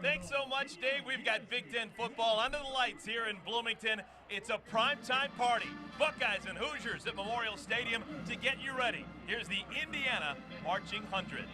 Thanks so much, Dave. We've got Big Ten football under the lights here in Bloomington. It's a primetime party. Buckeyes and Hoosiers at Memorial Stadium to get you ready. Here's the Indiana Marching 100.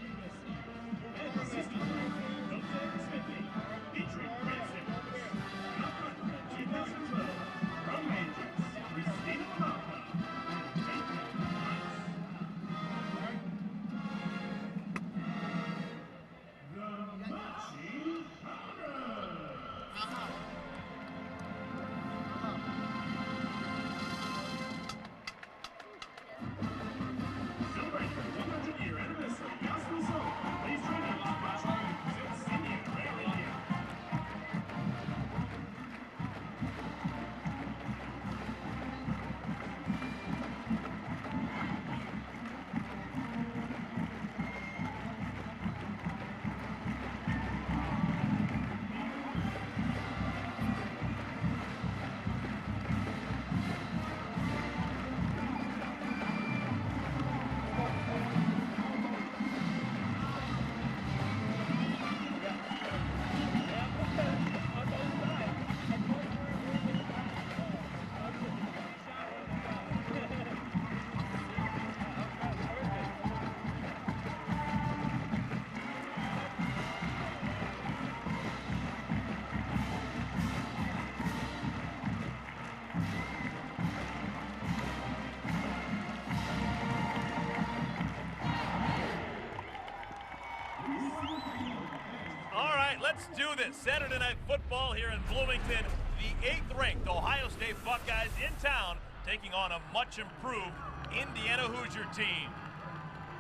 Let's do this. Saturday Night Football here in Bloomington. The 8th-ranked Ohio State Buckeyes in town taking on a much-improved Indiana Hoosier team.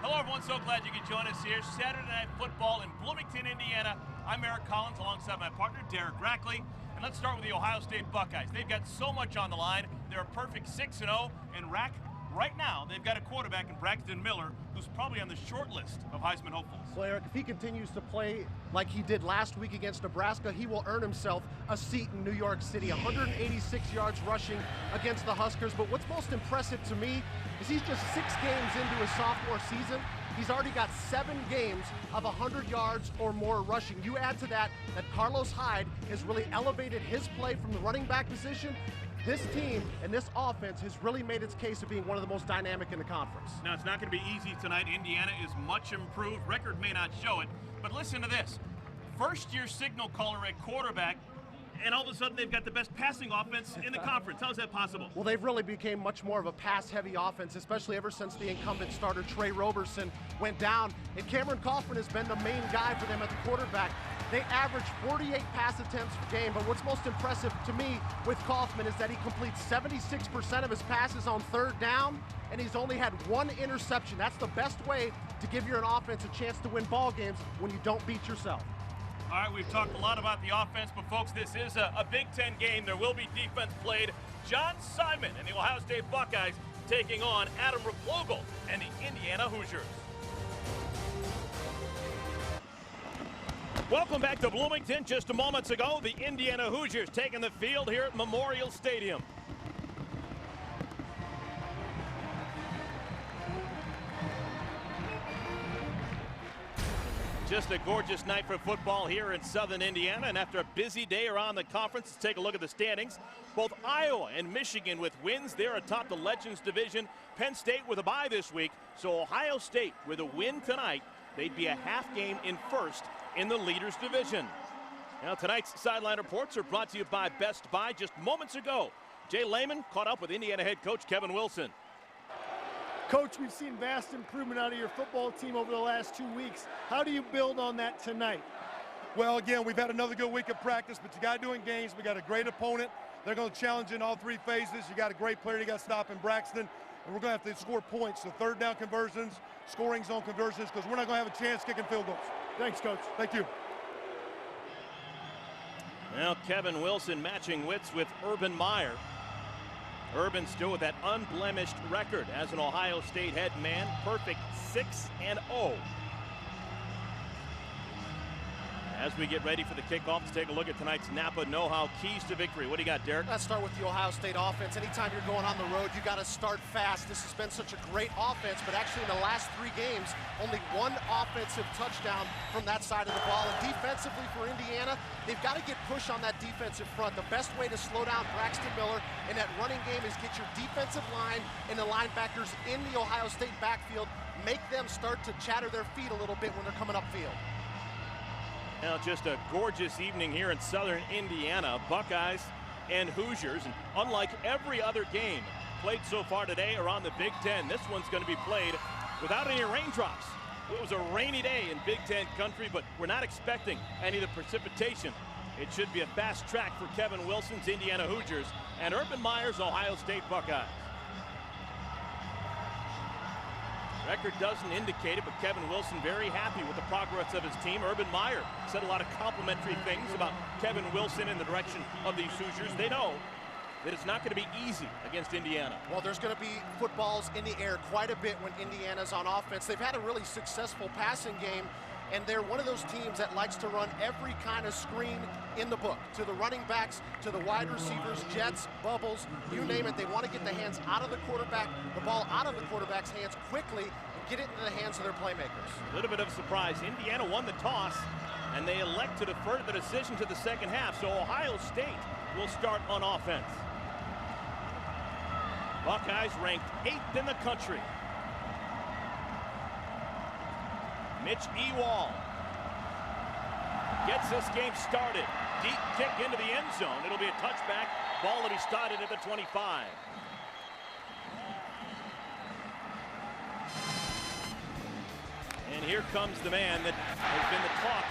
Hello, everyone. So glad you could join us here. Saturday Night Football in Bloomington, Indiana. I'm Eric Collins alongside my partner, Derek Rackley. And let's start with the Ohio State Buckeyes. They've got so much on the line. They're a perfect 6-0. And right now, they've got a quarterback in Braxton Miller who's probably on the short list of Heisman hopefuls. Well, Eric, if he continues to play like he did last week against Nebraska, he will earn himself a seat in New York City. 186 yards rushing against the Huskers. But what's most impressive to me is he's just 6 games into his sophomore season. He's already got 7 games of 100 yards or more rushing. You add to that Carlos Hyde has really elevated his play from the running back position. This team and this offense has really made its case of being one of the most dynamic in the conference. Now, it's not going to be easy tonight. Indiana is much improved. Record may not show it, but listen to this. First-year signal caller at quarterback, and all of a sudden they've got the best passing offense in the conference. How is that possible? Well, they've really become much more of a pass-heavy offense, especially ever since the incumbent starter, Trey Roberson, went down. And Cameron Kaufman has been the main guy for them at the quarterback. They average 48 pass attempts per game, but what's most impressive to me with Kaufman is that he completes 76% of his passes on 3rd down, and he's only had 1 interception. That's the best way to give your offense a chance to win ball games when you don't beat yourself. All right, we've talked a lot about the offense, but folks, this is a Big Ten game. There will be defense played. John Simon and the Ohio State Buckeyes taking on Adam Replogle and the Indiana Hoosiers. Welcome back to Bloomington. Just moments ago, the Indiana Hoosiers taking the field here at Memorial Stadium. Just a gorgeous night for football here in Southern Indiana, and after a busy day around the conference, let's take a look at the standings. Both Iowa and Michigan with wins. They're atop the Legends division. Penn State with a bye this week, so Ohio State with a win tonight, they'd be a half game in first in the leaders division. Now tonight's sideline reports are brought to you by Best Buy. Just moments ago, Jay Lehman caught up with Indiana head coach Kevin Wilson. Coach, we've seen vast improvement out of your football team over the last 2 weeks. How do you build on that tonight? Well, again, we've had another good week of practice, but you got to do in games. We got a great opponent. They're going to challenge in all 3 phases. You got a great player you got to stop in Braxton, and we're going to have to score points. So 3rd down conversions, scoring zone conversions, because we're not going to have a chance kicking field goals. Thanks, Coach. Thank you. Now Kevin Wilson matching wits with Urban Meyer. Urban still with that unblemished record as an Ohio State head man, perfect 6-0. As we get ready for the kickoff, let's take a look at tonight's Napa Know-How Keys to Victory. What do you got, Derek? Let's start with the Ohio State offense. Anytime you're going on the road, you got to start fast. This has been such a great offense, but actually in the last 3 games, only 1 offensive touchdown from that side of the ball. And defensively for Indiana, they've got to get push on that defensive front. The best way to slow down Braxton Miller in that running game is get your defensive line and the linebackers in the Ohio State backfield. Make them start to chatter their feet a little bit when they're coming upfield. Now, just a gorgeous evening here in southern Indiana. Buckeyes and Hoosiers. And unlike every other game played so far today around the Big Ten, this one's going to be played without any raindrops. It was a rainy day in Big Ten country, but we're not expecting any of the precipitation. It should be a fast track for Kevin Wilson's Indiana Hoosiers and Urban Meyer's Ohio State Buckeyes. Record doesn't indicate it, but Kevin Wilson very happy with the progress of his team. Urban Meyer said a lot of complimentary things about Kevin Wilson in the direction of these Hoosiers. They know that it's not going to be easy against Indiana. Well, there's going to be footballs in the air quite a bit when Indiana's on offense. They've had a really successful passing game, and they're one of those teams that likes to run every kind of screen in the book. To the running backs, to the wide receivers, jets, bubbles, you name it. They want to get the hands out of the quarterback, the ball out of the quarterback's hands quickly, and get it into the hands of their playmakers. A little bit of a surprise. Indiana won the toss, and they elect to defer the decision to the second half. So Ohio State will start on offense. Buckeyes ranked 8th in the country. Mitch Ewald gets this game started. Deep kick into the end zone. It'll be a touchback. Ball to be started at the 25. And here comes the man that has been the talk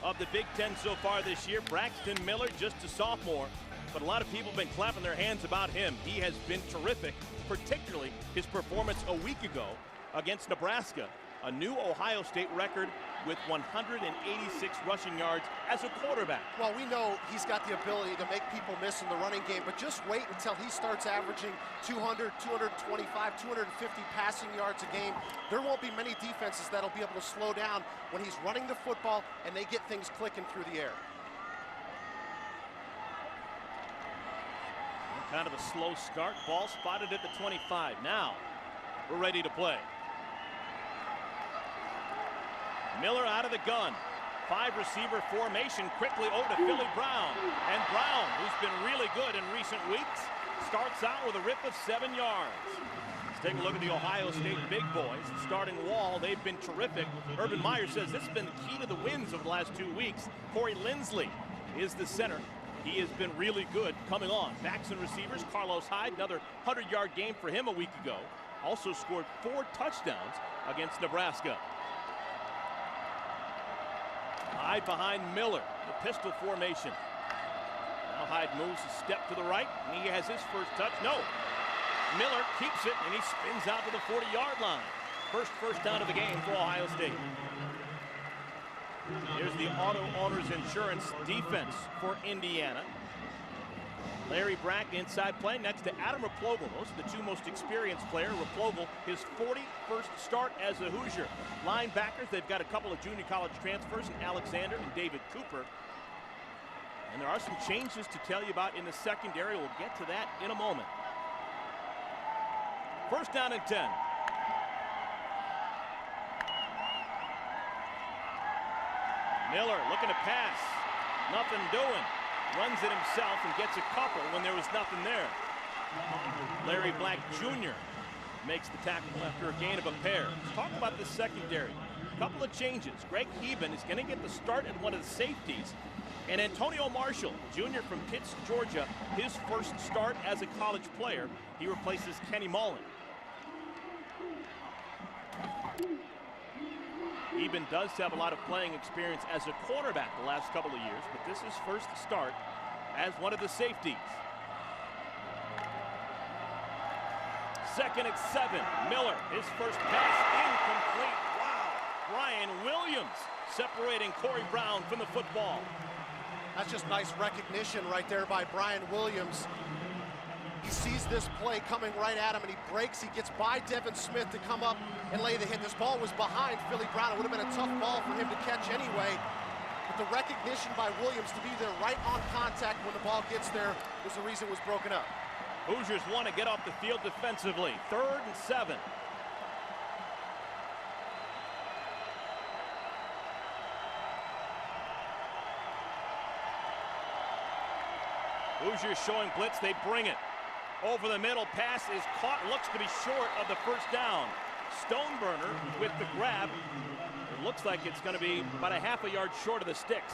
of the Big Ten so far this year. Braxton Miller, just a sophomore, but a lot of people have been clapping their hands about him. He has been terrific, particularly his performance a week ago against Nebraska. A new Ohio State record with 186 rushing yards as a quarterback. Well, we know he's got the ability to make people miss in the running game, but just wait until he starts averaging 200, 225, 250 passing yards a game. There won't be many defenses that'll be able to slow down when he's running the football and they get things clicking through the air. Kind of a slow start. Ball spotted at the 25. Now we're ready to play. Miller out of the gun. 5-receiver formation quickly over to Philly Brown. And Brown, who's been really good in recent weeks, starts out with a rip of 7 yards. Let's take a look at the Ohio State big boys. Starting wall, they've been terrific. Urban Meyer says this has been the key to the wins of the last 2 weeks. Corey Lindsley is the center. He has been really good coming on. Backs and receivers, Carlos Hyde, another 100-yard game for him a week ago. Also scored 4 touchdowns against Nebraska. Hyde behind Miller, the pistol formation. Now Hyde moves a step to the right, and he has his first touch. No, Miller keeps it, and he spins out to the 40-yard line. First down of the game for Ohio State. Here's the Auto Owners Insurance defense for Indiana. Larry Brack inside play next to Adam Replogle. Those are the 2 most experienced players. Replogle, his 41st start as a Hoosier. Linebackers, they've got a couple of junior college transfers in Alexander and David Cooper. And there are some changes to tell you about in the secondary. We'll get to that in a moment. First down and 10. Miller looking to pass. Nothing doing. Runs it himself and gets a couple when there was nothing there. Larry Black Jr. makes the tackle after a gain of a pair. Let's talk about the secondary. A couple of changes. Greg Heben is going to get the start at one of the safeties. And Antonio Marshall, Jr. from Pitts, Georgia, his first start as a college player. He replaces Kenny Mullen. Heben does have a lot of playing experience as a quarterback the last couple of years, but this is first start as one of the safeties. Second at 7. Miller, his first pass incomplete. Wow. Brian Williams separating Corey Brown from the football. That's just nice recognition right there by Brian Williams. He sees this play coming right at him, and he breaks. He gets by Devin Smith to come up and lay the hit. This ball was behind Philly Brown. It would have been a tough ball for him to catch anyway. But the recognition by Williams to be there right on contact when the ball gets there was the reason it was broken up. Hoosiers want to get off the field defensively. 3rd and 7. Hoosiers showing blitz. They bring it. Over the middle. Pass is caught. Looks to be short of the first down. Stoneburner with the grab. It looks like it's going to be about a half a yard short of the sticks.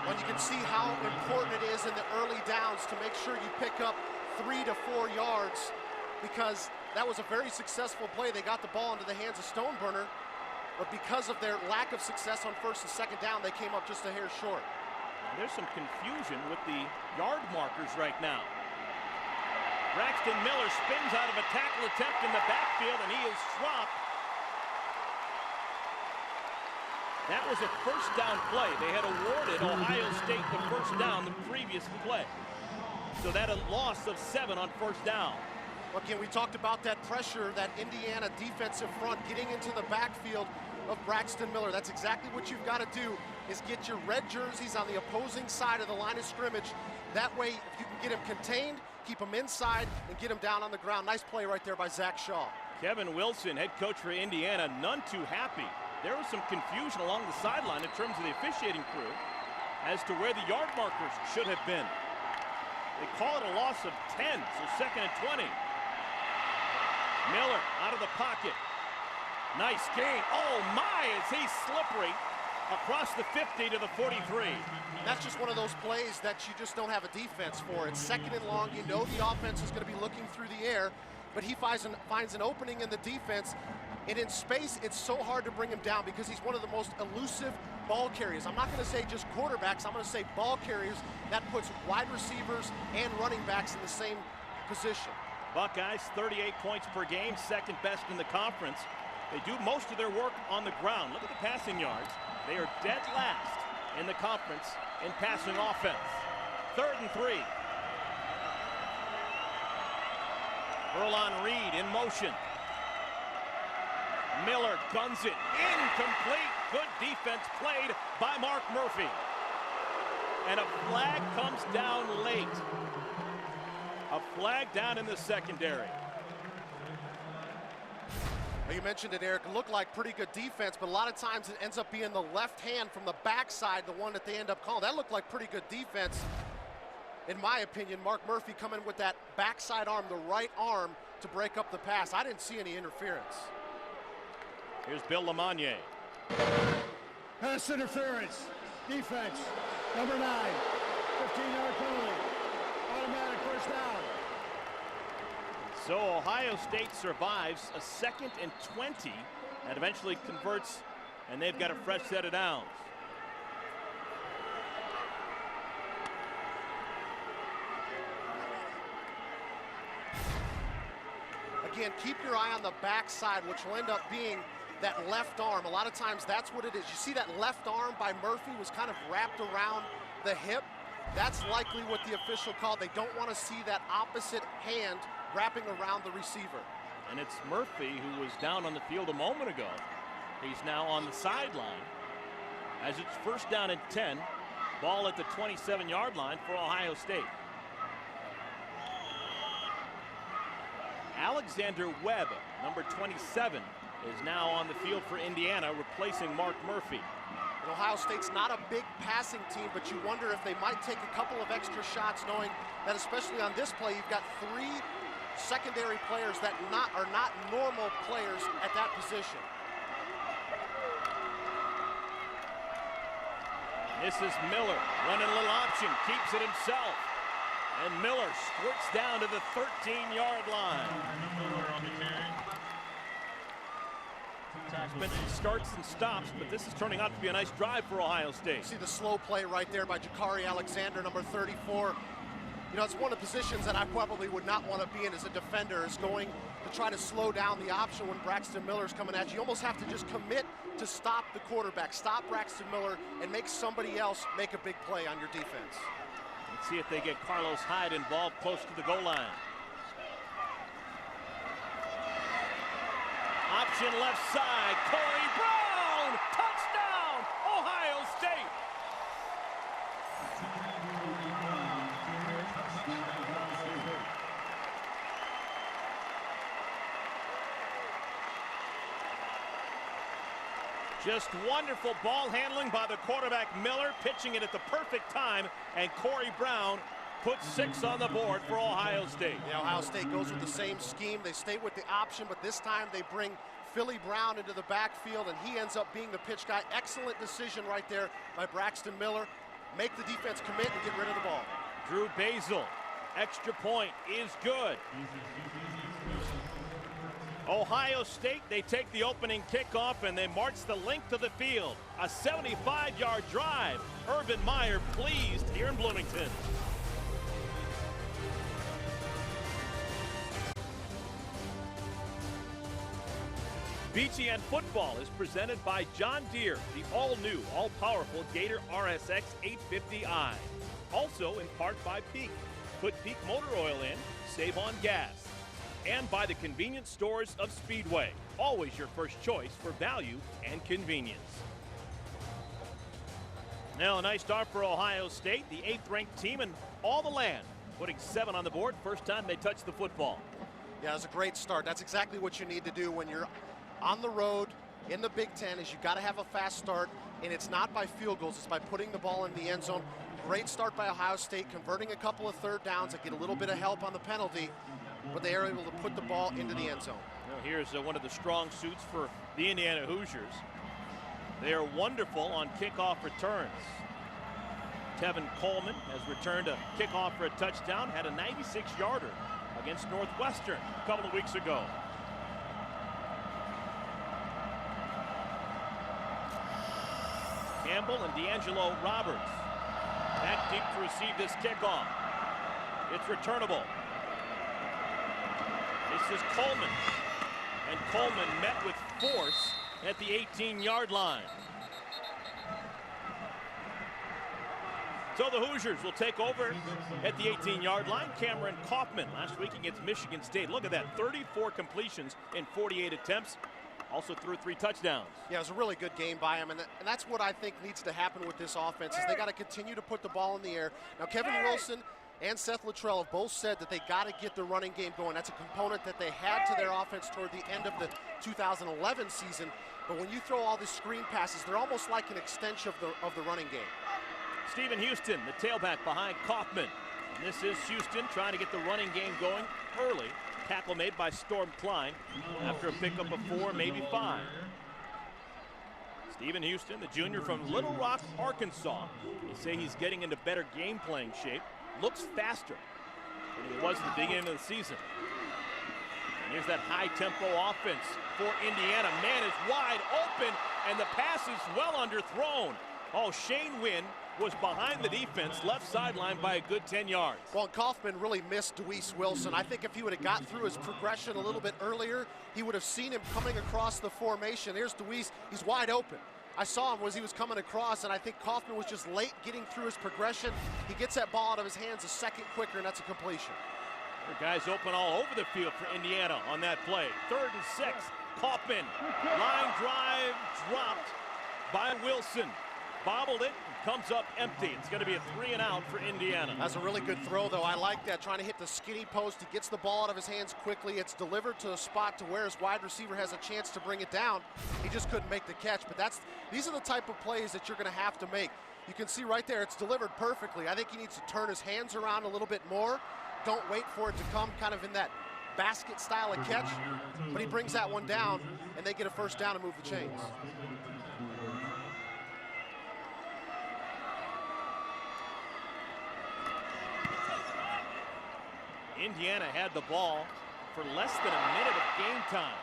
Well, you can see how important it is in the early downs to make sure you pick up 3 to 4 yards, because that was a very successful play. They got the ball into the hands of Stoneburner, but because of their lack of success on 1st and 2nd down, they came up just a hair short. There's some confusion with the yard markers right now. Braxton Miller spins out of a tackle attempt in the backfield, and he is dropped. That was a first down play. They had awarded Ohio State the first down the previous play. So that a loss of 7 on 1st down. Again, we talked about that pressure, that Indiana defensive front getting into the backfield of Braxton Miller. That's exactly what you've got to do, is get your red jerseys on the opposing side of the line of scrimmage. That way, if you can get him contained, keep him inside, and get him down on the ground. Nice play right there by Zach Shaw. Kevin Wilson, head coach for Indiana, none too happy. There was some confusion along the sideline in terms of the officiating crew as to where the yard markers should have been. They call it a loss of 10, so 2nd and 20. Miller out of the pocket. Nice gain. Oh my, is he slippery across the 50 to the 43. That's just one of those plays that you just don't have a defense for. It's 2nd and long. You know the offense is going to be looking through the air, but he finds an opening in the defense. And in space, it's so hard to bring him down because he's one of the most elusive ball carriers. I'm not going to say just quarterbacks. I'm going to say ball carriers. That puts wide receivers and running backs in the same position. Buckeyes, 38 points per game, 2nd best in the conference. They do most of their work on the ground. Look at the passing yards. They are dead last in the conference in passing offense. 3rd and 3. Earlon Reed in motion. Miller guns it. Incomplete. Good defense played by Mark Murphy. And a flag comes down late. A flag down in the secondary. Well, you mentioned it, Eric. It looked like pretty good defense, but a lot of times it ends up being the left hand from the backside, the one that they end up calling. That looked like pretty good defense. In my opinion, Mark Murphy coming with that backside arm, the right arm, to break up the pass. I didn't see any interference. Here's Bill Lamagna. Pass interference. Defense. Number 9. 15-yard penalty. Automatic first down. So Ohio State survives a 2nd and 20 and eventually converts, and they've got a fresh set of downs. Again, keep your eye on the backside, which will end up being that left arm. A lot of times that's what it is. You see that left arm by Murphy was kind of wrapped around the hip. That's likely what the official called. They don't want to see that opposite hand wrapping around the receiver. And it's Murphy who was down on the field a moment ago. He's now on the sideline as it's 1st down and 10. Ball at the 27-yard line for Ohio State. Alexander Webb, number 27, is now on the field for Indiana, replacing Mark Murphy. And Ohio State's not a big passing team, but you wonder if they might take a couple of extra shots, knowing that especially on this play, you've got 3 secondary players that are not normal players at that position. This is Miller running a little option, keeps it himself. And Miller squirts down to the 13-yard line. There's been some starts and stops, but this is turning out to be a nice drive for Ohio State. See the slow play right there by Jakari Alexander, number 34. You know, it's one of the positions that I probably would not want to be in as a defender, is going to try to slow down the option when Braxton Miller's coming at you. You almost have to just commit to stop the quarterback, stop Braxton Miller, and make somebody else make a big play on your defense. Let's see if they get Carlos Hyde involved close to the goal line. Option left side, Corey Brown, touchdown, Ohio State. Just wonderful ball handling by the quarterback Miller, pitching it at the perfect time, and Corey Brown puts 6 on the board for Ohio State. Yeah, Ohio State goes with the same scheme. They stay with the option, but this time they bring Philly Brown into the backfield, and he ends up being the pitch guy. Excellent decision right there by Braxton Miller. Make the defense commit and get rid of the ball. Drew Basil, extra point is good. Ohio State, they take the opening kickoff and they march the length of the field. A 75-yard drive. Urban Meyer pleased here in Bloomington. BTN Football is presented by John Deere, the all-new, all-powerful Gator RSX 850i. Also in part by Peak. Put Peak motor oil in, save on gas. And by the convenience stores of Speedway. Always your first choice for value and convenience. Now a nice start for Ohio State, the 8th-ranked team in all the land, putting 7 on the board first time they touch the football. Yeah, it's a great start. That's exactly what you need to do when you're on the road in the Big Ten. Is you got to have a fast start, and it's not by field goals, it's by putting the ball in the end zone. Great start by Ohio State, converting a couple of third downs that get a little bit of help on the penalty, but they are able to put the ball into the end zone. Now here's one of the strong suits for the Indiana Hoosiers. They are wonderful on kickoff returns. Tevin Coleman has returned a kickoff for a touchdown, had a 96-yarder against Northwestern a couple of weeks ago. Campbell and D'Angelo Roberts back deep to receive this kickoff. It's returnable. This is Coleman, and Coleman met with force at the 18-yard line. So the Hoosiers will take over at the 18-yard line. Cameron Kaufman last week against Michigan State. Look at that, 34 completions in 48 attempts. Also threw 3 touchdowns. Yeah, it was a really good game by him, and that's what I think needs to happen with this offense, is they got to continue to put the ball in the air. Now, Kevin Wilson and Seth Luttrell have both said that they got to get the running game going. That's a component that they had to their offense toward the end of the 2011 season. But when you throw all these screen passes, they're almost like an extension of the running game. Stephen Houston, the tailback behind Kaufman. And this is Houston trying to get the running game going early. Tackle made by Storm Klein after a pickup of 4, maybe 5. Stephen Houston, the junior from Little Rock, Arkansas. They say he's getting into better game playing shape. Looks faster than he was at the beginning of the season. And here's that high-tempo offense for Indiana. Man is wide open, and the pass is well underthrown. Oh, Shane Wynn was behind the defense, left sideline by a good 10 yards. Well, Kaufman really missed Deweese Wilson. I think if he would have got through his progression a little bit earlier, he would have seen him coming across the formation. Here's Deweese. He's wide open. I saw him as he was coming across, and I think Kaufman was just late getting through his progression. He gets that ball out of his hands a second quicker, and that's a completion. The guys open all over the field for Indiana on that play. 3rd and 6. Kaufman. Line drive dropped by Wilson. Bobbled it. Comes up empty. It's going to be a 3 and out for Indiana. That's a really good throw, though. I like that, trying to hit the skinny post. He gets the ball out of his hands quickly. It's delivered to a spot to where his wide receiver has a chance to bring it down. He just couldn't make the catch, but these are the type of plays that you're going to have to make. You can see right there, it's delivered perfectly. I think he needs to turn his hands around a little bit more. Don't wait for it to come kind of in that basket style of catch, but he brings that one down, and they get a first down and move the chains. Indiana had the ball for less than a minute of game time.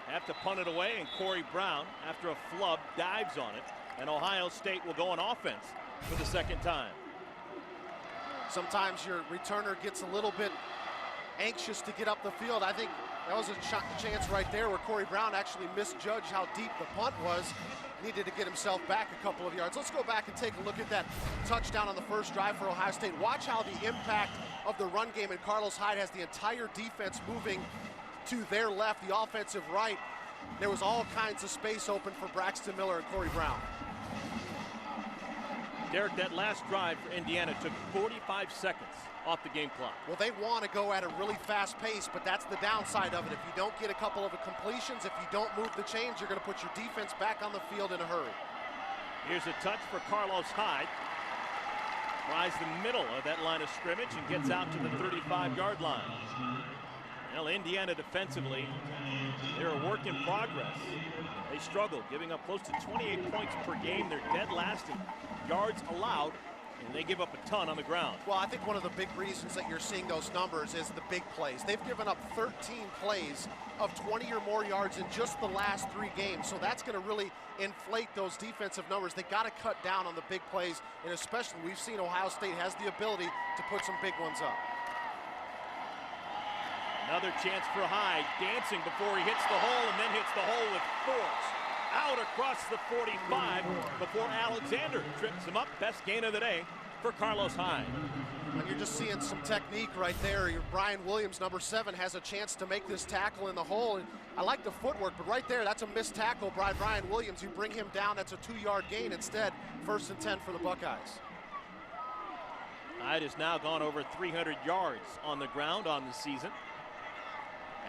Have to punt it away, and Corey Brown, after a flub, dives on it, and Ohio State will go on offense for the second time. Sometimes your returner gets a little bit anxious to get up the field. I think that was a chance right there where Corey Brown actually misjudged how deep the punt was. Needed to get himself back a couple of yards. Let's go back and take a look at that touchdown on the first drive for Ohio State. Watch how the impact of the run game, and Carlos Hyde has the entire defense moving to their left, the offensive right. There was all kinds of space open for Braxton Miller and Corey Brown. Derek, that last drive for Indiana took 45 seconds off the game clock. Well, they want to go at a really fast pace, but that's the downside of it. If you don't get a couple of completions, if you don't move the chains, you're going to put your defense back on the field in a hurry. Here's a touch for Carlos Hyde. Flies the middle of that line of scrimmage and gets out to the 35-yard line. Well, Indiana defensively, they're a work in progress. They struggle, giving up close to 28 points per game. They're dead last in yards allowed, and they give up a ton on the ground. Well, I think one of the big reasons that you're seeing those numbers is the big plays. They've given up 13 plays of 20 or more yards in just the last 3 games. So that's going to really inflate those defensive numbers. They got to cut down on the big plays, and especially we've seen Ohio State has the ability to put some big ones up. Another chance for Hyde, dancing before he hits the hole and then hits the hole with force. Out across the 45 before Alexander trips him up. Best gain of the day for Carlos Hyde. And you're just seeing some technique right there. Your Brian Williams, number 7, has a chance to make this tackle in the hole. And I like the footwork, but right there, that's a missed tackle by Brian Williams. You bring him down, that's a 2-yard gain. Instead, 1st and 10 for the Buckeyes. Hyde has now gone over 300 yards on the ground on the season.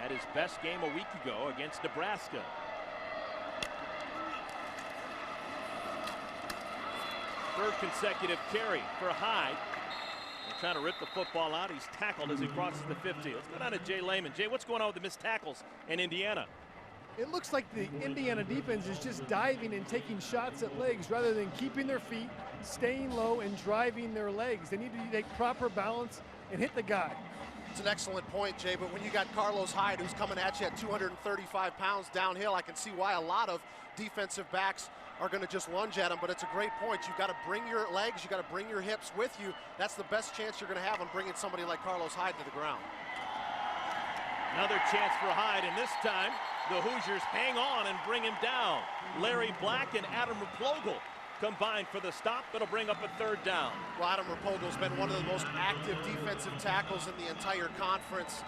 At his best game a week ago against Nebraska. Third consecutive carry for Hyde. They're trying to rip the football out. He's tackled as he crosses the 50. Let's go down to Jay Lehman. Jay, what's going on with the missed tackles in Indiana? It looks like the Indiana defense is just diving and taking shots at legs rather than keeping their feet, staying low, and driving their legs. They need to take proper balance and hit the guy. It's an excellent point, Jay, but when you got Carlos Hyde, who's coming at you at 235 pounds downhill, I can see why a lot of defensive backs are going to just lunge at him, but it's a great point. You've got to bring your legs, you've got to bring your hips with you. That's the best chance you're going to have on bringing somebody like Carlos Hyde to the ground. Another chance for Hyde, and this time the Hoosiers hang on and bring him down. Larry Black and Adam Replogle combined for the stop. That'll bring up a 3rd down. Well, Adam Repogle's been one of the most active defensive tackles in the entire conference.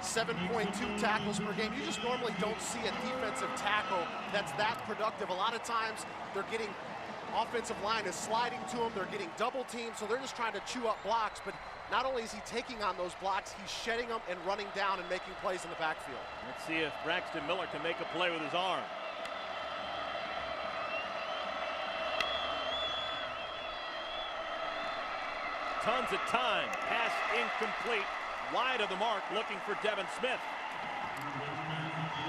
7.2 tackles per game. You just normally don't see a defensive tackle that's that productive. A lot of times they're getting offensive line is sliding to them. They're getting double teamed, so they're just trying to chew up blocks. But not only is he taking on those blocks, he's shedding them and running down and making plays in the backfield. Let's see if Braxton Miller can make a play with his arm. Tons of time. Pass incomplete. Wide of the mark, looking for Devin Smith.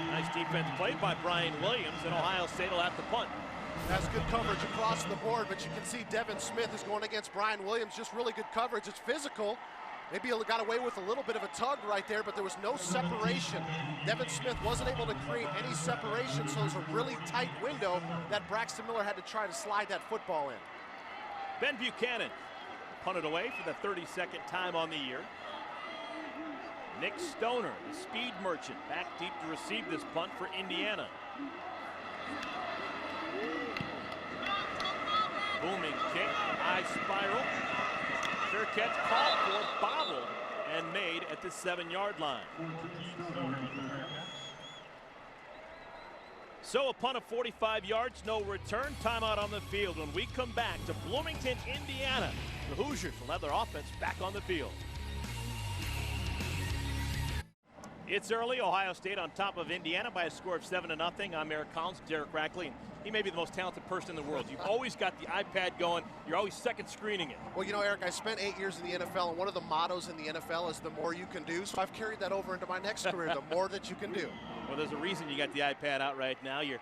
Nice defense played by Brian Williams, and Ohio State will have to punt. That's good coverage across the board, but you can see Devin Smith is going against Brian Williams. Just really good coverage. It's physical. Maybe he got away with a little bit of a tug right there, but there was no separation. Devin Smith wasn't able to create any separation, so it was a really tight window that Braxton Miller had to try to slide that football in. Ben Buchanan punted away for the 32nd time on the year. Nick Stoner, the speed merchant, back deep to receive this punt for Indiana. Booming kick, high spiral. Fair catch called for, bobbled, and made at the 7-yard line. So a punt of 45 yards, no return, timeout on the field. When we come back to Bloomington, Indiana, the Hoosiers will have their offense back on the field. It's early. Ohio State on top of Indiana by a score of 7-0. I'm Eric Collins, Derek Rackley, and he may be the most talented person in the world. You've always got the iPad going. You're always second screening it. Well, you know, Eric, I spent 8 years in the NFL, and one of the mottos in the NFL is the more you can do. So I've carried that over into my next career, the more that you can do. Well, there's a reason you got the iPad out right now. You're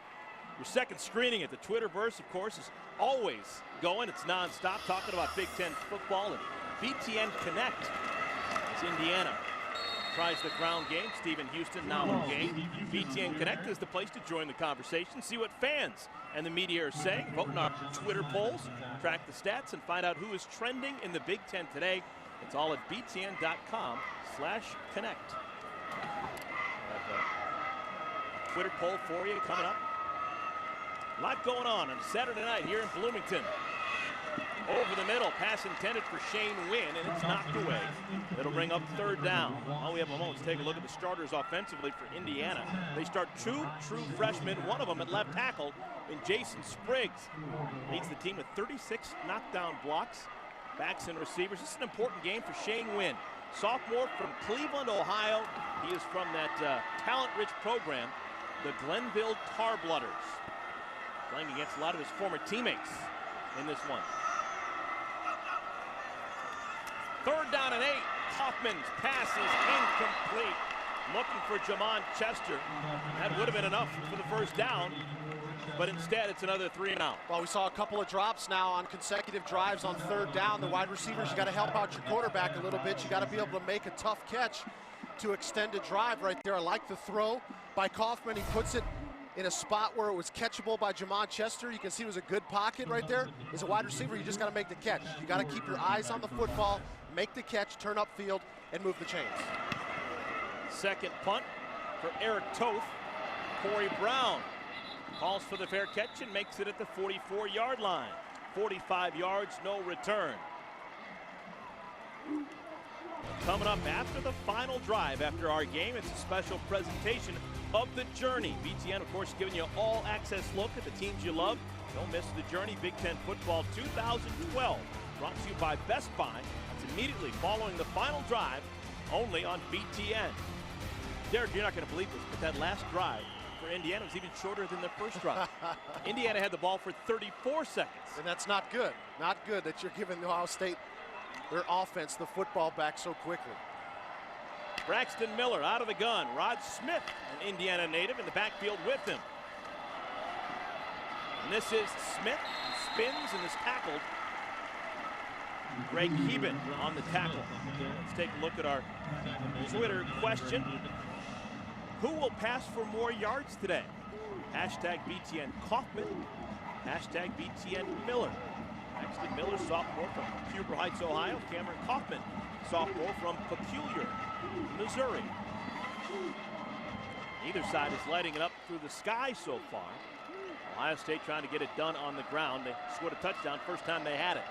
second screening it. The Twitterverse, of course, is always going. It's nonstop, talking about Big Ten football and BTN Connect. It's Indiana tries the ground game. Stephen Houston now in game. BTN Connect is the place to join the conversation, see what fans and the media are saying, vote in our Twitter polls, track the stats, and find out who is trending in the Big Ten today. It's all at btn.com/connect. Twitter poll for you coming up. A lot going on Saturday night here in Bloomington. Over the middle, pass intended for Shane Wynn, and it's knocked away. It'll bring up third down. While we have a moment to take a look at the starters offensively for Indiana. They start two true freshmen, one of them at left tackle, in Jason Spriggs. Leads the team with 36 knockdown blocks, backs and receivers. This is an important game for Shane Wynn. Sophomore from Cleveland, Ohio. He is from that talent-rich program, the Glenville Tarblooders. Playing against a lot of his former teammates in this one. Third down and 8. Kaufman's pass is incomplete. Looking for Jamon Chester. That would have been enough for the first down, but instead it's another 3 and out. Well, we saw a couple of drops now on consecutive drives on third down. The wide receivers, you got to help out your quarterback a little bit. You got to be able to make a tough catch to extend a drive right there. I like the throw by Kaufman. He puts it in a spot where it was catchable by Jamon Chester. You can see it was a good pocket right there. As a wide receiver, you just got to make the catch. You got to keep your eyes on the football, make the catch, turn upfield, and move the chains. Second punt for Eric Toth. Corey Brown calls for the fair catch and makes it at the 44-yard line. 45 yards, no return. Coming up after the final drive after our game, it's a special presentation of The Journey. BTN, of course, giving you all access look at the teams you love. Don't miss The Journey Big Ten Football 2012. Brought to you by Best Buy. It's immediately following the final drive, only on BTN. Derek, you're not going to believe this, but that last drive for Indiana was even shorter than the first drive. Indiana had the ball for 34 seconds. And that's not good. Not good that you're giving Ohio State their offense the football back so quickly. Braxton Miller out of the gun. Rod Smith, an Indiana native, in the backfield with him. And this is Smith, who spins and is tackled. Greg Heben on the tackle. Let's take a look at our Twitter question. Who will pass for more yards today? Hashtag BTN Kaufman. Hashtag BTN Miller. Braxton Miller, sophomore from Huber Heights, Ohio. Cameron Kaufman, sophomore from Peculiar, Missouri. Neither side is lighting it up through the sky so far. Ohio State trying to get it done on the ground. They scored a touchdown first time they had it.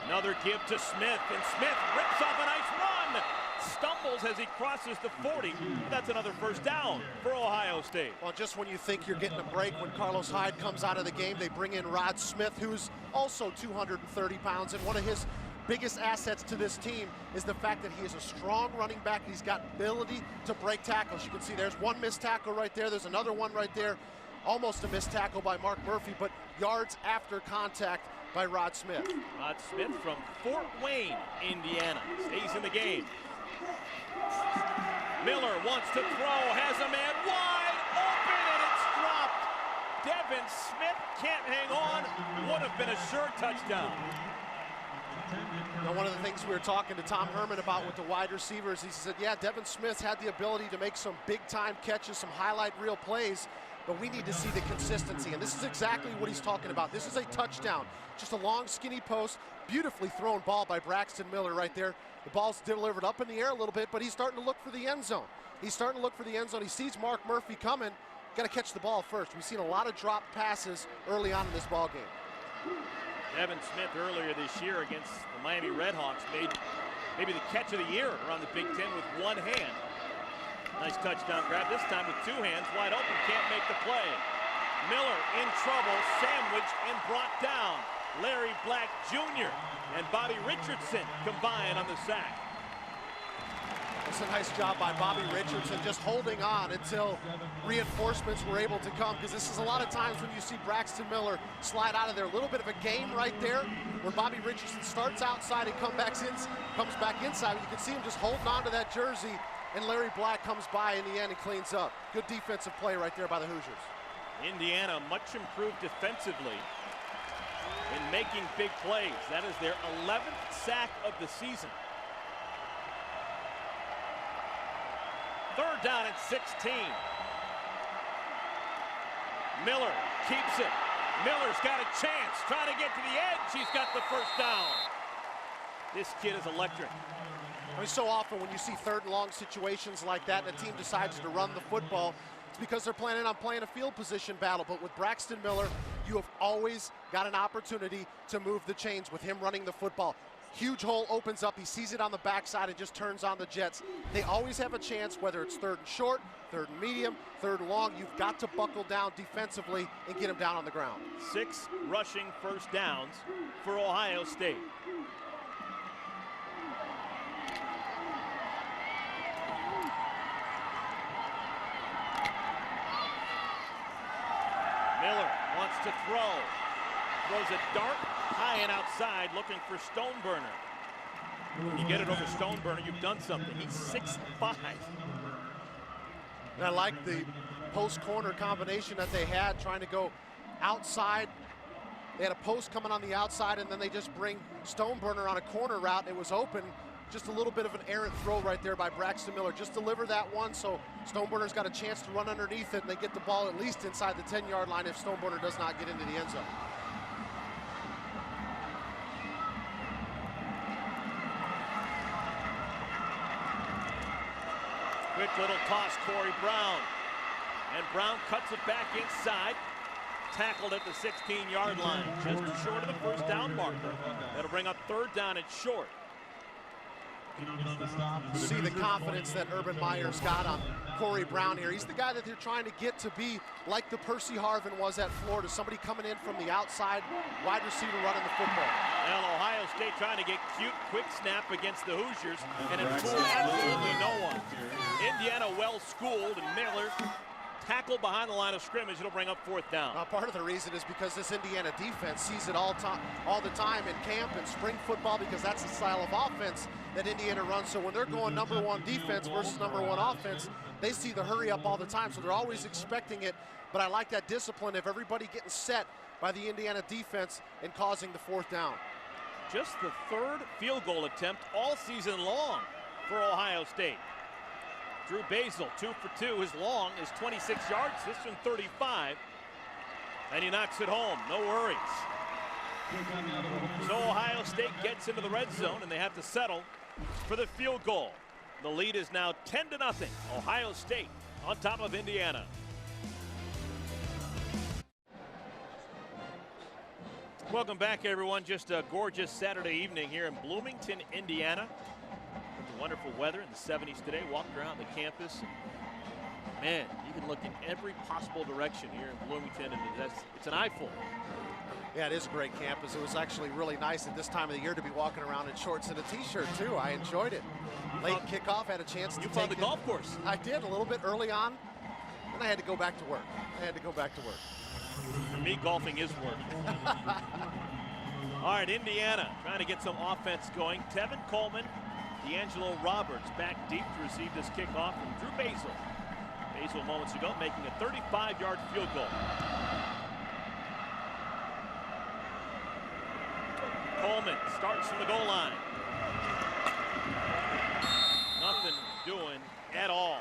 Another give to Smith, and Smith rips off a nice run. Stumbles as he crosses the 40. That's another first down for Ohio State. Well, just when you think you're getting a break, when Carlos Hyde comes out of the game, they bring in Rod Smith, who's also 230 pounds, and one of his biggest assets to this team is the fact that he is a strong running back. He's got ability to break tackles. You can see there's one missed tackle right there. There's another one right there. Almost a missed tackle by Mark Murphy, but yards after contact by Rod Smith. Rod Smith from Fort Wayne, Indiana, stays in the game. Miller wants to throw, has a man wide open, and it's dropped. Devin Smith can't hang on. Would have been a sure touchdown. Now, one of the things we were talking to Tom Herman about with the wide receivers, he said, yeah, Devin Smith had the ability to make some big-time catches, some highlight reel plays, but we need to see the consistency, and this is exactly what he's talking about. This is a touchdown, just a long, skinny post, beautifully thrown ball by Braxton Miller right there. The ball's delivered up in the air a little bit, but he's starting to look for the end zone. He's starting to look for the end zone. He sees Mark Murphy coming. Got to catch the ball first. We've seen a lot of drop passes early on in this ball game. Devin Smith earlier this year against the Miami Redhawks made maybe the catch of the year around the Big Ten with one hand. Nice touchdown grab, this time with two hands, wide open, can't make the play. Miller in trouble, sandwiched and brought down. Larry Black Jr. and Bobby Richardson combine on the sack. It's a nice job by Bobby Richardson, just holding on until reinforcements were able to come, because this is a lot of times when you see Braxton Miller slide out of there. A little bit of a game right there where Bobby Richardson starts outside and comes back inside. You can see him just holding on to that jersey, and Larry Black comes by in the end and cleans up. Good defensive play right there by the Hoosiers. Indiana much improved defensively in making big plays. That is their 11th sack of the season. Third down at 16. Miller keeps it. Miller's got a chance, trying to get to the edge. He's got the first down. This kid is electric. I mean, so often when you see third and long situations like that and a team decides to run the football, It's because they're planning on playing a field position battle. But with Braxton Miller, you have always got an opportunity to move the chains with him running the football. Huge hole opens up, he sees it on the backside and just turns on the jets. They always have a chance, whether it's 3rd and short, 3rd and medium, 3rd and long. You've got to buckle down defensively and get him down on the ground. 6 rushing first downs for Ohio State. Miller wants to throw. Throws a dart high and outside, looking for Stoneburner. When you get it over Stoneburner, you've done something. He's 6'5". And I like the post corner combination that they had, trying to go outside. They had a post coming on the outside, and then they just bring Stoneburner on a corner route. It was open. Just a little bit of an errant throw right there by Braxton Miller. Just deliver that one so Stoneburner's got a chance to run underneath it, and they get the ball at least inside the 10-yard line if Stoneburner does not get into the end zone. Quick little toss, Corey Brown. And Brown cuts it back inside. Tackled at the 16-yard line, just short of the first down marker. That'll bring up 3rd down and short. See the confidence that Urban Meyer's got on Corey Brown here. He's the guy that they're trying to get to be like the Percy Harvin was at Florida, somebody coming in from the outside, wide receiver running the football. Well, Ohio State trying to get cute, quick snap against the Hoosiers, and it fooled absolutely no one. Indiana well-schooled, and Miller tackled behind the line of scrimmage. It'll bring up 4th down. Part of the reason is because this Indiana defense sees it all the time in camp and spring football, because that's the style of offense that Indiana runs. So when they're going #1 defense versus #1 offense, they see the hurry up all the time. So they're always expecting it. But I like that discipline of everybody getting set by the Indiana defense and causing the 4th down. Just the 3rd field goal attempt all season long for Ohio State. Drew Basil, 2 for 2. His long is 26 yards. This one 35. And he knocks it home. No worries. So Ohio State gets into the red zone, and they have to settle for the field goal. The lead is now 10-0. Ohio State on top of Indiana. Welcome back, everyone. Just a gorgeous Saturday evening here in Bloomington, Indiana. Wonderful weather in the 70s today. Walked around the campus. Man, you can look in every possible direction here in Bloomington, and it's an eyeful. Yeah, it is a great campus. It was actually really nice at this time of the year to be walking around in shorts and a t-shirt too. I enjoyed it. Late kickoff, had a chance to You found the golf course. I did, a little bit early on, and I had to go back to work. For me, golfing is work. All right, Indiana trying to get some offense going. Tevin Coleman, D'Angelo Roberts back deep to receive this kickoff from Drew Basil. Basil moments ago making a 35-yard field goal. Coleman starts from the goal line. Nothing doing at all.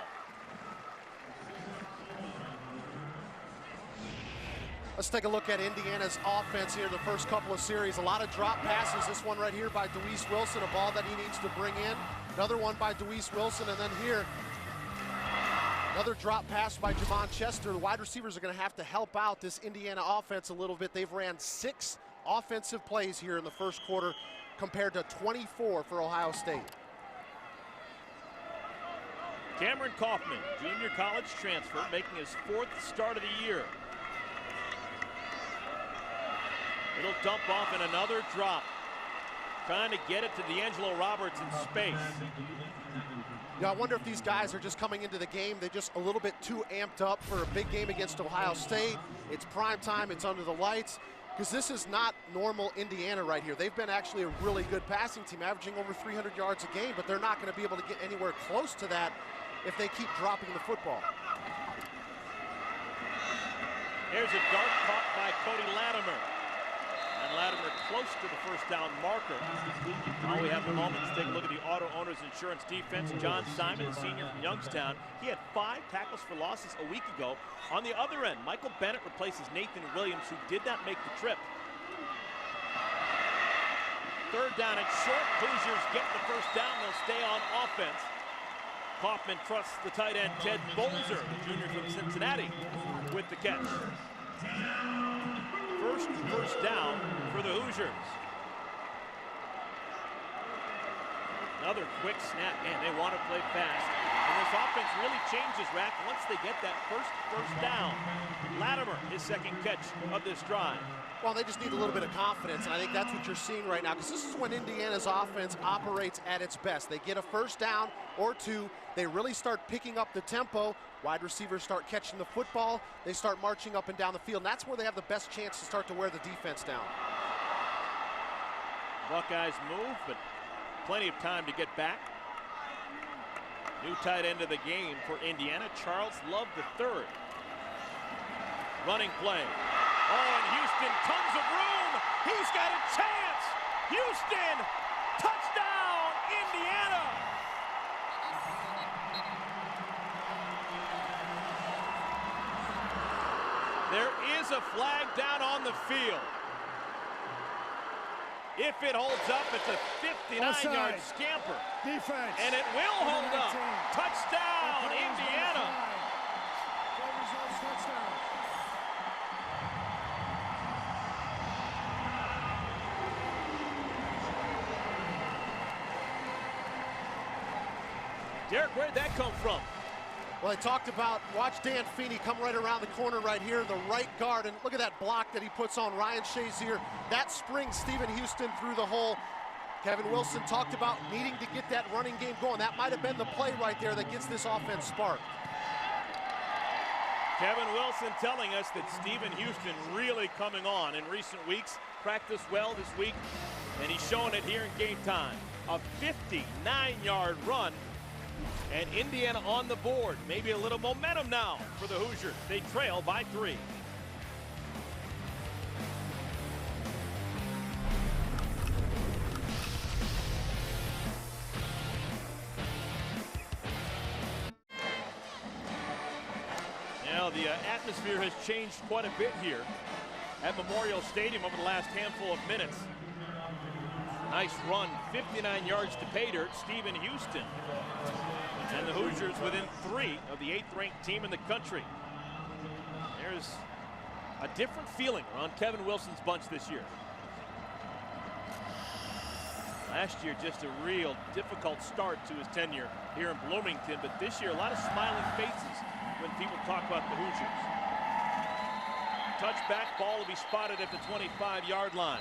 Let's take a look at Indiana's offense here the first couple of series. A lot of drop passes. This one right here by Deweese Wilson, a ball that he needs to bring in. Another one by Deweese Wilson, and then here, another drop pass by Javon Chester. The wide receivers are going to have to help out this Indiana offense a little bit. They've ran 6 offensive plays here in the first quarter compared to 24 for Ohio State. Cameron Kaufman, junior college transfer, making his 4th start of the year. It'll dump off in another drop. Trying to get it to D'Angelo Roberts in space. Yeah, I wonder if these guys are just coming into the game. They're just a little bit too amped up for a big game against Ohio State. It's prime time, it's under the lights. Because this is not normal Indiana right here. They've been actually a really good passing team, averaging over 300 yards a game, but they're not going to be able to get anywhere close to that if they keep dropping the football. Here's a dart caught by Cody Latimer. And Latimer close to the first down marker. All we have in a moment is take a look at the Auto Owners Insurance defense. John Simon, senior from Youngstown. He had 5 tackles for losses a week ago. On the other end, Michael Bennett replaces Nathan Williams, who did not make the trip. 3rd down and short. Hoosiers get the first down. They'll stay on offense. Kaufman trusts the tight end Ted Bolzer, the junior from Cincinnati, with the catch. First down for the Hoosiers. Another quick snap. Man, they want to play fast. And this offense really changes, Rack, once they get that first down. Latimer, his second catch of this drive. Well, they just need a little bit of confidence, and I think that's what you're seeing right now, because this is when Indiana's offense operates at its best. They get a first down or two, they really start picking up the tempo, wide receivers start catching the football, they start marching up and down the field, and that's where they have the best chance to start to wear the defense down. Buckeyes move, but plenty of time to get back. New tight end of the game for Indiana, Charles Love III. Running play. Oh, and Houston, tons of room. He's got a chance. Houston, touchdown, Indiana. There is a flag down on the field. If it holds up, it's a 59-yard scamper. Defense. And it will hold up. Touchdown, Indiana. Derek, where'd that come from? Well, I talked about, watch Dan Feeney come right around the corner right here, the right guard, and look at that block that he puts on Ryan Shazier. That springs Stephen Houston through the hole. Kevin Wilson talked about needing to get that running game going. That might have been the play right there that gets this offense sparked. Kevin Wilson telling us that Stephen Houston really coming on in recent weeks. Practiced well this week, and he's showing it here in game time. A 59-yard run. And Indiana on the board. Maybe a little momentum now for the Hoosiers. They trail by 3. Now the atmosphere has changed quite a bit here at Memorial Stadium over the last handful of minutes. Nice run, 59 yards to pay dirt, Stephen Houston. And the Hoosiers within 3 of the 8th-ranked team in the country. There's a different feeling around Kevin Wilson's bunch this year. Last year, just a real difficult start to his tenure here in Bloomington, but this year, a lot of smiling faces when people talk about the Hoosiers. Touchback ball will be spotted at the 25-yard line.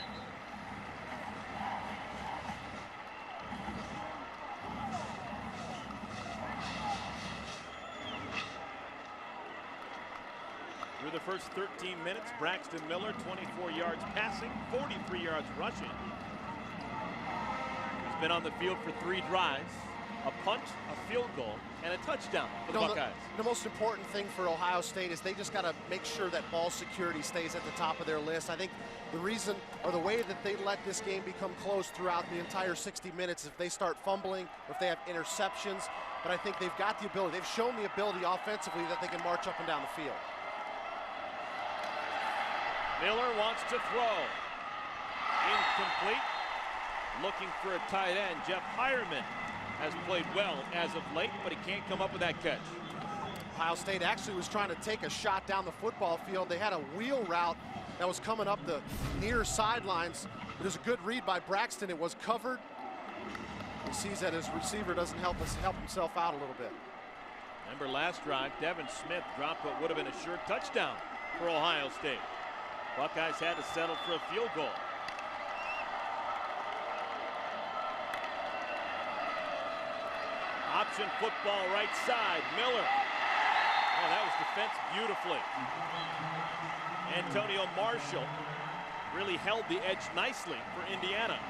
Through the first 13 minutes, Braxton Miller, 24 yards passing, 43 yards rushing. He's been on the field for 3 drives, a punt, a field goal, and a touchdown for the Buckeyes. The most important thing for Ohio State is they just got to make sure that ball security stays at the top of their list. I think the reason or the way that they let this game become close throughout the entire 60 minutes is if they start fumbling or if they have interceptions. But I think they've got the ability. They've shown the ability offensively that they can march up and down the field. Miller wants to throw. Incomplete. Looking for a tight end. Jeff Hireman has played well as of late, but he can't come up with that catch. Ohio State actually was trying to take a shot down the football field. They had a wheel route that was coming up the near sidelines. It was a good read by Braxton. It was covered. He sees that his receiver doesn't help himself out a little bit. Remember last drive, Devin Smith dropped what would have been a sure touchdown for Ohio State. Buckeyes had to settle for a field goal. Option football right side, Miller. Oh, that was defensed beautifully. Antonio Marshall really held the edge nicely for Indiana.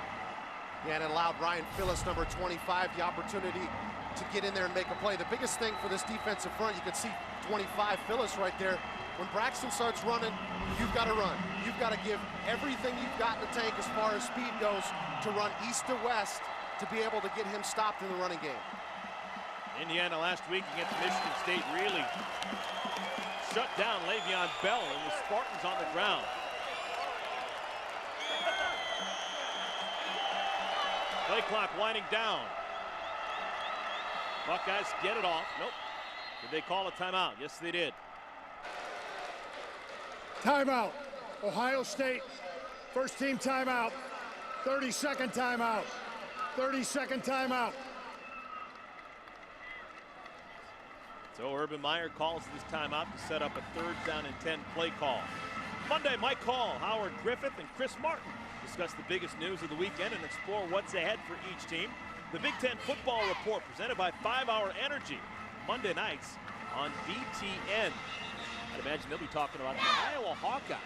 Yeah, and it allowed Ryan Phillips, number 25, the opportunity to get in there and make a play. The biggest thing for this defensive front, you can see 25 Phillips right there. When Braxton starts running, you've got to run. You've got to give everything you've got in the tank as far as speed goes to run east to west to be able to get him stopped in the running game. Indiana last week against Michigan State really shut down Le'Veon Bell and the Spartans on the ground. Play clock winding down. Buckeyes get it off. Nope. Did they call a timeout? Yes, they did. Timeout. Ohio State. First team timeout. 30-second timeout. 30-second timeout. So Urban Meyer calls this timeout to set up a 3rd down and 10 play call. Monday, Mike Hall, Howard Griffith, and Chris Martin discuss the biggest news of the weekend and explore what's ahead for each team. The Big Ten Football Report presented by 5 Hour Energy. Monday nights on BTN. I'd imagine they'll be talking about the Iowa Hawkeyes.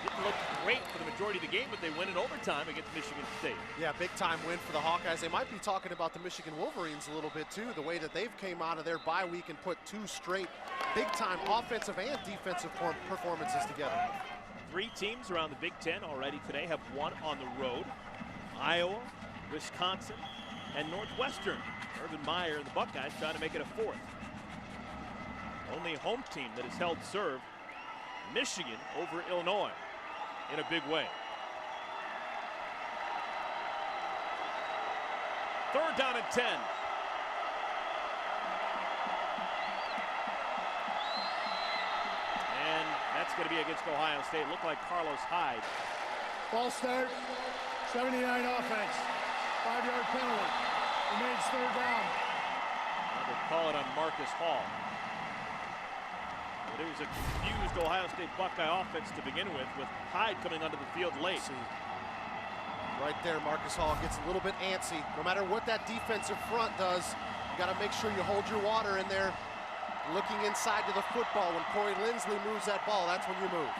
Didn't look great for the majority of the game, but they win in overtime against Michigan State. Yeah, big time win for the Hawkeyes. They might be talking about the Michigan Wolverines a little bit too, the way that they've came out of their bye week and put 2 straight big time offensive and defensive performances together. 3 teams around the Big Ten already today have won on the road. Iowa, Wisconsin, and Northwestern. Urban Meyer and the Buckeyes trying to make it a 4th. Only home team that has held serve, Michigan over Illinois in a big way. 3rd down and 10. And that's going to be against Ohio State. Looked like Carlos Hyde. Ball start. 79 offense. 5-yard penalty. Remains 3rd down. Now they call it on Marcus Hall. But it was a confused Ohio State Buckeye offense to begin with Hyde coming onto the field late. Right there, Marcus Hall gets a little bit antsy. No matter what that defensive front does, you got to make sure you hold your water in there. Looking inside to the football. When Corey Lindsley moves that ball, that's when you move.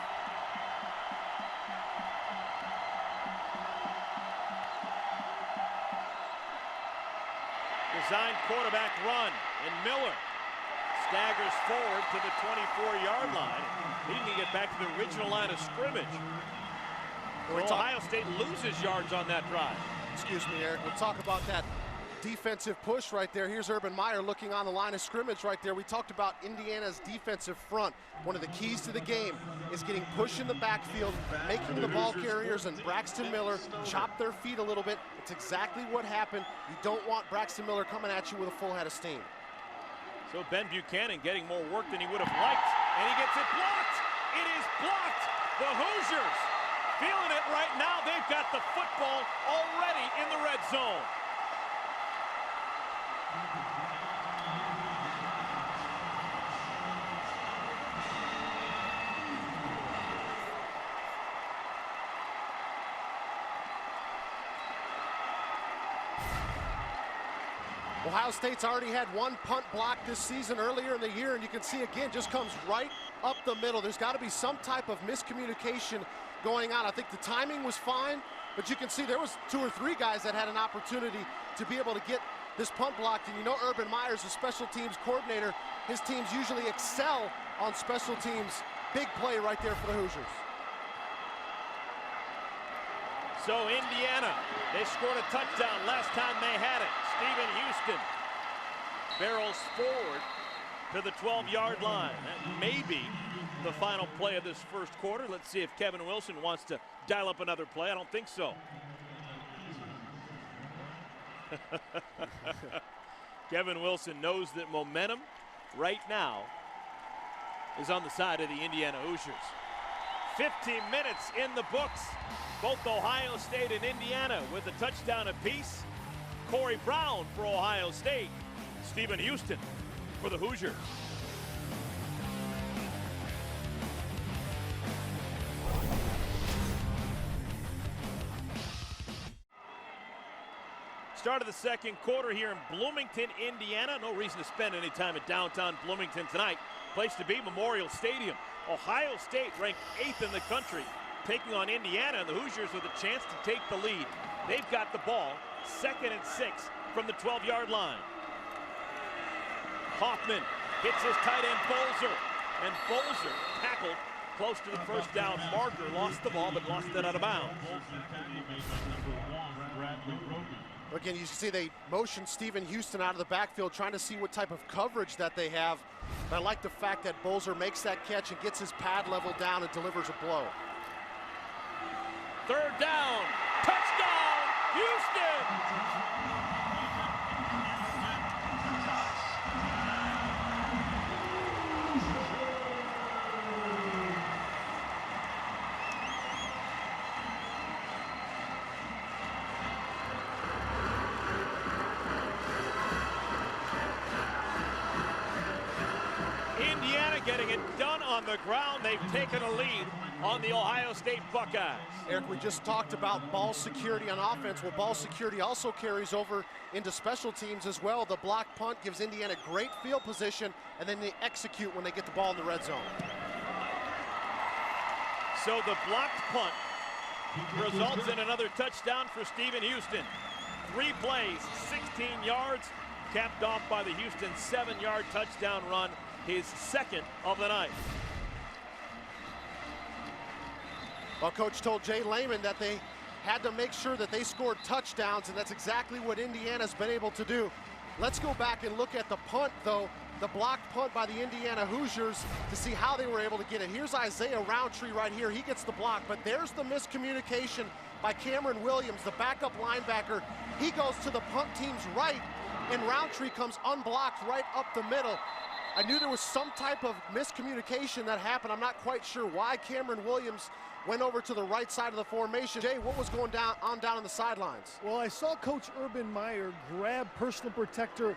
Design quarterback run, and Miller staggers forward to the 24-yard line. He didn't get back to the original line of scrimmage. Ohio State loses yards on that drive. Excuse me, Eric. We'll talk about that defensive push right there. Here's Urban Meyer looking on the line of scrimmage right there. We talked about Indiana's defensive front. One of the keys to the game is getting push in the backfield, making the ball carriers and Braxton Miller chop their feet a little bit. It's exactly what happened. You don't want Braxton Miller coming at you with a full head of steam. So Ben Buchanan getting more work than he would have liked, and he gets it blocked. It is blocked. The Hoosiers feeling it right now. They've got the football already in the red zone. Ohio State's already had 1 punt block this season earlier in the year, and you can see again, just comes right up the middle. There's got to be some type of miscommunication going on. I think the timing was fine, but you can see there was 2 or 3 guys that had an opportunity to be able to get this punt blocked. And you know Urban Meyer's a special teams coordinator. His teams usually excel on special teams. Big play right there for the Hoosiers. So Indiana, they scored a touchdown last time they had it. Stephen Houston barrels forward to the 12-yard line. That may be the final play of this first quarter. Let's see if Kevin Wilson wants to dial up another play. I don't think so. Kevin Wilson knows that momentum right now is on the side of the Indiana Hoosiers. 15 minutes in the books. Both Ohio State and Indiana with a touchdown apiece. Corey Brown for Ohio State. Stephen Houston for the Hoosiers. Start of the second quarter here in Bloomington, Indiana. No reason to spend any time at downtown Bloomington tonight. Place to be, Memorial Stadium. Ohio State ranked 8th in the country, taking on Indiana, and the Hoosiers with a chance to take the lead. They've got the ball, 2nd and 6 from the 12-yard line. Hoffman hits his tight end Bolzer, and Bolzer tackled close to the first down marker, lost the ball, but lost it out of bounds. Again, you see they motion Stephen Houston out of the backfield, trying to see what type of coverage that they have. But I like the fact that Bolzer makes that catch and gets his pad level down and delivers a blow. 3rd down, touchdown, Houston! getting it done on the ground. They've taken a lead on the Ohio State Buckeyes. Eric, we just talked about ball security on offense. Well, ball security also carries over into special teams as well. The block punt gives Indiana great field position, and then they execute when they get the ball in the red zone. So the blocked punt results in another touchdown for Stephen Houston. 3 plays, 16 yards, capped off by the Houston 7-yard touchdown run, his second of the night. Well, Coach told Jay Lehman that they had to make sure that they scored touchdowns, and that's exactly what Indiana's been able to do. Let's go back and look at the punt, though, the blocked punt by the Indiana Hoosiers, to see how they were able to get it. Here's Isaiah Roundtree right here. He gets the block, but there's the miscommunication by Cameron Williams, the backup linebacker. He goes to the punt team's right, and Roundtree comes unblocked right up the middle. I knew there was some type of miscommunication that happened. I'm not quite sure why Cameron Williams went over to the right side of the formation. Jay, what was going down on the sidelines? Well, I saw Coach Urban Meyer grab personal protector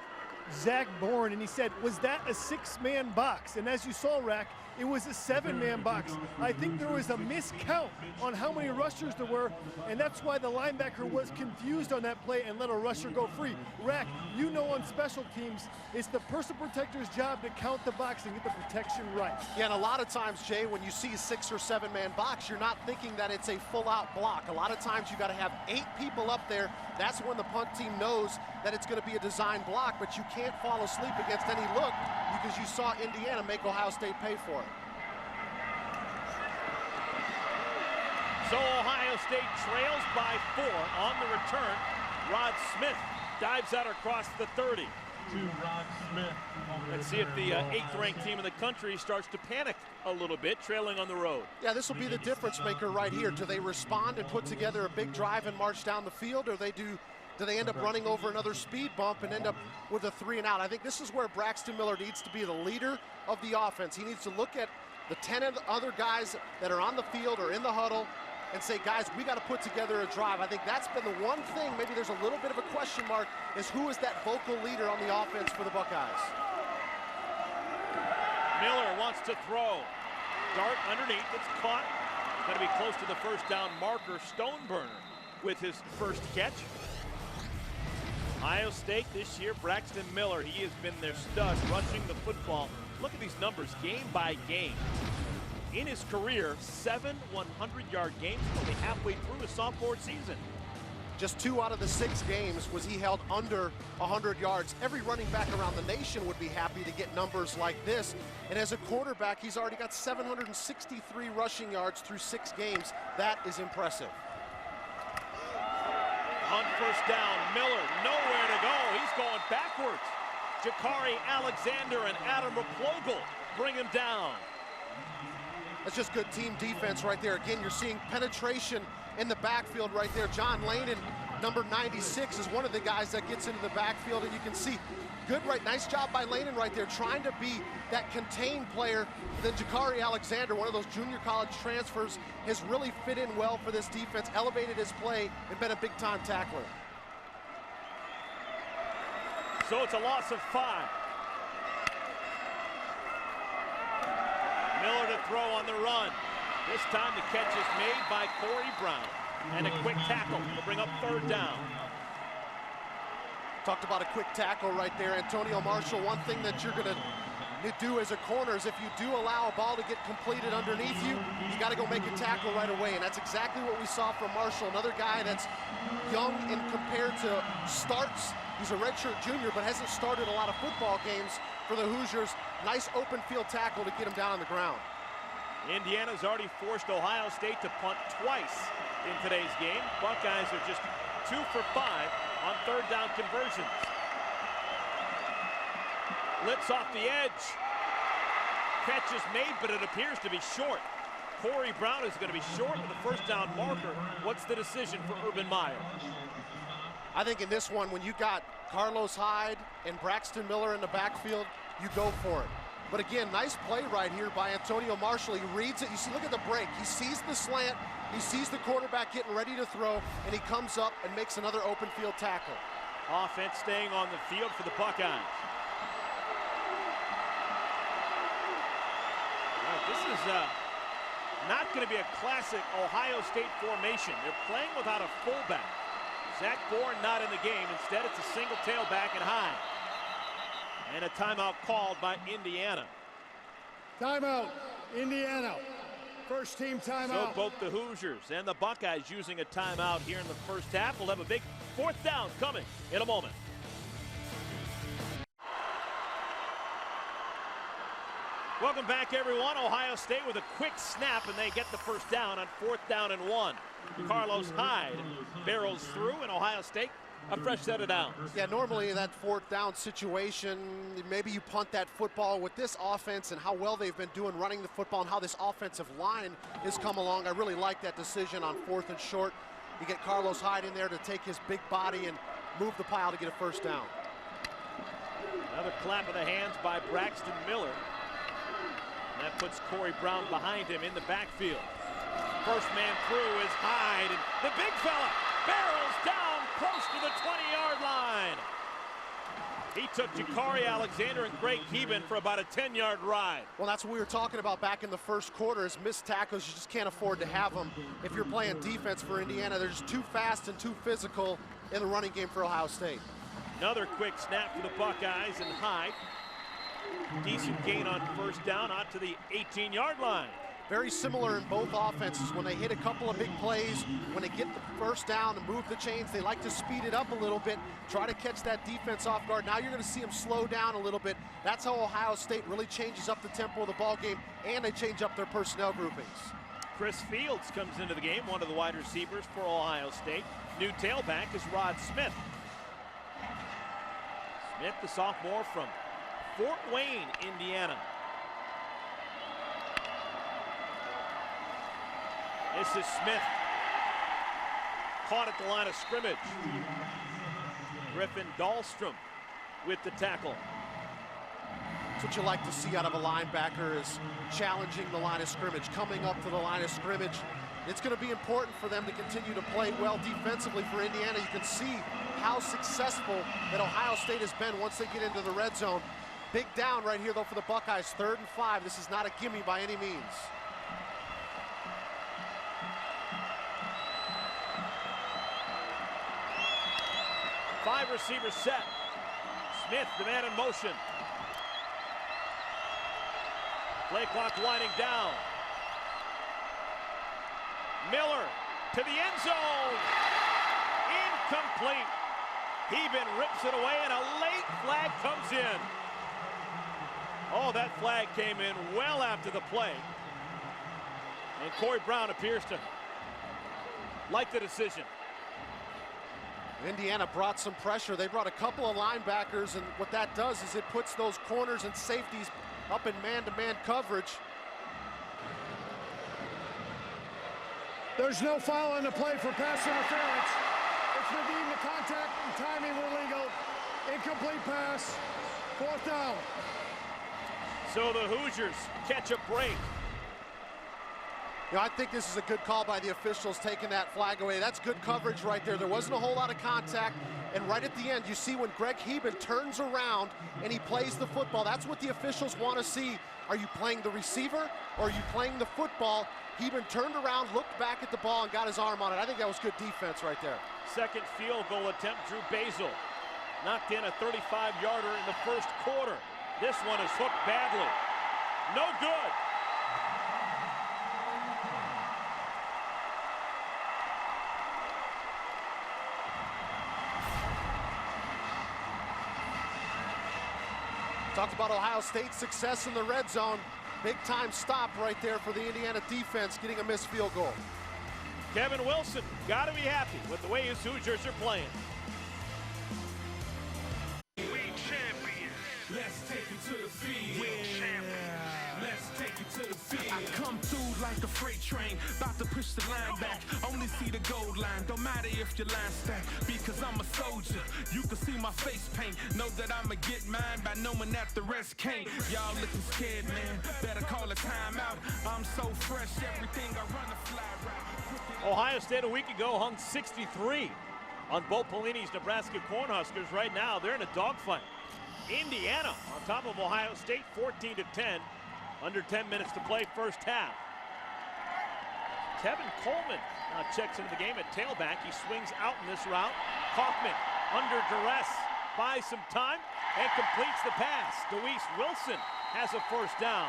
Zach Bourne, and he said, was that a 6-man box? And as you saw, Rack, it was a 7-man box. I think there was a miscount on how many rushers there were, and that's why the linebacker was confused on that play and let a rusher go free. Rack, you know on special teams, it's the personal protector's job to count the box and get the protection right. Yeah, and a lot of times, Jay, when you see a 6 or 7-man box, you're not thinking that it's a full-out block. A lot of times you got to have 8 people up there. That's when the punt team knows that it's going to be a design block, but you can't fall asleep against any look because you saw Indiana make Ohio State pay for it. So Ohio State trails by 4 on the return. Rod Smith dives out across the 30. Let's see if the 8th-ranked team in the country starts to panic a little bit, trailing on the road. Yeah, this will be the difference maker right here. Do they respond and put together a big drive and march down the field, or do they end up running over another speed bump and end up with a 3-and-out? I think this is where Braxton Miller needs to be the leader of the offense. He needs to look at the 10 other guys that are on the field or in the huddle and say, guys, we got to put together a drive. I think that's been the one thing, maybe there's a little bit of a question mark, is who is that vocal leader on the offense for the Buckeyes? Miller wants to throw. Dart underneath, it's caught. Going to be close to the first down marker. Stoneburner with his first catch. Ohio State this year, Braxton Miller, he has been their stud rushing the football. Look at these numbers game by game. In his career, 7 100-yard games, only halfway through his sophomore season. Just 2 out of the 6 games was he held under 100 yards. Every running back around the nation would be happy to get numbers like this. And as a quarterback, he's already got 763 rushing yards through 6 games. That is impressive. On first down, Miller nowhere to go. He's going backwards. Jakari Alexander and Adam Replogle bring him down. That's just good team defense right there. Again, you're seeing penetration in the backfield right there. John Lanen, number 96, is one of the guys that gets into the backfield, and you can see nice job by Lanen right there, trying to be that contained player. Then Jakari Alexander, one of those junior college transfers, has really fit in well for this defense, elevated his play, and been a big-time tackler. So it's a loss of 5. Miller to throw on the run. This time the catch is made by Corey Brown. And a quick tackle to bring up 3rd down. Talked about a quick tackle right there. Antonio Marshall, one thing that you're going to do as a corner is if you do allow a ball to get completed underneath you, you got to go make a tackle right away. And that's exactly what we saw from Marshall. Another guy that's young and compared to starts. He's a redshirt junior, but hasn't started a lot of football games for the Hoosiers. Nice open field tackle to get him down on the ground. Indiana's already forced Ohio State to punt twice in today's game. Buckeyes are just 2 for 5 on 3rd down conversions. Blitz off the edge. Catch is made, but it appears to be short. Corey Brown is going to be short with the first down marker. What's the decision for Urban Meyer? I think in this one, when you got Carlos Hyde and Braxton Miller in the backfield, you go for it. But again, nice play right here by Antonio Marshall. He reads it. You see, look at the break. He sees the slant. He sees the quarterback getting ready to throw, and he comes up and makes another open field tackle. Offense staying on the field for the Buckeyes. This is not going to be a classic Ohio State formation. They're playing without a fullback. Zach Bourne not in the game. Instead, it's a single tailback and high. And a timeout called by Indiana. Timeout, Indiana. First team timeout. So both the Hoosiers and the Buckeyes using a timeout here in the first half. We'll have a big fourth down coming in a moment. Welcome back, everyone. Ohio State with a quick snap, and they get the first down on 4th down and 1. Carlos Hyde barrels through, and Ohio State a fresh set of downs. Yeah, normally in that 4th down situation, maybe you punt that football. With this offense and how well they've been doing running the football and how this offensive line has come along, I really like that decision on 4th and short. You get Carlos Hyde in there to take his big body and move the pile to get a first down. Another clap of the hands by Braxton Miller. And that puts Corey Brown behind him in the backfield. First man through is Hyde, and the big fella barrels down close to the 20-yard line. He took Jakari Alexander and Greg Heben for about a 10-yard ride. Well, that's what we were talking about back in the first quarter, is missed tackles. You just can't afford to have them. If you're playing defense for Indiana, they're just too fast and too physical in the running game for Ohio State. Another quick snap for the Buckeyes, and Hyde. Decent gain on first down out to the 18-yard line. Very similar in both offenses. When they hit a couple of big plays, when they get the first down and move the chains, they like to speed it up a little bit, try to catch that defense off guard. Now you're going to see them slow down a little bit. That's how Ohio State really changes up the tempo of the ball game, and they change up their personnel groupings. Chris Fields comes into the game, one of the wide receivers for Ohio State. New tailback is Rod Smith. Smith, the sophomore from Fort Wayne, Indiana. This is Smith. Caught at the line of scrimmage. Griffin Dahlstrom with the tackle. That's what you like to see out of a linebacker, is challenging the line of scrimmage, coming up to the line of scrimmage. It's going to be important for them to continue to play well defensively for Indiana. You can see how successful that Ohio State has been once they get into the red zone. Big down right here, though, for the Buckeyes. 3rd and 5. This is not a gimme by any means. Five receivers set. Smith, the man in motion. Play clock winding down. Miller to the end zone. Incomplete. Heben rips it away, and a late flag comes in. Oh, that flag came in well after the play. And Corey Brown appears to like the decision. Indiana brought some pressure. They brought a couple of linebackers, and what that does is it puts those corners and safeties up in man-to-man coverage. There's no foul on the play for pass interference. It's been deemed the contact and timing were legal. Incomplete pass. 4th down. So the Hoosiers catch a break. You know, I think this is a good call by the officials, taking that flag away. That's good coverage right there. There wasn't a whole lot of contact. And right at the end, you see when Greg Heben turns around and he plays the football. That's what the officials want to see. Are you playing the receiver or are you playing the football? Heben turned around, looked back at the ball, and got his arm on it. I think that was good defense right there. Second field goal attempt, Drew Basil. Knocked in a 35-yarder in the first quarter. This one is hooked badly. No good. Talked about Ohio State's success in the red zone. Big time stop right there for the Indiana defense, getting a missed field goal. Kevin Wilson got to be happy with the way his Hoosiers are playing. We champions. Let's take it to the field. We champions. Let's take it to the field. I come through like a freight train, about to push the line back. Only see the gold line, don't matter if your line stack. Because I'm a soldier, you can see my face paint. Know that I'ma get mine by knowing that the rest can't. Y'all looking scared, man, better call a timeout. I'm so fresh, everything I run a fly route. Ohio State a week ago hung 63 on Bo Pelini's Nebraska Cornhuskers. Right now, they're in a dogfight. Indiana on top of Ohio State, 14-10. Under 10 minutes to play, first half. Tevin Coleman now checks into the game at tailback. He swings out in this route. Kaufman under duress, buys some time, and completes the pass. Deweese Wilson has a first down.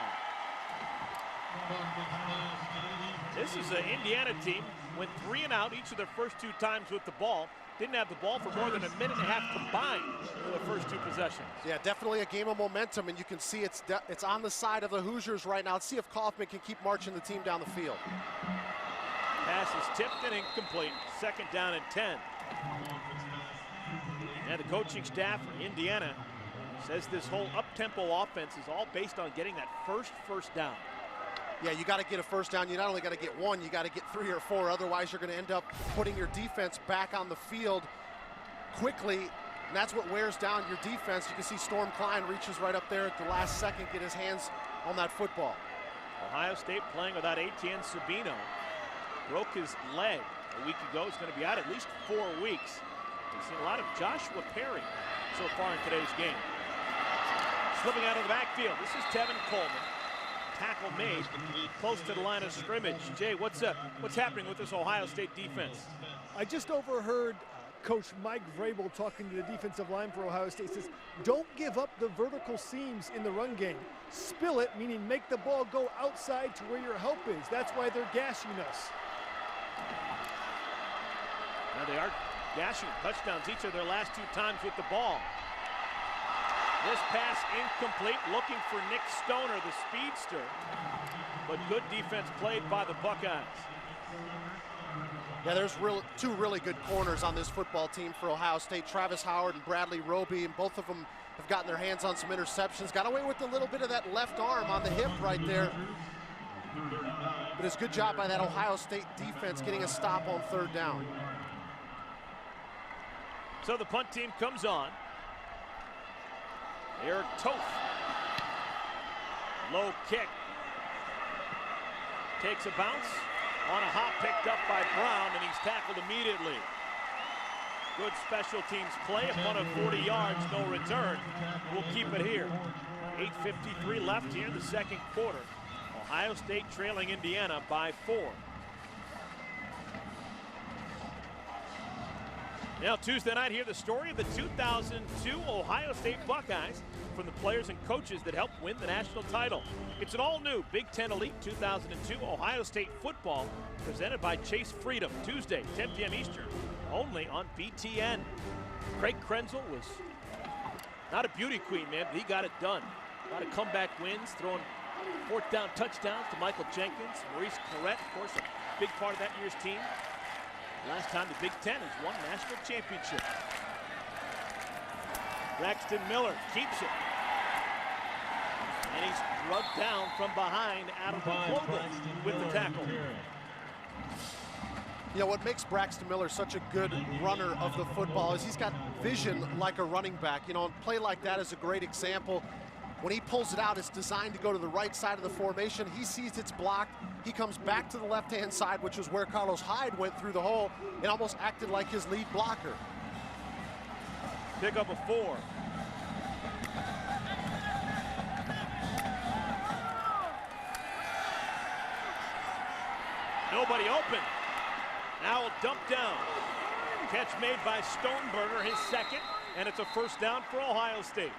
This is an Indiana team, went 3 and out each of their first 2 times with the ball. Didn't have the ball for more than a minute and a half combined for the first 2 possessions. Yeah, definitely a game of momentum, and you can see it's on the side of the Hoosiers right now. Let's see if Kaufman can keep marching the team down the field. Pass is tipped and incomplete. Second down and 10. And the coaching staff from Indiana says this whole up-tempo offense is all based on getting that first down. Yeah, you got to get a first down. You not only got to get 1, you got to get 3 or 4. Otherwise, you're going to end up putting your defense back on the field quickly, and that's what wears down your defense. You can see Storm Klein reaches right up there at the last second, get his hands on that football. Ohio State playing without Etienne Sabino. Broke his leg a week ago. He's going to be out at least 4 weeks. We've seen a lot of Joshua Perry so far in today's game. Slipping out of the backfield. This is Tevin Coleman. Tackle made close to the line of scrimmage. Jay, what's up? What's happening with this Ohio State defense? I just overheard Coach Mike Vrabel talking to the defensive line for Ohio State. Says, don't give up the vertical seams in the run game. Spill it, meaning make the ball go outside to where your help is. That's why they're gashing us. Now they are gashing touchdowns each of their last 2 times with the ball. This pass incomplete, looking for Nick Stoner, the speedster. But good defense played by the Buckeyes. Yeah, there's 2 really good corners on this football team for Ohio State. Travis Howard and Bradley Roby, and both of them have gotten their hands on some interceptions. Got away with a little bit of that left arm on the hip right there. But it's a good job by that Ohio State defense getting a stop on 3rd down. So the punt team comes on. Eric Toth. Low kick. Takes a bounce. On a hop, picked up by Brown, and he's tackled immediately. Good special teams play. A punt of 40 yards, no return. We'll keep it here. 8:53 left here in the second quarter. Ohio State trailing Indiana by 4. Now Tuesday night here, the story of the 2002 Ohio State Buckeyes from the players and coaches that helped win the national title. It's an all-new Big Ten Elite 2002 Ohio State football presented by Chase Freedom. Tuesday, 10 p.m. Eastern, only on BTN. Craig Krenzel was not a beauty queen, man, but he got it done. A lot of comeback wins, throwing 4th down touchdowns to Michael Jenkins. Maurice Clarett, of course, a big part of that year's team. Last time the Big Ten has won a national championship. Braxton Miller keeps it. And he's drugged down from behind Adam Vogel with the tackle. You know, what makes Braxton Miller such a good runner of the football is he's got vision like a running back. You know, a play like that is a great example. When he pulls it out, it's designed to go to the right side of the formation. He sees it's blocked. He comes back to the left-hand side, which is where Carlos Hyde went through the hole and almost acted like his lead blocker. Pick up a 4. Nobody open. Now a dump down. Catch made by Stoneburner, his second, and it's a first down for Ohio State.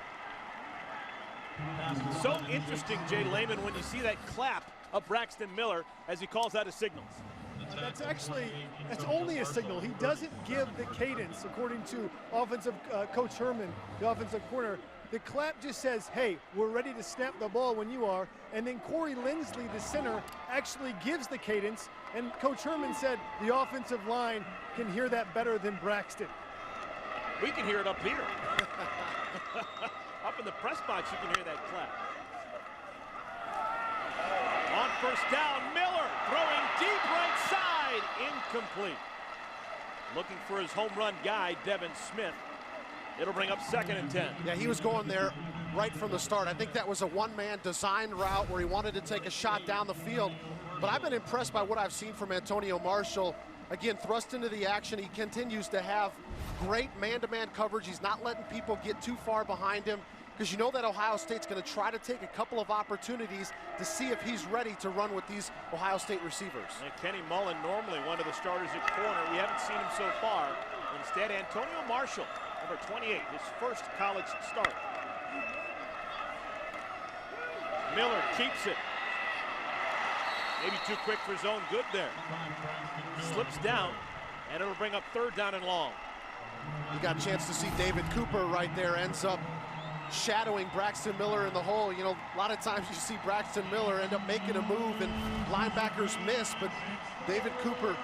So interesting, Jay Lehman, when you see that clap of Braxton Miller as he calls out his signals. That's only a signal. He doesn't give the cadence, according to offensive Coach Herman, the offensive corner. The clap just says, hey, we're ready to snap the ball when you are. And then Corey Lindsley, the center, actually gives the cadence. And Coach Herman said the offensive line can hear that better than Braxton. We can hear it up here. Up in the press box, you can hear that clap. On first down, Miller throwing deep right side, incomplete. Looking for his home run guy, Devin Smith. It'll bring up 2nd and 10. Yeah, he was going there right from the start. I think that was a one-man design route where he wanted to take a shot down the field. But I've been impressed by what I've seen from Antonio Marshall. Again, thrust into the action. He continues to have great man-to-man coverage. He's not letting people get too far behind him. because you know that Ohio State's going to try to take a couple of opportunities to see if he's ready to run with these Ohio State receivers. And Kenny Mullen, normally one of the starters at corner. We haven't seen him so far. Instead, Antonio Marshall, number 28, his first college start. Miller keeps it. Maybe too quick for his own good there. Slips down, and it'll bring up 3rd down and long. You got a chance to see David Cooper right there, ends up shadowing Braxton Miller in the hole. You know, a lot of times you see Braxton Miller end up making a move and linebackers miss, but David Cooper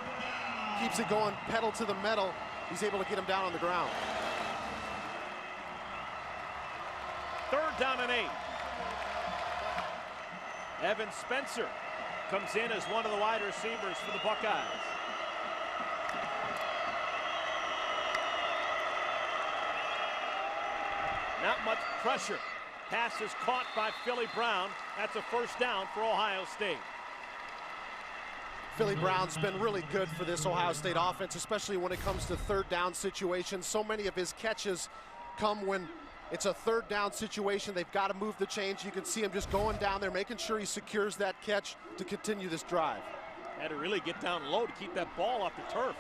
keeps it going, pedal to the metal. He's able to get him down on the ground. 3rd down and 8. Evan Spencer comes in as one of the wide receivers for the Buckeyes. Not much pressure. Pass is caught by Philly Brown. That's a 1st down for Ohio State. Philly Brown's been really good for this Ohio State offense, especially when it comes to 3rd down situations. So many of his catches come when it's a 3rd down situation. They've got to move the chains. You can see him just going down there, making sure he secures that catch to continue this drive. Had to really get down low to keep that ball off the turf.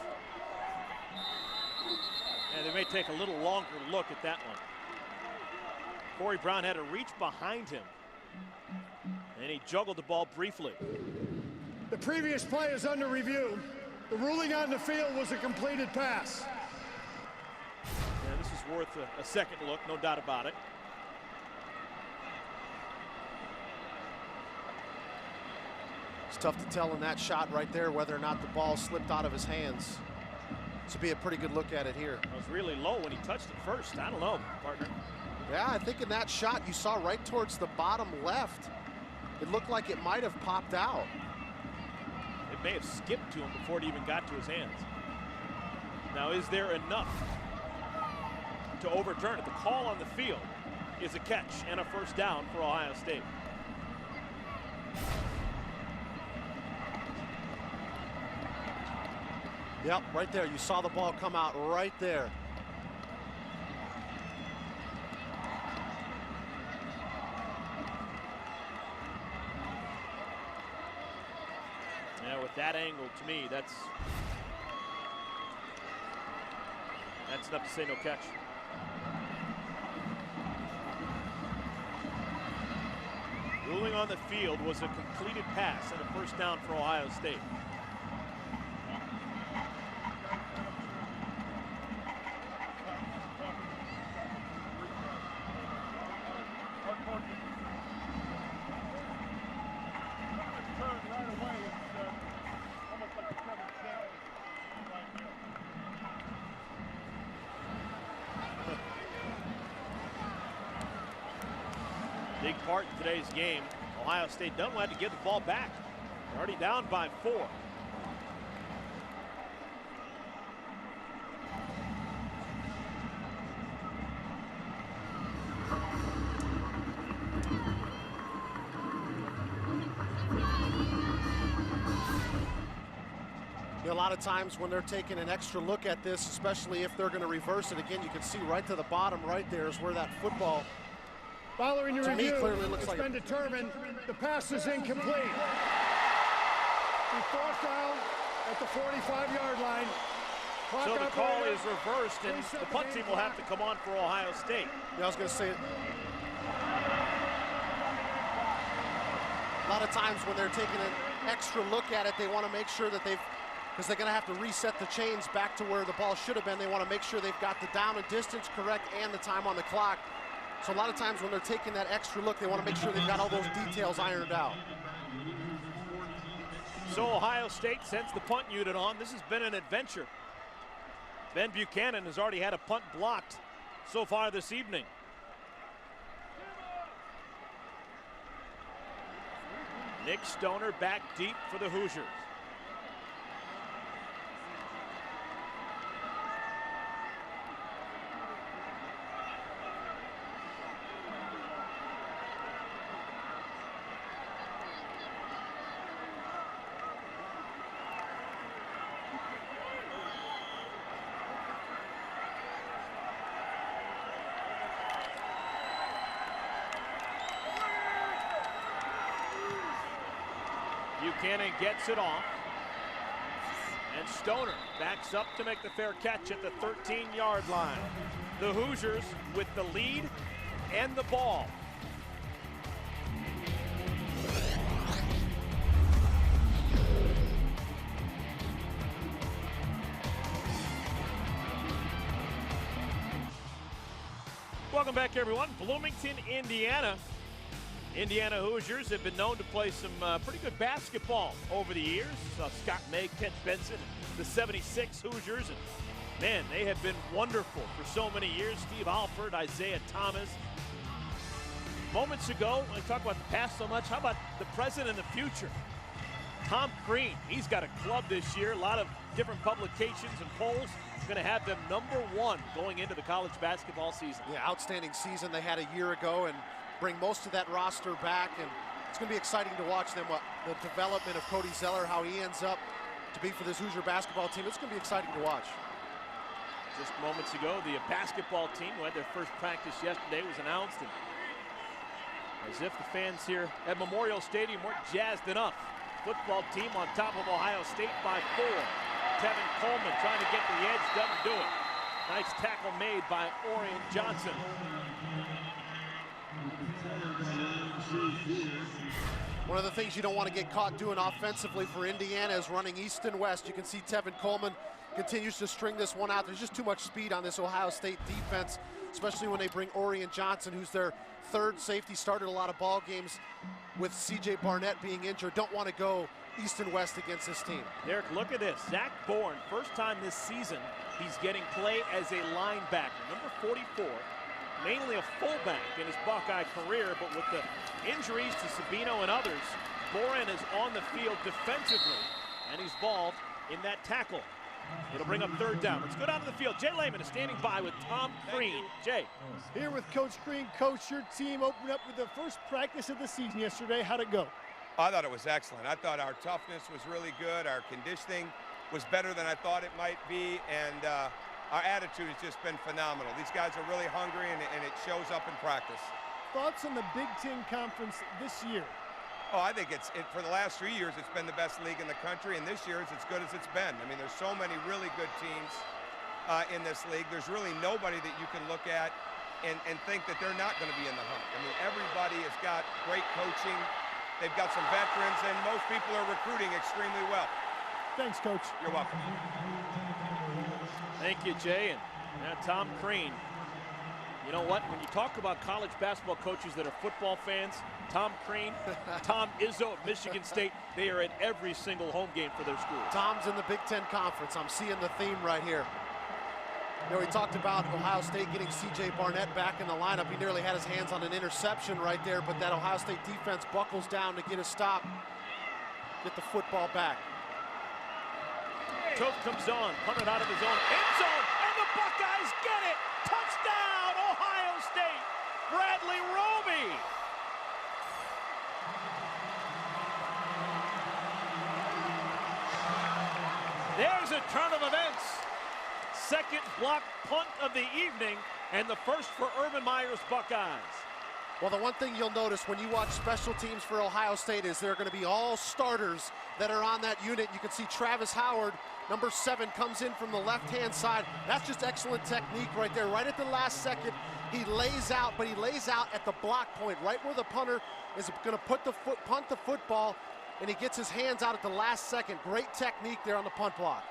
And they may take a little longer look at that one. Corey Brown had to reach behind him, and he juggled the ball briefly. The previous play is under review. The ruling on the field was a completed pass. Yeah, this is worth a second look, no doubt about it. It's tough to tell in that shot right there whether or not the ball slipped out of his hands. This would be a pretty good look at it here. It was really low when he touched it first. I don't know, partner. Yeah, I think in that shot you saw right towards the bottom left, it looked like it might have popped out. It may have skipped to him before it even got to his hands. Now, is there enough to overturn it? The call on the field is a catch and a 1st down for Ohio State. Yep, right there. You saw the ball come out right there. Yeah, with that angle, to me, that's enough to say no catch. Ruling on the field was a completed pass and a 1st down for Ohio State. Big part in today's game. Ohio State doesn't want to get the ball back. They're already down by 4. A lot of times when they're taking an extra look at this, especially if they're going to reverse it, again, you can see right to the bottom right there is where that football, Following the to me, review, clearly looks it's like been determined the pass is incomplete. The 4th down at the 45-yard line. Clock So the call operator, is reversed, and the punt team will have to come on for Ohio State. Yeah, I was going to say, a lot of times when they're taking an extra look at it, they want to make sure that because they're going to have to reset the chains back to where the ball should have been. They want to make sure they've got the down and distance correct and the time on the clock. So a lot of times when they're taking that extra look, they want to make sure they've got all those details ironed out. So Ohio State sends the punt unit on. This has been an adventure. Ben Buchanan has already had a punt blocked so far this evening. Nick Stoner back deep for the Hoosiers. Buchanan gets it off. And Stoner backs up to make the fair catch at the 13-yard line. The Hoosiers with the lead and the ball. Welcome back, everyone. Bloomington, Indiana. Indiana Hoosiers have been known to play some pretty good basketball over the years. Scott May, Kent Benson, the 76 Hoosiers. And man, they have been wonderful for so many years. Steve Alford, Isaiah Thomas. Moments ago, when we talk about the past so much, how about the present and the future? Tom Crean, he's got a club this year. A lot of different publications and polls going to have them #1 going into the college basketball season. Yeah, outstanding season they had a year ago, and bring most of that roster back, and it's going to be exciting to watch them, the development of Cody Zeller, how he ends up to be for this Hoosier basketball team. It's going to be exciting to watch. Just moments ago, the basketball team who had their first practice yesterday was announced, and as if the fans here at Memorial Stadium weren't jazzed enough. Football team on top of Ohio State by 4. Tevin Coleman trying to get to the edge, doesn't do it. Nice tackle made by Orion Johnson. One of the things you don't want to get caught doing offensively for Indiana is running east and west. You can see Tevin Coleman continues to string this one out. There's just too much speed on this Ohio State defense, especially when they bring Orion Johnson, who's their third safety, started a lot of ball games with C.J. Barnett being injured. Don't want to go east and west against this team. Derek, look at this. Zach Bourne, first time this season, he's getting play as a linebacker. Number 44, mainly a fullback in his Buckeye career, but with the injuries to Sabino and others, Bourne is on the field defensively, and he's involved in that tackle. It'll bring up 3rd down. Let's go down to the field. Jay Lehman is standing by with Tom Crean. Jay. Here with Coach Crean. Coach, your team opened up with the first practice of the season yesterday. How'd it go? I thought it was excellent. I thought our toughness was really good. Our conditioning was better than I thought it might be, and our attitude has just been phenomenal. These guys are really hungry, and it shows up in practice. Thoughts on the Big Ten Conference this year? Oh, I think for the last 3 years, it's been the best league in the country, and this year it's as good as it's been. I mean, there's so many really good teams in this league. There's really nobody that you can look at and think that they're not going to be in the hunt. I mean, everybody has got great coaching. They've got some veterans, and most people are recruiting extremely well. Thanks, Coach. You're welcome. Thank you, Jay. And now Tom Crean. You know what? When you talk about college basketball coaches that are football fans, Tom Crean, Tom Izzo at Michigan State, they are at every single home game for their schools. Tom's in the Big Ten Conference. I'm seeing the theme right here. You know, we talked about Ohio State getting C.J. Barnett back in the lineup. He nearly had his hands on an interception right there, but that Ohio State defense buckles down to get a stop, get the football back. Toth comes on, punted out of his own end zone, and the Buckeyes get it! Touchdown, Ohio State! Bradley Roby! There's a turn of events. Second block punt of the evening, and the first for Urban Meyer's Buckeyes. Well, the one thing you'll notice when you watch special teams for Ohio State is they're going to be all starters that are on that unit. You can see Travis Howard, number 7, comes in from the left-hand side. That's just excellent technique right there. Right at the last second, he lays out, but he lays out at the block point, right where the punter is going to punt the football, and he gets his hands out at the last second. Great technique there on the punt block.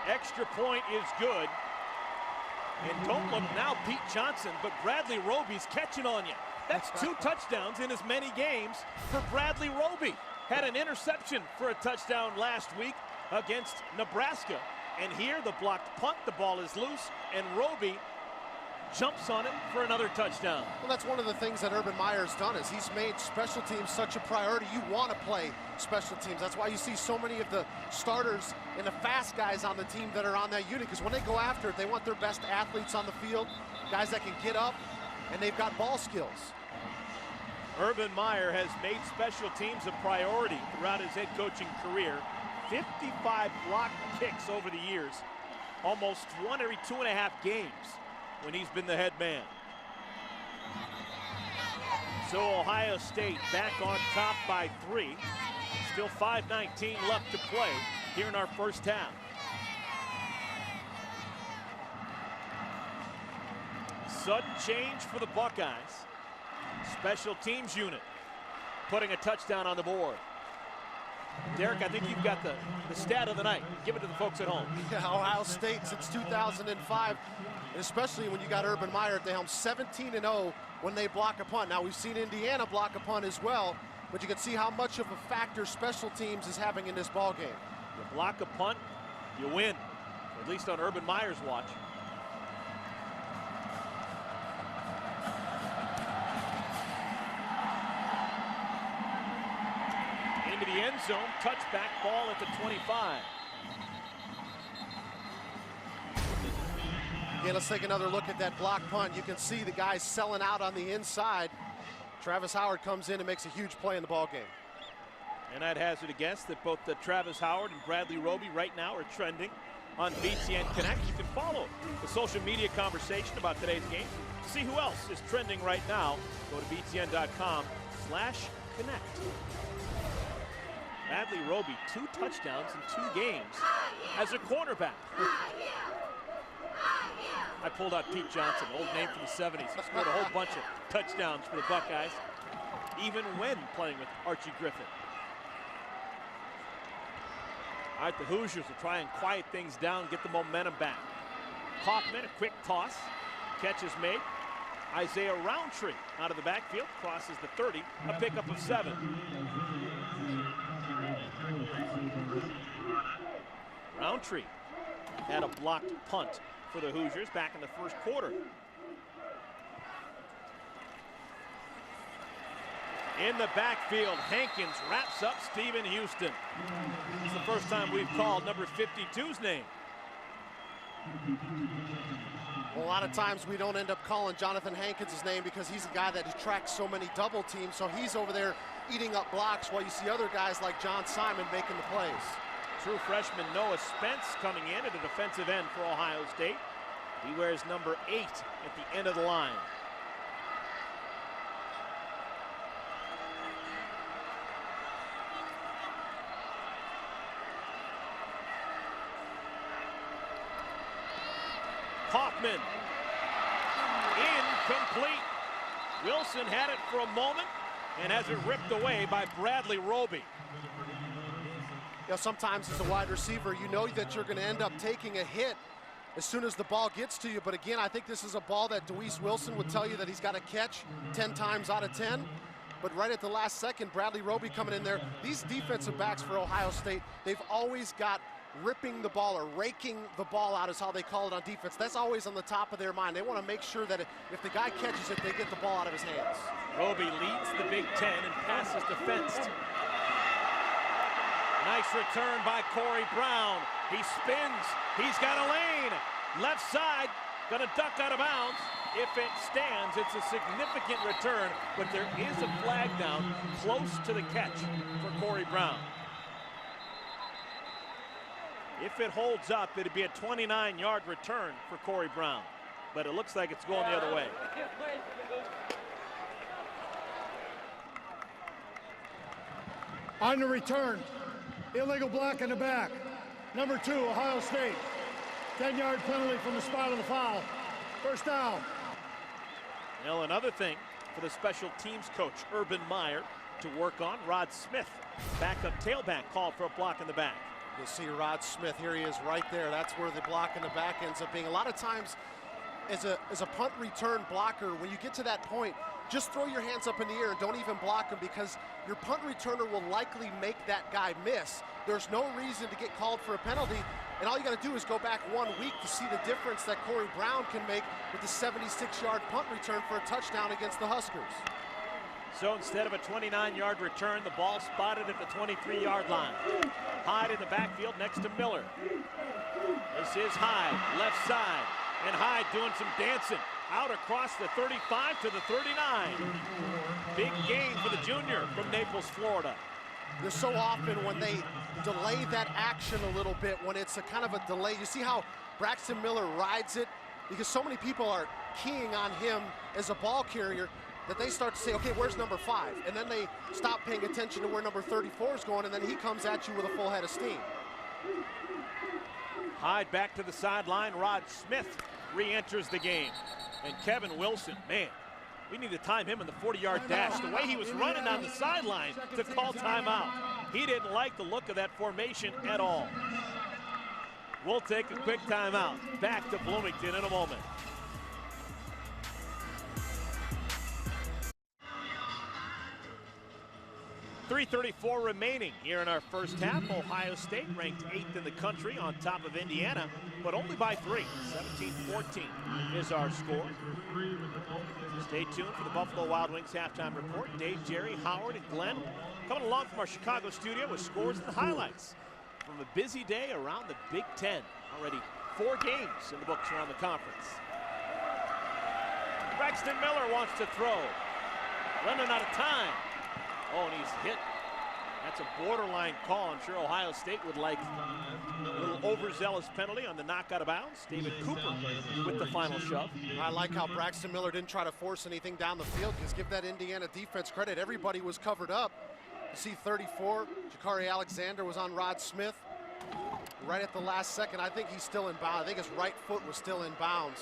Extra point is good. And don't look now, Pete Johnson, but Bradley Roby's catching on you. That's 2 touchdowns in as many games for Bradley Roby. Had an interception for a touchdown last week against Nebraska. And here the blocked punt, the ball is loose, and Roby jumps on it for another touchdown. Well, that's one of the things that Urban Meyer's done is he's made special teams such a priority. You want to play special teams. That's why you see so many of the starters and the fast guys on the team that are on that unit, because when they go after it, they want their best athletes on the field, guys that can get up, and they've got ball skills. Urban Meyer has made special teams a priority throughout his head coaching career. 55 block kicks over the years, almost 1 every 2.5 games when he's been the head man. So Ohio State back on top by 3. Still 5:19 left to play here in our first half. Sudden change for the Buckeyes. Special teams unit putting a touchdown on the board. Derek, I think you've got the stat of the night. Give it to the folks at home. Yeah, Ohio State since 2005, and especially when you got Urban Meyer at the helm, 17-0 when they block a punt. Now, we've seen Indiana block a punt as well, but you can see how much of a factor special teams is having in this ball game. You block a punt, you win, at least on Urban Meyer's watch. Into the end zone, touchback ball at the 25. Okay, let's take another look at that block punt. You can see the guys selling out on the inside. Travis Howard comes in and makes a huge play in the ball game. And I'd hazard a guess that both Travis Howard and Bradley Roby right now are trending on BTN Connect. You can follow the social media conversation about today's game. To see who else is trending right now, go to btn.com/connect. Bradley Roby, 2 touchdowns in 2 games as a cornerback. I pulled out Pete Johnson, old name from the 70s. He scored a whole bunch of touchdowns for the Buckeyes, even when playing with Archie Griffin. All right, the Hoosiers will try and quiet things down, get the momentum back. Kaufman, a quick toss. Catch is made. Isaiah Roundtree out of the backfield, crosses the 30, a pickup of 7. Roundtree had a blocked punt for the Hoosiers back in the first quarter. In the backfield, Hankins wraps up Stephen Houston. It's the first time we've called number 52's name. Well, a lot of times we don't end up calling Jonathan Hankins' name because he's a guy that attracts so many double teams, so he's over there eating up blocks while you see other guys like John Simon making the plays. True freshman Noah Spence coming in at a defensive end for Ohio State. He wears number 8 at the end of the line. Kaufman, incomplete. Wilson had it for a moment and has it ripped away by Bradley Roby. You know, sometimes as a wide receiver, you know that you're going to end up taking a hit as soon as the ball gets to you. But again, I think this is a ball that Deweese Wilson would tell you that he's got to catch 10 times out of 10. But right at the last second, Bradley Roby coming in there. These defensive backs for Ohio State, they've always got ripping the ball or raking the ball out is how they call it on defense. That's always on the top of their mind. They want to make sure that if the guy catches it, they get the ball out of his hands. Roby leads the Big Ten and passes defensed. Nice return by Corey Brown. He spins. He's got a lane. Left side, gonna duck out of bounds. If it stands, it's a significant return, but there is a flag down close to the catch for Corey Brown. If it holds up, it'd be a 29-yard return for Corey Brown, but it looks like it's going the other way. On the return, illegal block in the back. Number 2, Ohio State. 10-yard penalty from the spot of the foul. First down. Now another thing for the special teams coach, Urban Meyer, to work on. Rod Smith, backup tailback, called for a block in the back. You'll see Rod Smith, here he is right there. That's where the block in the back ends up being. A lot of times, as a punt return blocker, when you get to that point, just throw your hands up in the air and don't even block him, because your punt returner will likely make that guy miss. There's no reason to get called for a penalty, and all you got to do is go back 1 week to see the difference that Corey Brown can make with the 76-yard punt return for a touchdown against the Huskers. So instead of a 29-yard return, the ball spotted at the 23-yard line. Hyde in the backfield next to Miller. This is Hyde, left side, and Hyde doing some dancing. Out across the 35 to the 39. Big gain for the junior from Naples, Florida. There's so often when they delay that action a little bit, when it's a kind of a delay. You see how Braxton Miller rides it? Because so many people are keying on him as a ball carrier. that they start to say, okay, where's number 5? And then they stop paying attention to where number 34 is going, and then he comes at you with a full head of steam. Hyde back to the sideline. Rod Smith re-enters the game. And Kevin Wilson, man, we need to time him in the 40-yard dash. The way he was running on the sideline to call timeout. He didn't like the look of that formation at all. We'll take a quick timeout. Back to Bloomington in a moment. .334 remaining here in our first half. Ohio State ranked 8th in the country on top of Indiana, but only by 3. 17-14 is our score. Stay tuned for the Buffalo Wild Wings halftime report. Dave, Jerry, Howard, and Glenn coming along from our Chicago studio with scores and highlights from a busy day around the Big Ten. Already 4 games in the books around the conference. Braxton Miller wants to throw. Running out of time. Oh, and he's hit. That's a borderline call. I'm sure Ohio State would like a little overzealous penalty on the knock out of bounds. David Cooper with the final shove. I like how Braxton Miller didn't try to force anything down the field, because give that Indiana defense credit. Everybody was covered up. You see 34, Jakari Alexander was on Rod Smith. Right at the last second, I think he's still in bounds. I think his right foot was still in bounds.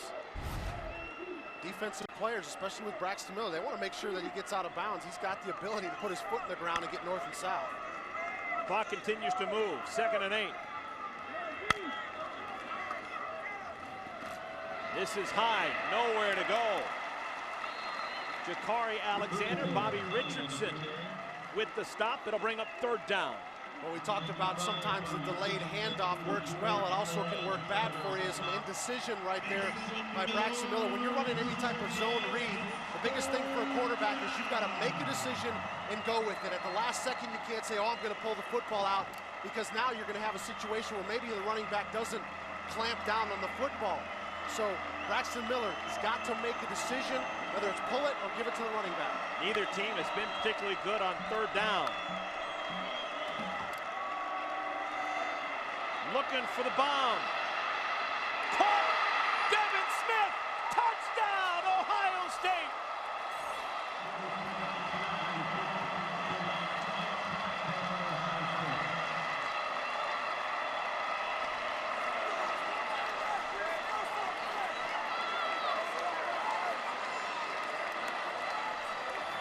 Defensive players, especially with Braxton Miller, they want to make sure that he gets out of bounds. He's got the ability to put his foot in the ground and get north and south. Clock continues to move. 2nd and 8. This is Hyde. Nowhere to go. Jakari Alexander, Bobby Richardson with the stop. It'll bring up 3rd down. Well, we talked about sometimes the delayed handoff works well. It also can work bad for you. Some indecision right there by Braxton Miller. When you're running any type of zone read, the biggest thing for a quarterback is you've got to make a decision and go with it. At the last second, you can't say, oh, I'm going to pull the football out, because now you're going to have a situation where maybe the running back doesn't clamp down on the football. So Braxton Miller has got to make a decision, whether it's pull it or give it to the running back. Neither team has been particularly good on 3rd down. Looking for the bomb. Caught! Devin Smith! Touchdown, Ohio State!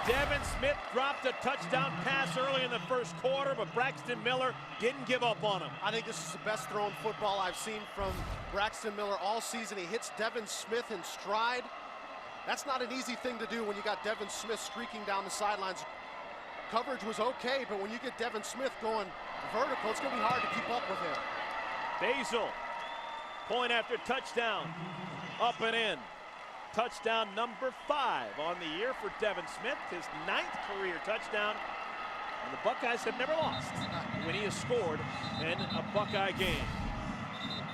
Devin Smith dropped a touchdown pass early in the first quarter, but Braxton Miller didn't give up on him. I think this is the best thrown football I've seen from Braxton Miller all season. He hits Devin Smith in stride. That's not an easy thing to do when you got Devin Smith streaking down the sidelines. Coverage was okay, but when you get Devin Smith going vertical, it's going to be hard to keep up with him. Basil, point after touchdown, up and in. Touchdown number 5 on the year for Devin Smith, his 9th career touchdown. And the Buckeyes have never lost when he has scored in a Buckeye game.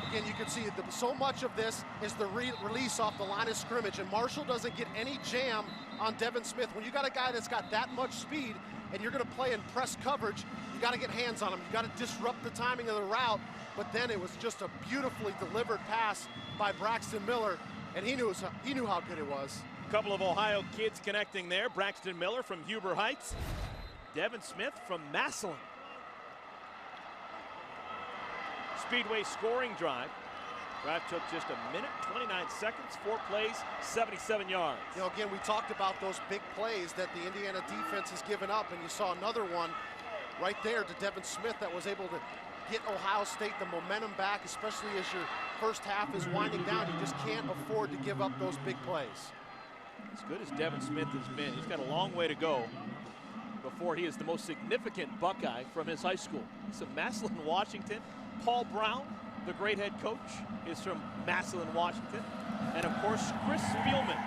Again, you can see so much of this is the release off the line of scrimmage, and Marshall doesn't get any jam on Devin Smith. When you got a guy that's got that much speed and you're going to play in press coverage, you got to get hands on him. You got to disrupt the timing of the route. But then it was just a beautifully delivered pass by Braxton Miller. And he knew how good it was. A couple of Ohio kids connecting there. Braxton Miller from Huber Heights. Devin Smith from Massillon. Speedway scoring drive. Drive took just 1:29 seconds, 4 plays, 77 yards. You know, again, we talked about those big plays that the Indiana defense has given up, and you saw another one right there to Devin Smith that was able to get Ohio State the momentum back, especially as your first half is winding down. You just can't afford to give up those big plays. As good as Devin Smith has been, he's got a long way to go before he is the most significant Buckeye from his high school. He's from Massillon, Washington. Paul Brown, the great head coach, is from Massillon, Washington. And of course, Chris Spielman,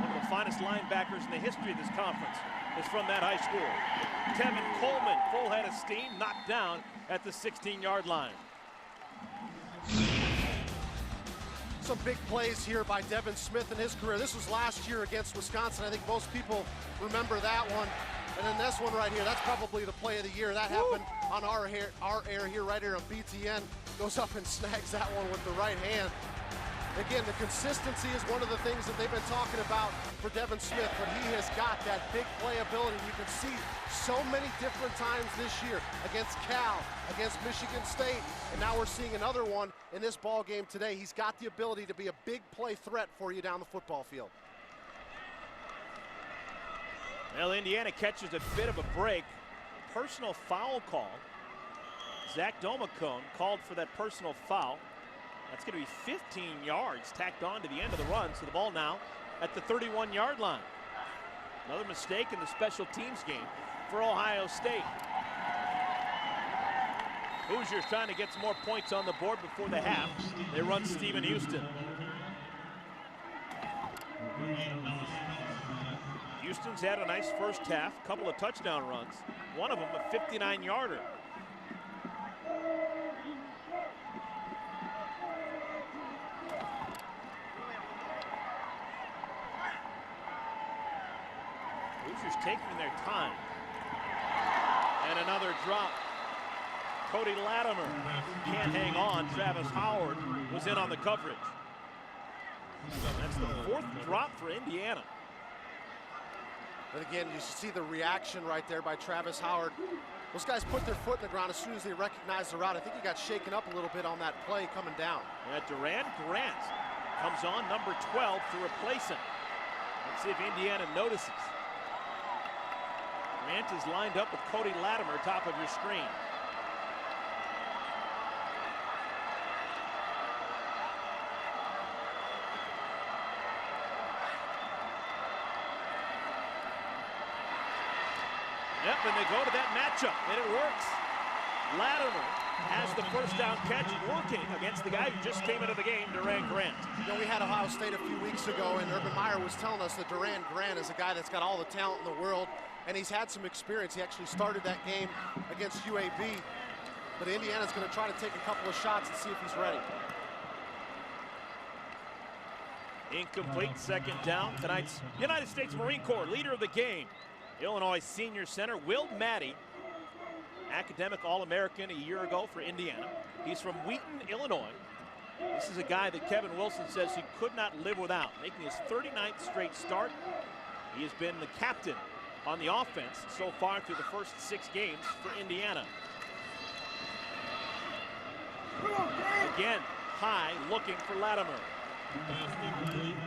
one of the finest linebackers in the history of this conference, is from that high school. Kevin Coleman, full head of steam, knocked down at the 16-yard line. Some big plays here by Devin Smith in his career. This was last year against Wisconsin. I think most people remember that one. And then this one right here, that's probably the play of the year. That happened on our air here, right here on BTN. Goes up and snags that one with the right hand. Again, the consistency is one of the things that they've been talking about for Devin Smith, but he has got that big play ability. You can see so many different times this year against Cal, against Michigan State, and now we're seeing another one in this ball game today. He's got the ability to be a big play threat for you down the football field. Well, Indiana catches a bit of a break. Personal foul call. Zach Domacone called for that personal foul. That's going to be 15 yards tacked on to the end of the run. So the ball now at the 31-yard line. Another mistake in the special teams game for Ohio State. Hoosiers trying to get some more points on the board before the half. They run Stephen Houston. Houston's had a nice first half, couple of touchdown runs. One of them a 59-yarder. Hoosiers taking their time. And another drop. Cody Latimer can't hang on. Travis Howard was in on the coverage. That's the fourth drop for Indiana. But again, you see the reaction right there by Travis Howard. Those guys put their foot in the ground as soon as they recognized the route. I think he got shaken up a little bit on that play coming down. Yeah, Duran Grant comes on, number 12, to replace him. Let's see if Indiana notices. Grant is lined up with Cody Latimer, top of your screen. Yep, and they go to that matchup, and it works. Latimer has the first down catch working against the guy who just came into the game, Duran Grant. You know, we had Ohio State a few weeks ago, and Urban Meyer was telling us that Duran Grant is a guy that's got all the talent in the world, and he's had some experience. He actually started that game against UAB, but Indiana's going to try to take a couple of shots and see if he's ready. Incomplete, second down. Tonight's United States Marine Corps leader of the game, Illinois senior center Will Maddie, academic All-American a year ago for Indiana. He's from Wheaton, Illinois. This is a guy that Kevin Wilson says he could not live without, making his 39th straight start. He has been the captain on the offense so far through the first 6 games for Indiana. Again, high looking for Latimer.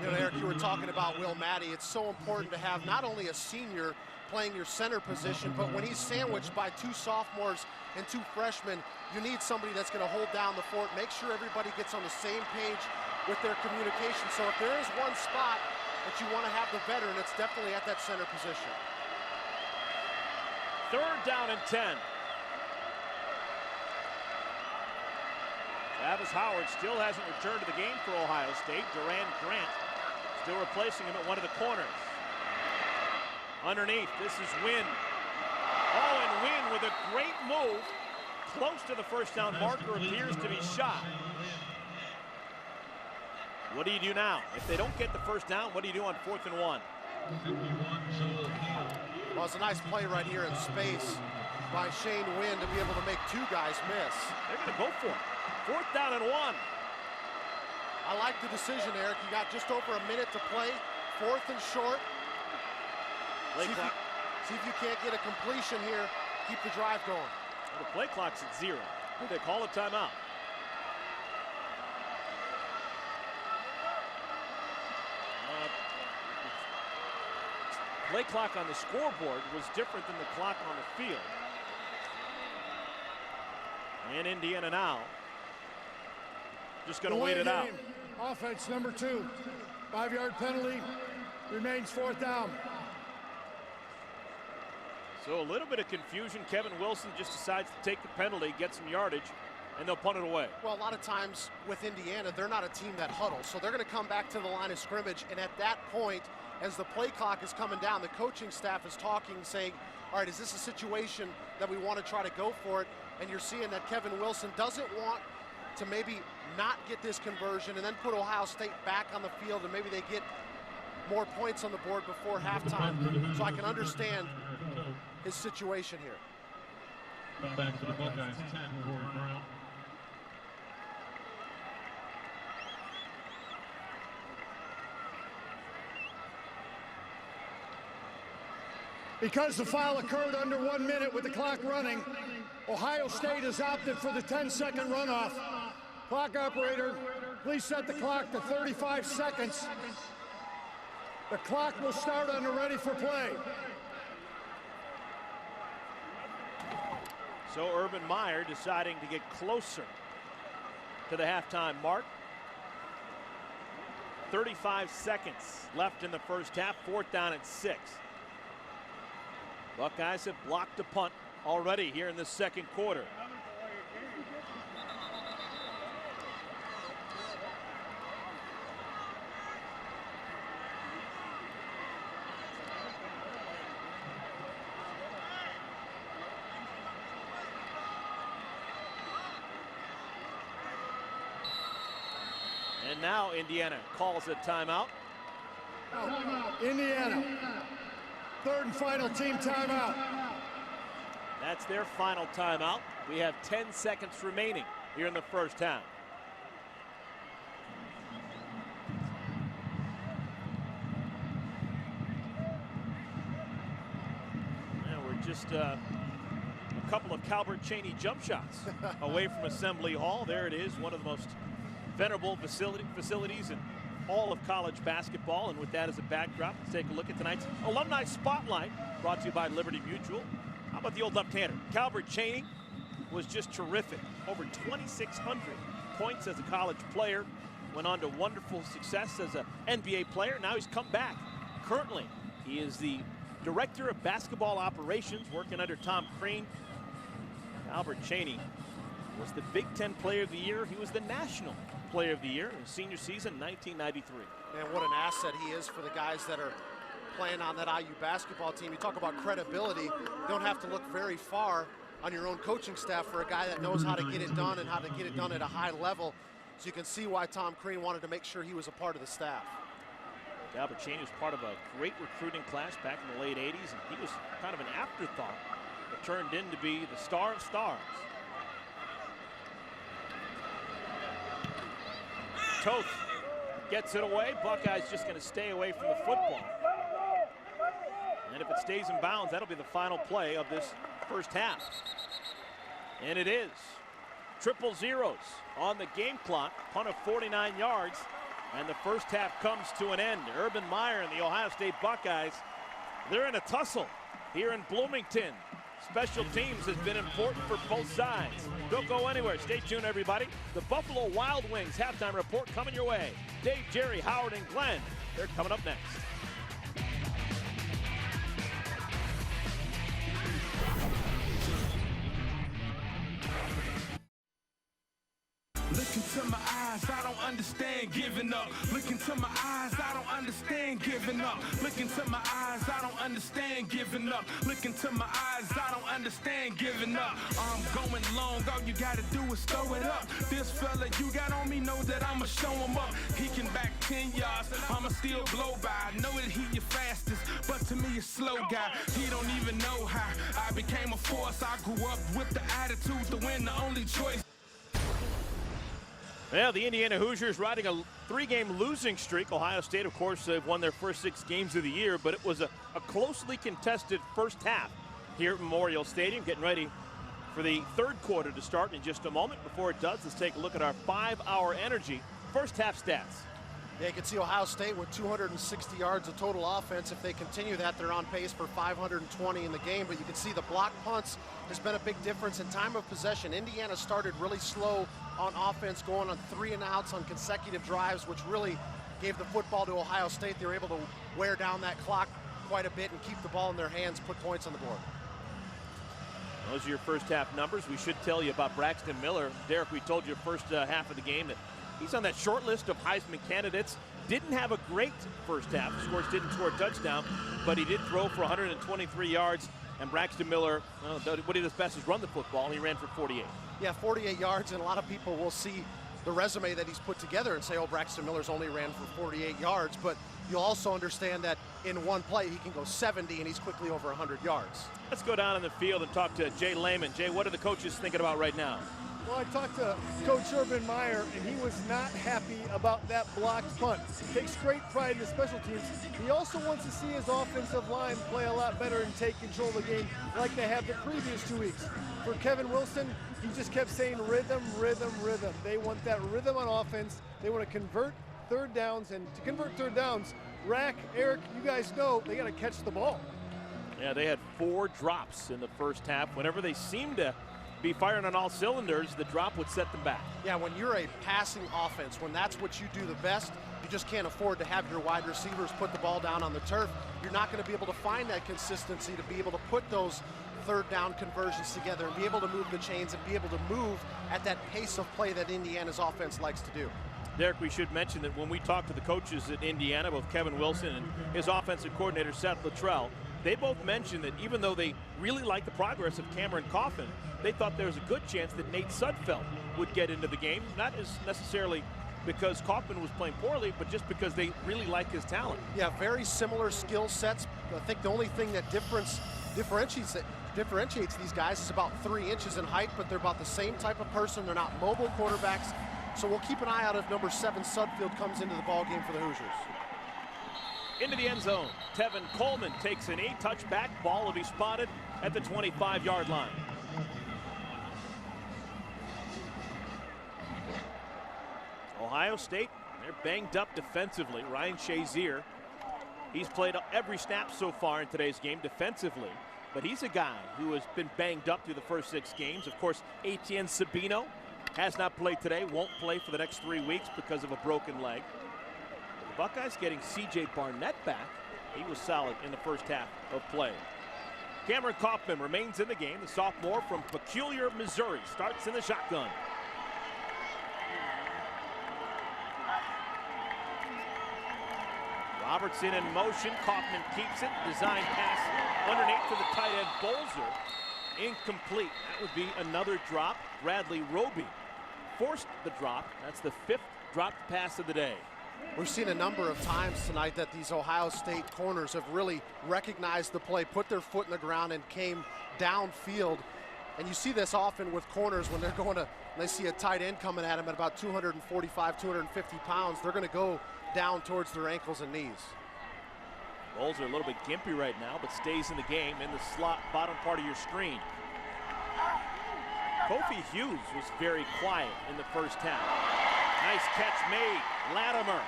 You know, Eric, you were talking about Will Maddie. It's so important to have not only a senior playing your center position, but when he's sandwiched by 2 sophomores and 2 freshmen, you need somebody that's going to hold down the fort, make sure everybody gets on the same page with their communication. So if there is one spot that you want to have the veteran, it's definitely at that center position. Third down and 10. Travis Howard still hasn't returned to the game for Ohio State. Duran Grant still replacing him at one of the corners. Underneath, this is Wynn. Oh, and Wynn with a great move. Close to the first down marker, appears to be shot. What do you do now? If they don't get the first down, what do you do on 4th and 1? Well, it's a nice play right here in space by Shane Wynn to be able to make 2 guys miss. They're going to go for it. 4th down and 1. I like the decision, Eric. You got just over a minute to play. 4th and short. See if you can't get a completion here. Keep the drive going. Well, the play clock's at 0. They call a timeout. Play clock on the scoreboard was different than the clock on the field. And Indiana now just going to wait it out. Offense number 2. 5-yard penalty. Remains 4th down. So a little bit of confusion. Kevin Wilson just decides to take the penalty, get some yardage, and they'll punt it away. Well, a lot of times with Indiana, they're not a team that huddles, so they're going to come back to the line of scrimmage, and at that point, as the play clock is coming down, the coaching staff is talking, saying, all right, is this a situation that we want to try to go for it? And you're seeing that Kevin Wilson doesn't want to maybe not get this conversion and then put Ohio State back on the field, and maybe they get more points on the board before halftime. So I can understand his situation here. Back for the Buckeyes, 10, Brown. Because the foul occurred under 1 minute with the clock running, Ohio State has opted for the 10-second runoff. Clock operator, please set the clock to 35 seconds. The clock will start on the ready for play. So Urban Meyer deciding to get closer to the halftime mark. 35 seconds left in the first half, 4th down and 6. Buckeyes have blocked a punt already here in the second quarter. And now Indiana calls a timeout. Indiana, third and final team timeout. That's their final timeout. We have 10 seconds remaining here in the first half. And we're just a couple of Calvert Cheney jump shots away from Assembly Hall. There it is, one of the most venerable facilities in all of college basketball. And with that as a backdrop, let's take a look at tonight's Alumni Spotlight, brought to you by Liberty Mutual. How about the old left-hander? Calvert Cheney was just terrific. Over 2,600 points as a college player. Went on to wonderful success as an NBA player. Now he's come back. Currently, he is the director of basketball operations, working under Tom Crean. Calvert Cheney was the Big Ten Player of the Year. He was the National Player of the Year in his senior season, 1993. Man, what an asset he is for the guys that are playing on that IU basketball team. You talk about credibility. You don't have to look very far on your own coaching staff for a guy that knows how to get it done and how to get it done at a high level. So you can see why Tom Crean wanted to make sure he was a part of the staff. Calvert Cheney was part of a great recruiting class back in the late 80s, and he was kind of an afterthought that turned in to be the star of stars. Toth gets it away. Buckeyes just going to stay away from the football. And if it stays in bounds, that'll be the final play of this first half. And it is. Triple zeros on the game clock. Punt of 49 yards. And the first half comes to an end. Urban Meyer and the Ohio State Buckeyes, they're in a tussle here in Bloomington. Special teams has been important for both sides. Don't go anywhere. Stay tuned, everybody. The Buffalo Wild Wings halftime report coming your way. Dave, Jerry, Howard, and Glenn, they're coming up next. Look into my eyes, I don't understand giving up. Look into my eyes, I don't understand giving up. Look into my eyes, I don't understand giving up. Look into my eyes, I don't understand giving up. I'm going long, all you gotta do is throw it up. This fella you got on me know that I'ma show him up. He can back 10 yards, I'ma still blow by. I know that he your fastest, but to me a slow guy. He don't even know how I became a force. I grew up with the attitude to win, the only choice. Well, the Indiana Hoosiers riding a 3-game losing streak. Ohio State, of course, have won their first 6 games of the year, but it was a closely contested first half here at Memorial Stadium. Getting ready for the third quarter to start in just a moment. Before it does, let's take a look at our 5-hour energy first half stats. Yeah, you can see Ohio State with 260 yards of total offense. If they continue that, they're on pace for 520 in the game. But you can see the block punts has been a big difference in time of possession. Indiana started really slow on offense, going on 3 and outs on consecutive drives, which really gave the football to Ohio State. They were able to wear down that clock quite a bit and keep the ball in their hands, put points on the board. Those are your first half numbers. We should tell you about Braxton Miller. Derek, we told you first half of the game that he's on that short list of Heisman candidates. Didn't have a great first half. Of course, didn't score a touchdown, but he did throw for 123 yards. And Braxton Miller, what he does best is run the football. He ran for 48. Yeah, 48 yards, and a lot of people will see the resume that he's put together and say, oh, Braxton Miller's only ran for 48 yards. But you'll also understand that in one play, he can go 70, and he's quickly over 100 yards. Let's go down in the field and talk to Jay Lehman. Jay, what are the coaches thinking about right now? Well, I talked to Coach Urban Meyer, and he was not happy about that blocked punt. He takes great pride in the special teams. He also wants to see his offensive line play a lot better and take control of the game like they have the previous 2 weeks. For Kevin Wilson, he just kept saying rhythm, rhythm, rhythm. They want that rhythm on offense. They want to convert third downs, and to convert third downs, Rack, Eric, you guys know they got to catch the ball. Yeah, they had 4 drops in the first half. Whenever they seemed to be firing on all cylinders, the drop would set them back. Yeah, when you're a passing offense, when that's what you do the best, you just can't afford to have your wide receivers put the ball down on the turf. You're not going to be able to find that consistency to be able to put those third down conversions together and be able to move the chains and be able to move at that pace of play that Indiana's offense likes to do. Derek, we should mention that when we talked to the coaches at Indiana, both Kevin Wilson and his offensive coordinator, Seth Luttrell, they both mentioned that even though they really liked the progress of Cameron Coffin, they thought there was a good chance that Nate Sudfeld would get into the game, not as necessarily because Kaufman was playing poorly, but just because they really like his talent. Yeah, very similar skill sets. I think the only thing that differentiates these guys is about 3 inches in height, but they're about the same type of person. They're not mobile quarterbacks. So we'll keep an eye out if number 7 Sudfeld comes into the ballgame for the Hoosiers. Into the end zone, Tevin Coleman takes an 8-touchback. Ball will be spotted at the 25-yard line. Ohio State, they're banged up defensively. Ryan Shazier, he's played every snap so far in today's game defensively, but he's a guy who has been banged up through the first 6 games. Of course, Etienne Sabino has not played today, won't play for the next 3 weeks because of a broken leg. The Buckeyes getting C.J. Barnett back. He was solid in the first half of play. Cameron Kaufman remains in the game. The sophomore from Peculiar, Missouri, starts in the shotgun. Robertson in motion. Kaufman keeps it. Design pass underneath to the tight end Bolzer. Incomplete. That would be another drop. Bradley Roby forced the drop. That's the 5th dropped pass of the day. We've seen a number of times tonight that these Ohio State corners have really recognized the play, put their foot in the ground, and came downfield. And you see this often with corners when they're going to, when they see a tight end coming at them at about 245, 250 pounds, they're going to go down towards their ankles and knees. Bulls are a little bit gimpy right now, but stays in the game in the slot, bottom part of your screen. Kofi Hughes was very quiet in the first half. Nice catch made. Latimer.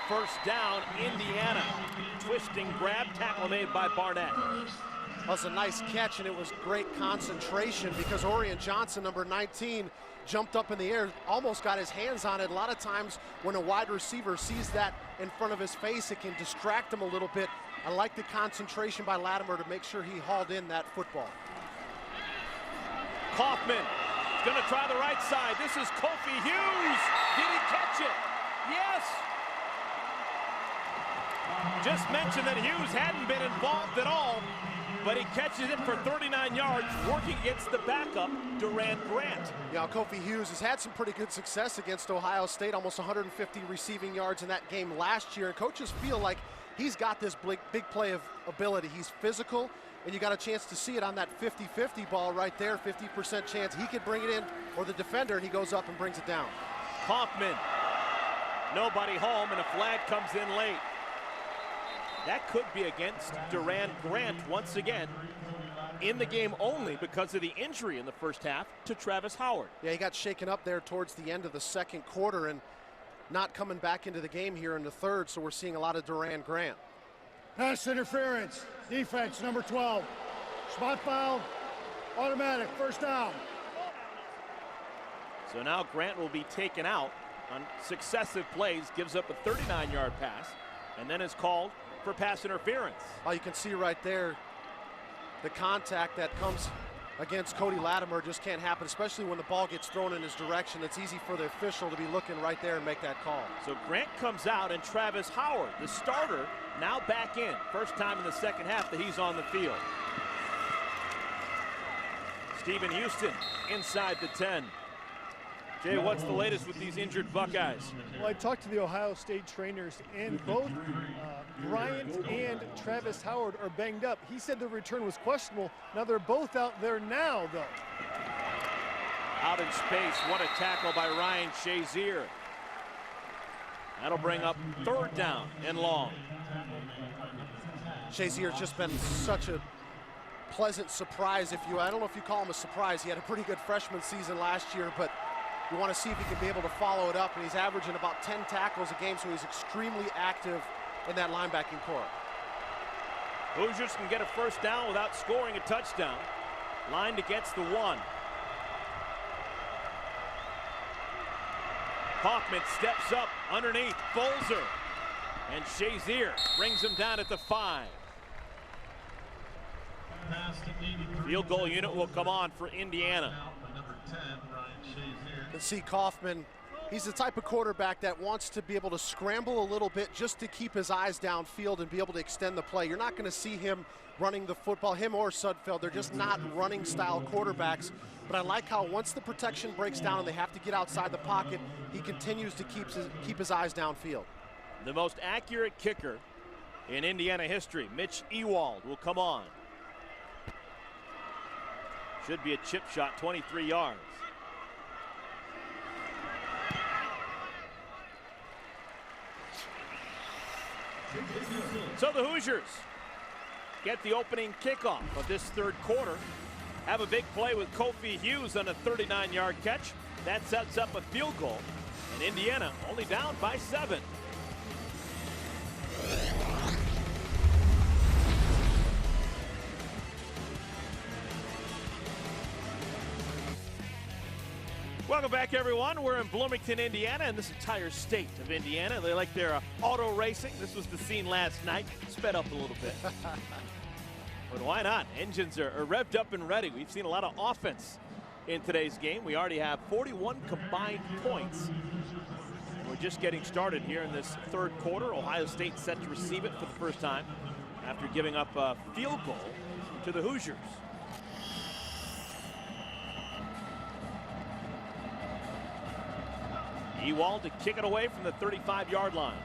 First down, Indiana. Twisting grab, tackle made by Barnett. That was a nice catch, and it was great concentration because Orion Johnson, number 19, jumped up in the air, almost got his hands on it. A lot of times when a wide receiver sees that in front of his face, it can distract him a little bit. I like the concentration by Latimer to make sure he hauled in that football. Kaufman is going to try the right side. This is Kofi Hughes. Did he catch it? Yes. Just mentioned that Hughes hadn't been involved at all, but he catches it for 39 yards, working against the backup, Durand Grant. Yeah, Kofi Hughes has had some pretty good success against Ohio State, almost 150 receiving yards in that game last year, and coaches feel like he's got this big play of ability. He's physical, and you got a chance to see it on that 50-50 ball right there, 50% chance he could bring it in, or the defender, and he goes up and brings it down. Kaufman, nobody home, and a flag comes in late. That could be against Durand Grant once again in the game only because of the injury in the first half to Travis Howard. Yeah, he got shaken up there towards the end of the second quarter and not coming back into the game here in the third, so we're seeing a lot of Durand Grant. Pass interference, defense number 12. Spot foul, automatic, first down. So now Grant will be taken out on successive plays, gives up a 39-yard pass, and then is called for pass interference. Oh, you can see right there the contact that comes against Cody Latimer just can't happen, especially when the ball gets thrown in his direction. It's easy for the official to be looking right there and make that call. So Grant comes out, and Travis Howard, the starter, now back in. First time in the second half that he's on the field. Stephen Houston inside the 10. Jay, what's the latest with these injured Buckeyes? Well, I talked to the Ohio State trainers, and both Bryant and Travis Howard are banged up. He said the return was questionable. Now they're both out there now, though. Out in space, what a tackle by Ryan Shazier. That'll bring up 3rd down and long. Shazier's just been such a pleasant surprise. I don't know if you call him a surprise. He had a pretty good freshman season last year, but you want to see if he can be able to follow it up, and he's averaging about 10 tackles a game, so he's extremely active in that linebacking core. Hoosiers can get a 1st down without scoring a touchdown. Lined against the 1. Kaufman steps up underneath Bolzer, and Shazier brings him down at the 5. Field goal unit will come on for Indiana. You can see Kaufman, he's the type of quarterback that wants to be able to scramble a little bit just to keep his eyes downfield and be able to extend the play. You're not going to see him running the football, him or Sudfeld. They're just not running style quarterbacks. But I like how once the protection breaks down and they have to get outside the pocket, he continues to keep his eyes downfield. The most accurate kicker in Indiana history, Mitch Ewald, will come on. Should be a chip shot, 23 yards. So the Hoosiers get the opening kickoff of this 3rd quarter. Have a big play with Kofi Hughes on a 39-yard catch. That sets up a field goal. And Indiana only down by 7. Welcome back, everyone. We're in Bloomington, Indiana, and this entire state of Indiana. They like their auto racing. This was the scene last night. Sped up a little bit. But why not? Engines are revved up and ready. We've seen a lot of offense in today's game. We already have 41 combined points. We're just getting started here in this 3rd quarter. Ohio State set to receive it for the first time after giving up a field goal to the Hoosiers. Ewald to kick it away from the 35-yard line.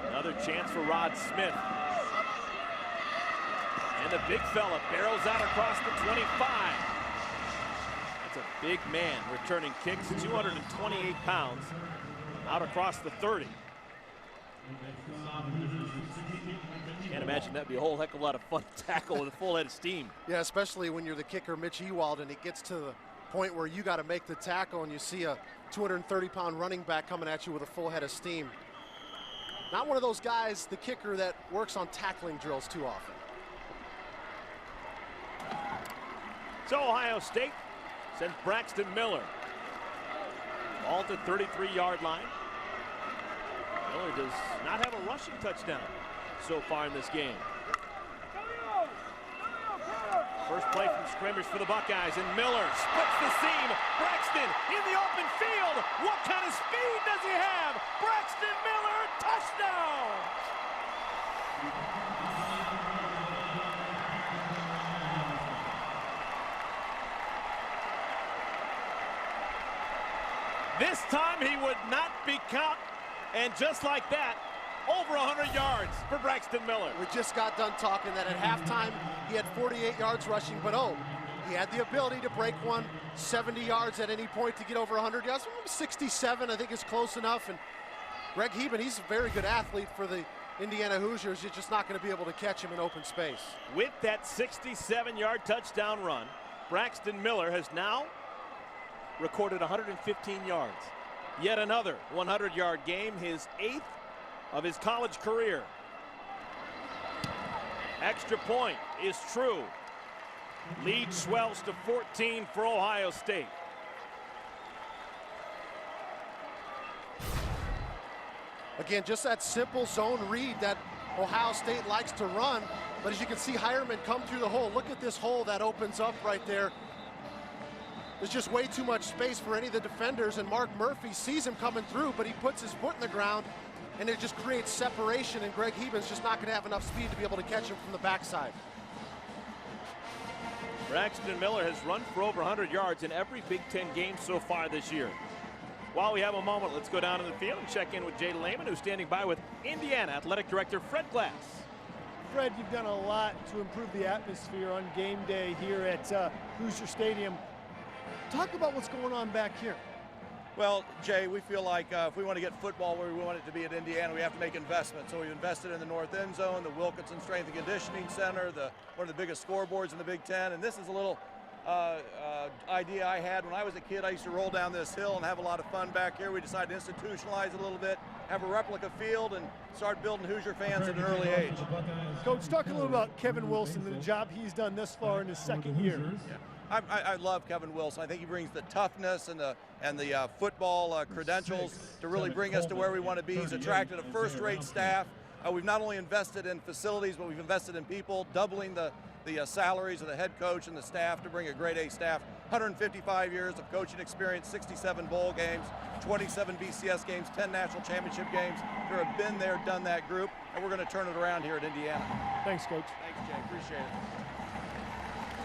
Another chance for Rod Smith. And the big fella barrels out across the 25. That's a big man returning kicks, 228 pounds, out across the 30. Can't imagine that'd be a whole heck of a lot of fun to tackle with a full head of steam. Yeah, especially when you're the kicker, Mitch Ewald, and it gets to the point where you got to make the tackle and you see a 230-pound running back coming at you with a full head of steam. Not one of those guys, the kicker, that works on tackling drills too often. So Ohio State sends Braxton Miller. Ball to 33-yard line. Miller does not have a rushing touchdown so far in this game. First play from scrimmage for the Buckeyes, and Miller splits the seam. Braxton in the open field. What kind of speed does he have? Braxton Miller, touchdown! This time he would not be caught, and just like that, over 100 yards for Braxton Miller. We just got done talking that at halftime he had 48 yards rushing, but he had the ability to break one 70 yards at any point to get over 100 yards. 67, I think, is close enough. And Greg Heben, he's a very good athlete for the Indiana Hoosiers. You're just not going to be able to catch him in open space. With that 67-yard touchdown run, Braxton Miller has now recorded 115 yards. Yet another 100-yard game, his 8th of his college career. Extra point is true. Lead swells to 14 for Ohio State. Again, just that simple zone read that Ohio State likes to run. But as you can see, Hireman come through the hole. Look at this hole that opens up right there. There's just way too much space for any of the defenders, and Mark Murphy sees him coming through, but he puts his foot in the ground, and it just creates separation, and Greg Heben's just not going to have enough speed to be able to catch him from the backside. Braxton Miller has run for over 100 yards in every Big Ten game so far this year. While we have a moment, let's go down to the field and check in with Jay Lehman, who's standing by with Indiana Athletic Director Fred Glass. Fred, you've done a lot to improve the atmosphere on game day here at Hoosier Stadium. Talk about what's going on back here. Well, Jay, we feel like if we want to get football where we want it to be at Indiana, we have to make investments. So we've invested in the north end zone, the Wilkinson Strength and Conditioning Center, one of the biggest scoreboards in the Big Ten. And this is a little idea I had when I was a kid. I used to roll down this hill and have a lot of fun back here. We decided to institutionalize it a little bit, have a replica field, and start building Hoosier fans at an early age. Coach, talk a little about Kevin Wilson and the job he's done thus far in his second year. Yeah. I love Kevin Wilson. I think he brings the toughness and the football credentials to really bring us to where we want to be. He's attracted a first-rate staff. We've not only invested in facilities, but we've invested in people, doubling the salaries of the head coach and the staff to bring a grade A staff. 155 years of coaching experience, 67 bowl games, 27 BCS games, 10 national championship games. They're a been there, done that group, and we're going to turn it around here at Indiana. Thanks, Coach. Thanks, Jay. Appreciate it.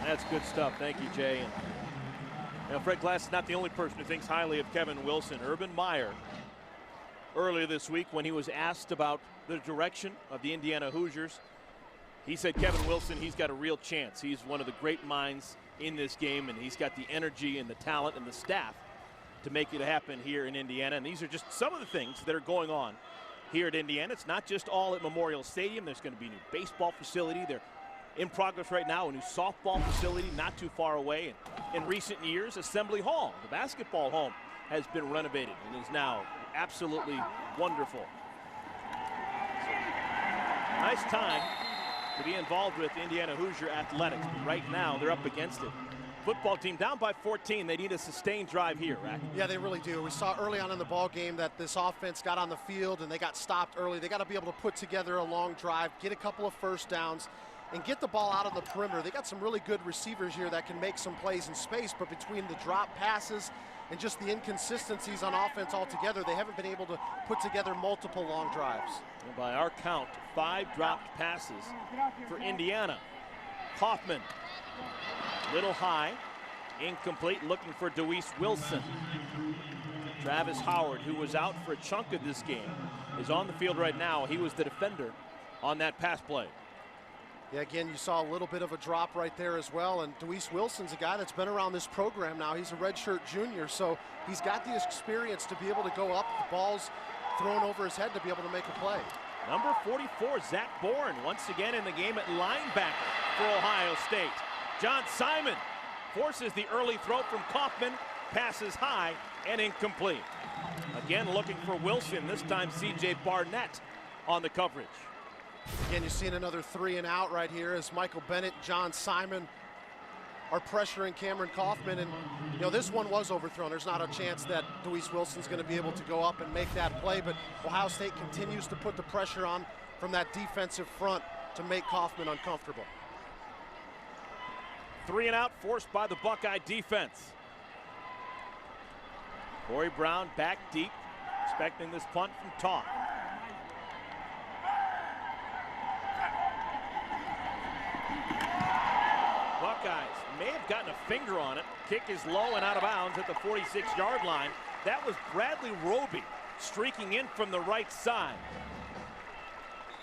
That's good stuff. Thank you, Jay. And Fred Glass is not the only person who thinks highly of Kevin Wilson. Urban Meyer, earlier this week when he was asked about the direction of the Indiana Hoosiers, he said Kevin Wilson, he's got a real chance. He's one of the great minds in this game, and he's got the energy and the talent and the staff to make it happen here in Indiana. And these are just some of the things that are going on here at Indiana. It's not just all at Memorial Stadium. There's going to be a new baseball facility. They're in progress right now, a new softball facility not too far away. And in recent years, Assembly Hall, the basketball home, has been renovated and is now absolutely wonderful. So, nice time to be involved with Indiana Hoosier athletics, but right now they're up against it. Football team down by 14. They need a sustained drive here, Rack. Yeah, they really do. We saw early on in the ball game that this offense got on the field and they got stopped early. They got to be able to put together a long drive, get a couple of first downs, and get the ball out of the perimeter. They got some really good receivers here that can make some plays in space, but between the drop passes and just the inconsistencies on offense altogether, they haven't been able to put together multiple long drives. And by our count, 5 dropped passes for Indiana. Kaufman, little high, incomplete, looking for Deweese Wilson. Travis Howard, who was out for a chunk of this game, is on the field right now. He was the defender on that pass play. Yeah, again, you saw a little bit of a drop right there as well, and Deweese Wilson's a guy that's been around this program now. He's a redshirt junior, so he's got the experience to be able to go up, the ball's thrown over his head to be able to make a play. Number 44, Zach Bourne, once again in the game at linebacker for Ohio State. John Simon forces the early throw from Kaufman, passes high and incomplete. Again looking for Wilson, this time C.J. Barnett on the coverage. Again, you're seeing another 3 and out right here as Michael Bennett, John Simon are pressuring Cameron Kaufman, and you know this one was overthrown. There's not a chance that Deweese Wilson's going to be able to go up and make that play, but Ohio State continues to put the pressure on from that defensive front to make Kaufman uncomfortable. 3 and out forced by the Buckeye defense. Corey Brown back deep, expecting this punt from Toth. Buckeyes may have gotten a finger on it. Kick is low and out of bounds at the 46-yard line. That was Bradley Roby streaking in from the right side.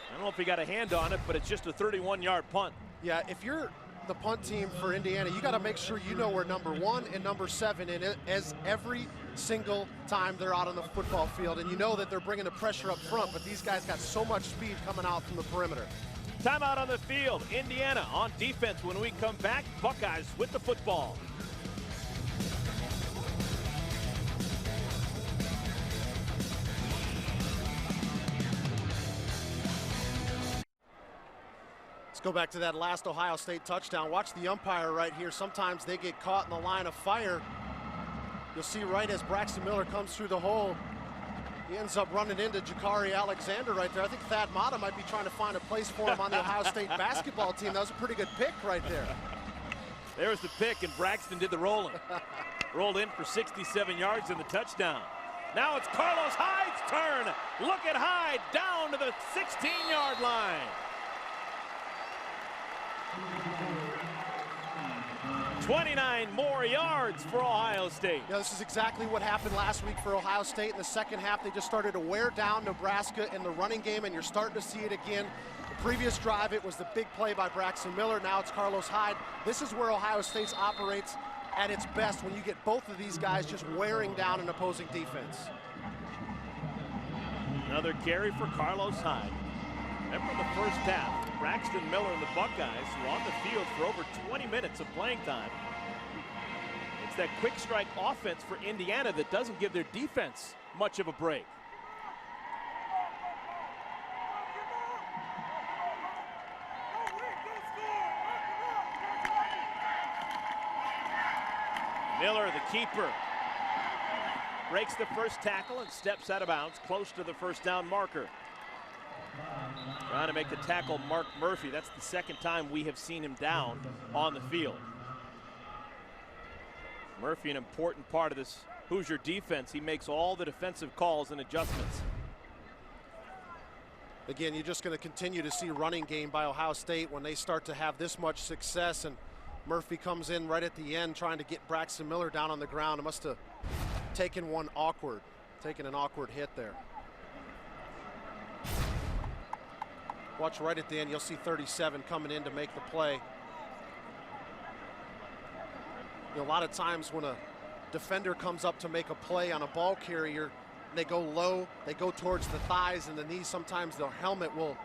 I don't know if he got a hand on it, but it's just a 31-yard punt. Yeah, if you're the punt team for Indiana, you got to make sure you know where number 1 and number 7 is every single time they're out on the football field, and you know that they're bringing the pressure up front, but these guys got so much speed coming out from the perimeter. Timeout on the field. Indiana on defense. When we come back, Buckeyes with the football. Let's go back to that last Ohio State touchdown. Watch the umpire right here. Sometimes they get caught in the line of fire. You'll see right as Braxton Miller comes through the hole, he ends up running into Jakari Alexander right there. I think Thad Matta might be trying to find a place for him on the Ohio State basketball team. That was a pretty good pick right there. There's the pick, and Braxton did the rolling. Rolled in for 67 yards in the touchdown. Now it's Carlos Hyde's turn. Look at Hyde down to the 16-yard line. 29 more yards for Ohio State. Yeah, this is exactly what happened last week for Ohio State. In the second half, they just started to wear down Nebraska in the running game, and you're starting to see it again. The previous drive, it was the big play by Braxton Miller. Now it's Carlos Hyde. This is where Ohio State operates at its best, when you get both of these guys just wearing down an opposing defense. Another carry for Carlos Hyde. Remember in the first half, Braxton Miller and the Buckeyes were on the field for over 20 minutes of playing time. It's that quick strike offense for Indiana that doesn't give their defense much of a break. Miller, the keeper, breaks the first tackle and steps out of bounds close to the first down marker. Trying to make the tackle Mark Murphy. That's the second time we have seen him down on the field. Murphy, an important part of this Hoosier defense. He makes all the defensive calls and adjustments. Again, you're just going to continue to see running game by Ohio State when they start to have this much success, and Murphy comes in right at the end trying to get Braxton Miller down on the ground. It must have taken an awkward hit there. Watch right at the end, you'll see 37 coming in to make the play. You know, a lot of times when a defender comes up to make a play on a ball carrier, they go low, they go towards the thighs and the knees. Sometimes their helmet will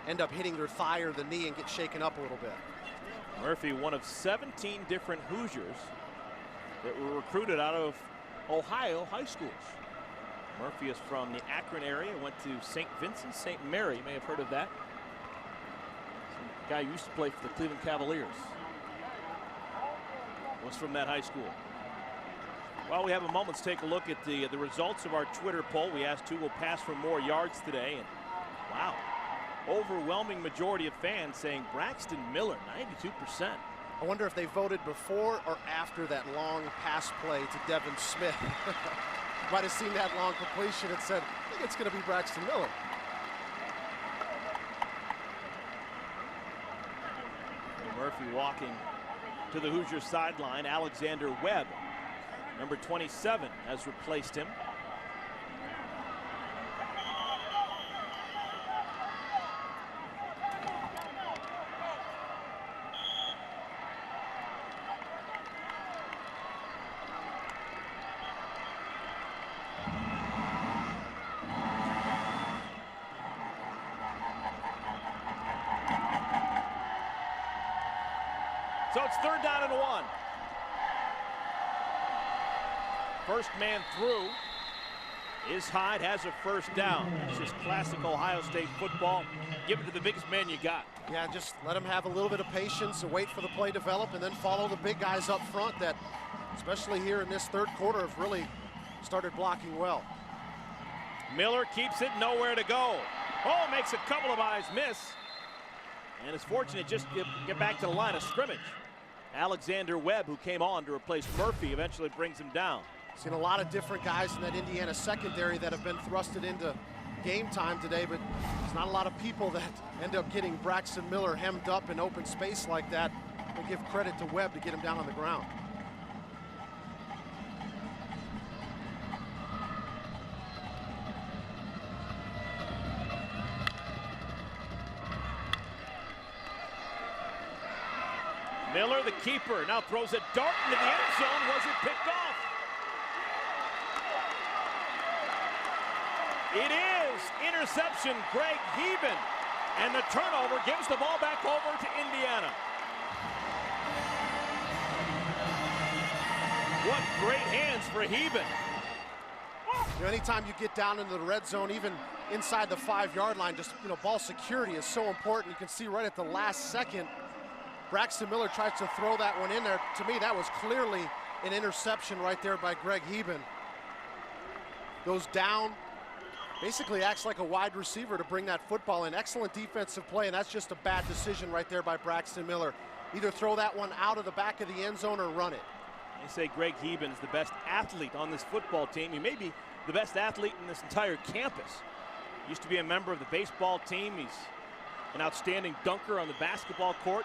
end up hitting their thigh or the knee and get shaken up a little bit. Murphy, one of 17 different Hoosiers that were recruited out of Ohio high schools. Murphy is from the Akron area, went to St. Vincent, St. Mary. You may have heard of that. Some guy who used to play for the Cleveland Cavaliers was from that high school. While we have a moment, let's take a look at the results of our Twitter poll. We asked who will pass for more yards today, and wow, overwhelming majority of fans saying Braxton Miller, 92%. I wonder if they voted before or after that long pass play to Devin Smith. Might have seen that long completion and said, I think it's going to be Braxton Miller. Murphy walking to the Hoosiers sideline. Alexander Webb, number 27, has replaced him. So it's 3rd down and 1. First man through is Hyde, has a first down. It's just classic Ohio State football. Give it to the biggest man you got. Yeah, just let him have a little bit of patience and wait for the play to develop and then follow the big guys up front that, especially here in this third quarter, have really started blocking well. Miller keeps it, nowhere to go. Oh, makes a couple of eyes miss. And is fortunate just to get back to the line of scrimmage. Alexander Webb, who came on to replace Murphy, eventually brings him down. Seen a lot of different guys in that Indiana secondary that have been thrusted into game time today, but there's not a lot of people that end up getting Braxton Miller hemmed up in open space like that. We give credit to Webb to get him down on the ground. Miller, the keeper, now throws a dart into the end zone. Was it picked off? It is. Interception, Greg Heben. And the turnover gives the ball back over to Indiana. What great hands for Heben. You know, anytime you get down into the red zone, even inside the 5-yard line, just, you know, ball security is so important. You can see right at the last second, Braxton Miller tries to throw that one in there. To me, that was clearly an interception right there by Greg Heben. Goes down, basically acts like a wide receiver to bring that football in. Excellent defensive play, and that's just a bad decision right there by Braxton Miller. Either throw that one out of the back of the end zone or run it. They say Greg Heben is the best athlete on this football team. He may be the best athlete in this entire campus. Used to be a member of the baseball team. He's an outstanding dunker on the basketball court.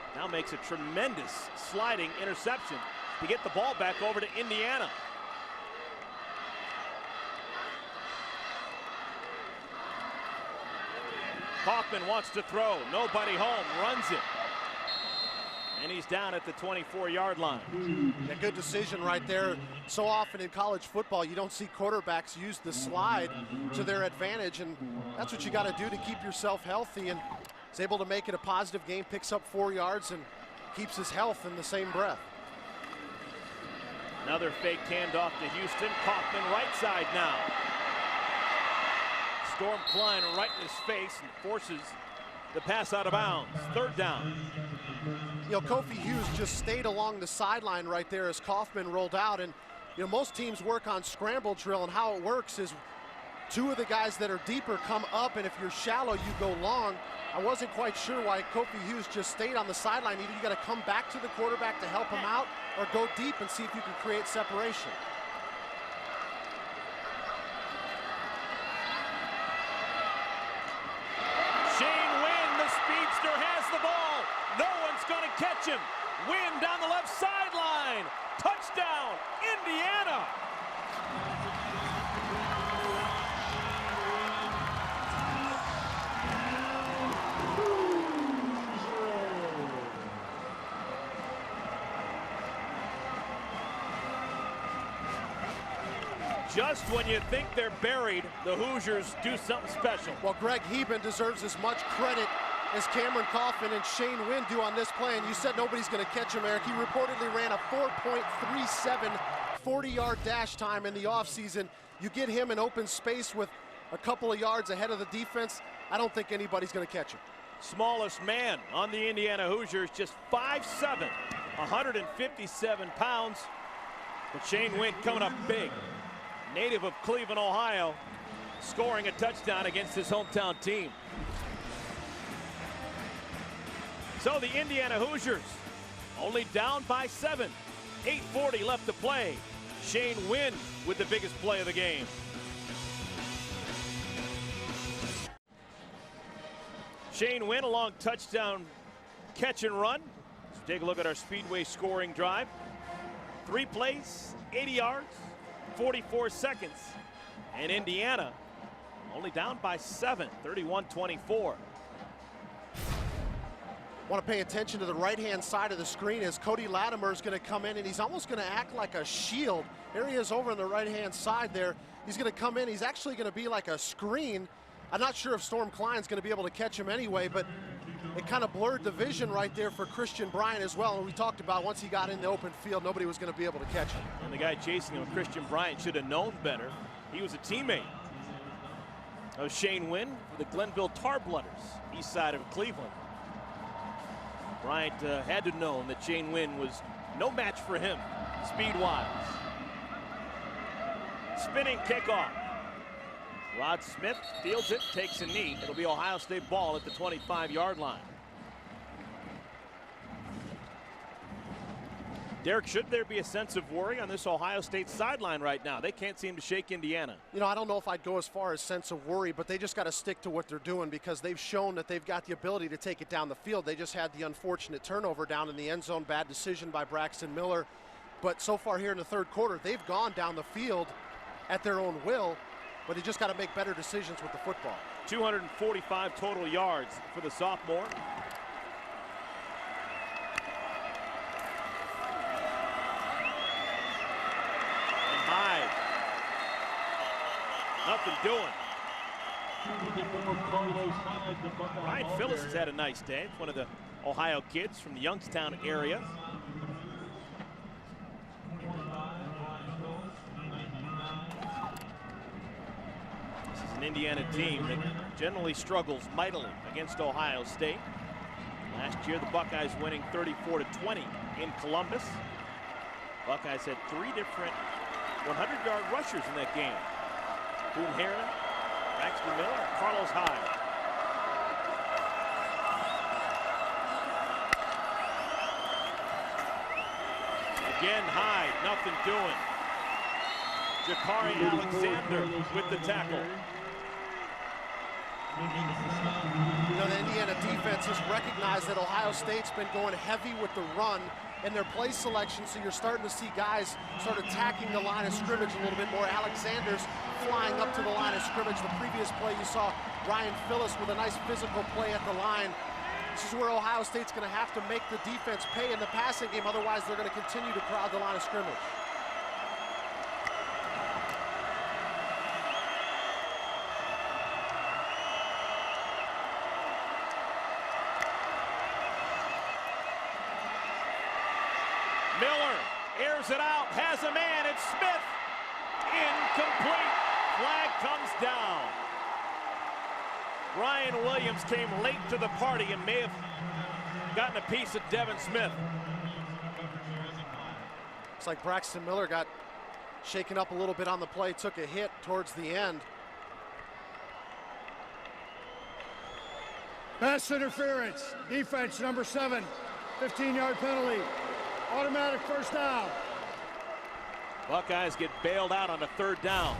And Now makes a tremendous sliding interception to get the ball back over to Indiana. Kaufman wants to throw, nobody home, runs it. And he's down at the 24-yard line. A good decision right there. So often in college football, you don't see quarterbacks use the slide to their advantage, and that's what you got to do to keep yourself healthy. And he's able to make it a positive game, picks up 4 yards, and keeps his health in the same breath. Another fake handoff to Houston. Kaufman right side now. Storm Klein right in his face and forces the pass out of bounds. Third down. You know, Kofi Hughes just stayed along the sideline right there as Kaufman rolled out. And, you know, most teams work on scramble drill, and how it works is 2 of the guys that are deeper come up, and if you're shallow, you go long. I wasn't quite sure why Kofi Hughes just stayed on the sideline. Either you got to come back to the quarterback to help him out, or go deep and see if you can create separation. Shane Wynn, the speedster, has the ball. No one's going to catch him. Wynn down the left sideline. Touchdown, Indiana. Just when you think they're buried, the Hoosiers do something special. Well, Greg Heben deserves as much credit as Cameron Kaufman and Shane Wynn do on this play. And you said nobody's going to catch him, Eric. He reportedly ran a 4.37 40-yard dash time in the offseason. You get him in open space with a couple of yards ahead of the defense, I don't think anybody's going to catch him. Smallest man on the Indiana Hoosiers, just 5'7", 157 pounds. But Shane Wynn coming up big. Native of Cleveland, Ohio, scoring a touchdown against his hometown team. So the Indiana Hoosiers only down by 7. 8:40 left to play. Shane Wynn with the biggest play of the game. Shane Wynn, a long touchdown catch and run. Let's take a look at our Speedway scoring drive. 3 plays, 80 yards. 44 seconds, and Indiana only down by 7, 31-24. Want to pay attention to the right-hand side of the screen as Cody Latimer is going to come in, and he's almost going to act like a shield. There he is over on the right-hand side there. He's going to come in. He's actually going to be like a screen. I'm not sure if Storm Klein's going to be able to catch him anyway, but it kind of blurred the vision right there for Christian Bryant as well. And we talked about once he got in the open field, nobody was going to be able to catch him. And the guy chasing him, Christian Bryant, should have known better. He was a teammate of Shane Wynn for the Glenville Tarblooders, east side of Cleveland. Bryant had to know that Shane Wynn was no match for him, speed-wise. Spinning kickoff. Rod Smith fields it, takes a knee. It'll be Ohio State ball at the 25-yard line. Derek, should there be a sense of worry on this Ohio State sideline right now? They can't seem to shake Indiana. You know, I don't know if I'd go as far as sense of worry, but they just got to stick to what they're doing because they've shown that they've got the ability to take it down the field. They just had the unfortunate turnover down in the end zone, bad decision by Braxton Miller. But so far here in the third quarter, they've gone down the field at their own will, but they just got to make better decisions with the football. 245 total yards for the sophomore. And Hyde. Nothing doing. Ryan Phillips has had a nice day. It's one of the Ohio kids from the Youngstown area. An Indiana team that generally struggles mightily against Ohio State. Last year, the Buckeyes winning 34-20 in Columbus. Buckeyes had 3 different 100-yard rushers in that game. Boone Heron, Braxton Miller, and Carlos Hyde. Again, Hyde, nothing doing. Jakari Alexander with the tackle. You know, the Indiana defense defense has recognized that Ohio State's been going heavy with the run in their play selection, so you're starting to see guys start attacking the line of scrimmage a little bit more. Alexander's flying up to the line of scrimmage. The previous play you saw Ryan Phillips with a nice physical play at the line. This is where Ohio State's going to have to make the defense pay in the passing game, otherwise they're going to continue to crowd the line of scrimmage. Miller airs it out, has a man, it's Smith. Incomplete. Flag comes down. Ryan Williams came late to the party and may have gotten a piece of Devin Smith. Looks like Braxton Miller got shaken up a little bit on the play, took a hit towards the end. Pass interference. Defense number 7. 15-yard penalty. Automatic first down. Buckeyes get bailed out on a 3rd down.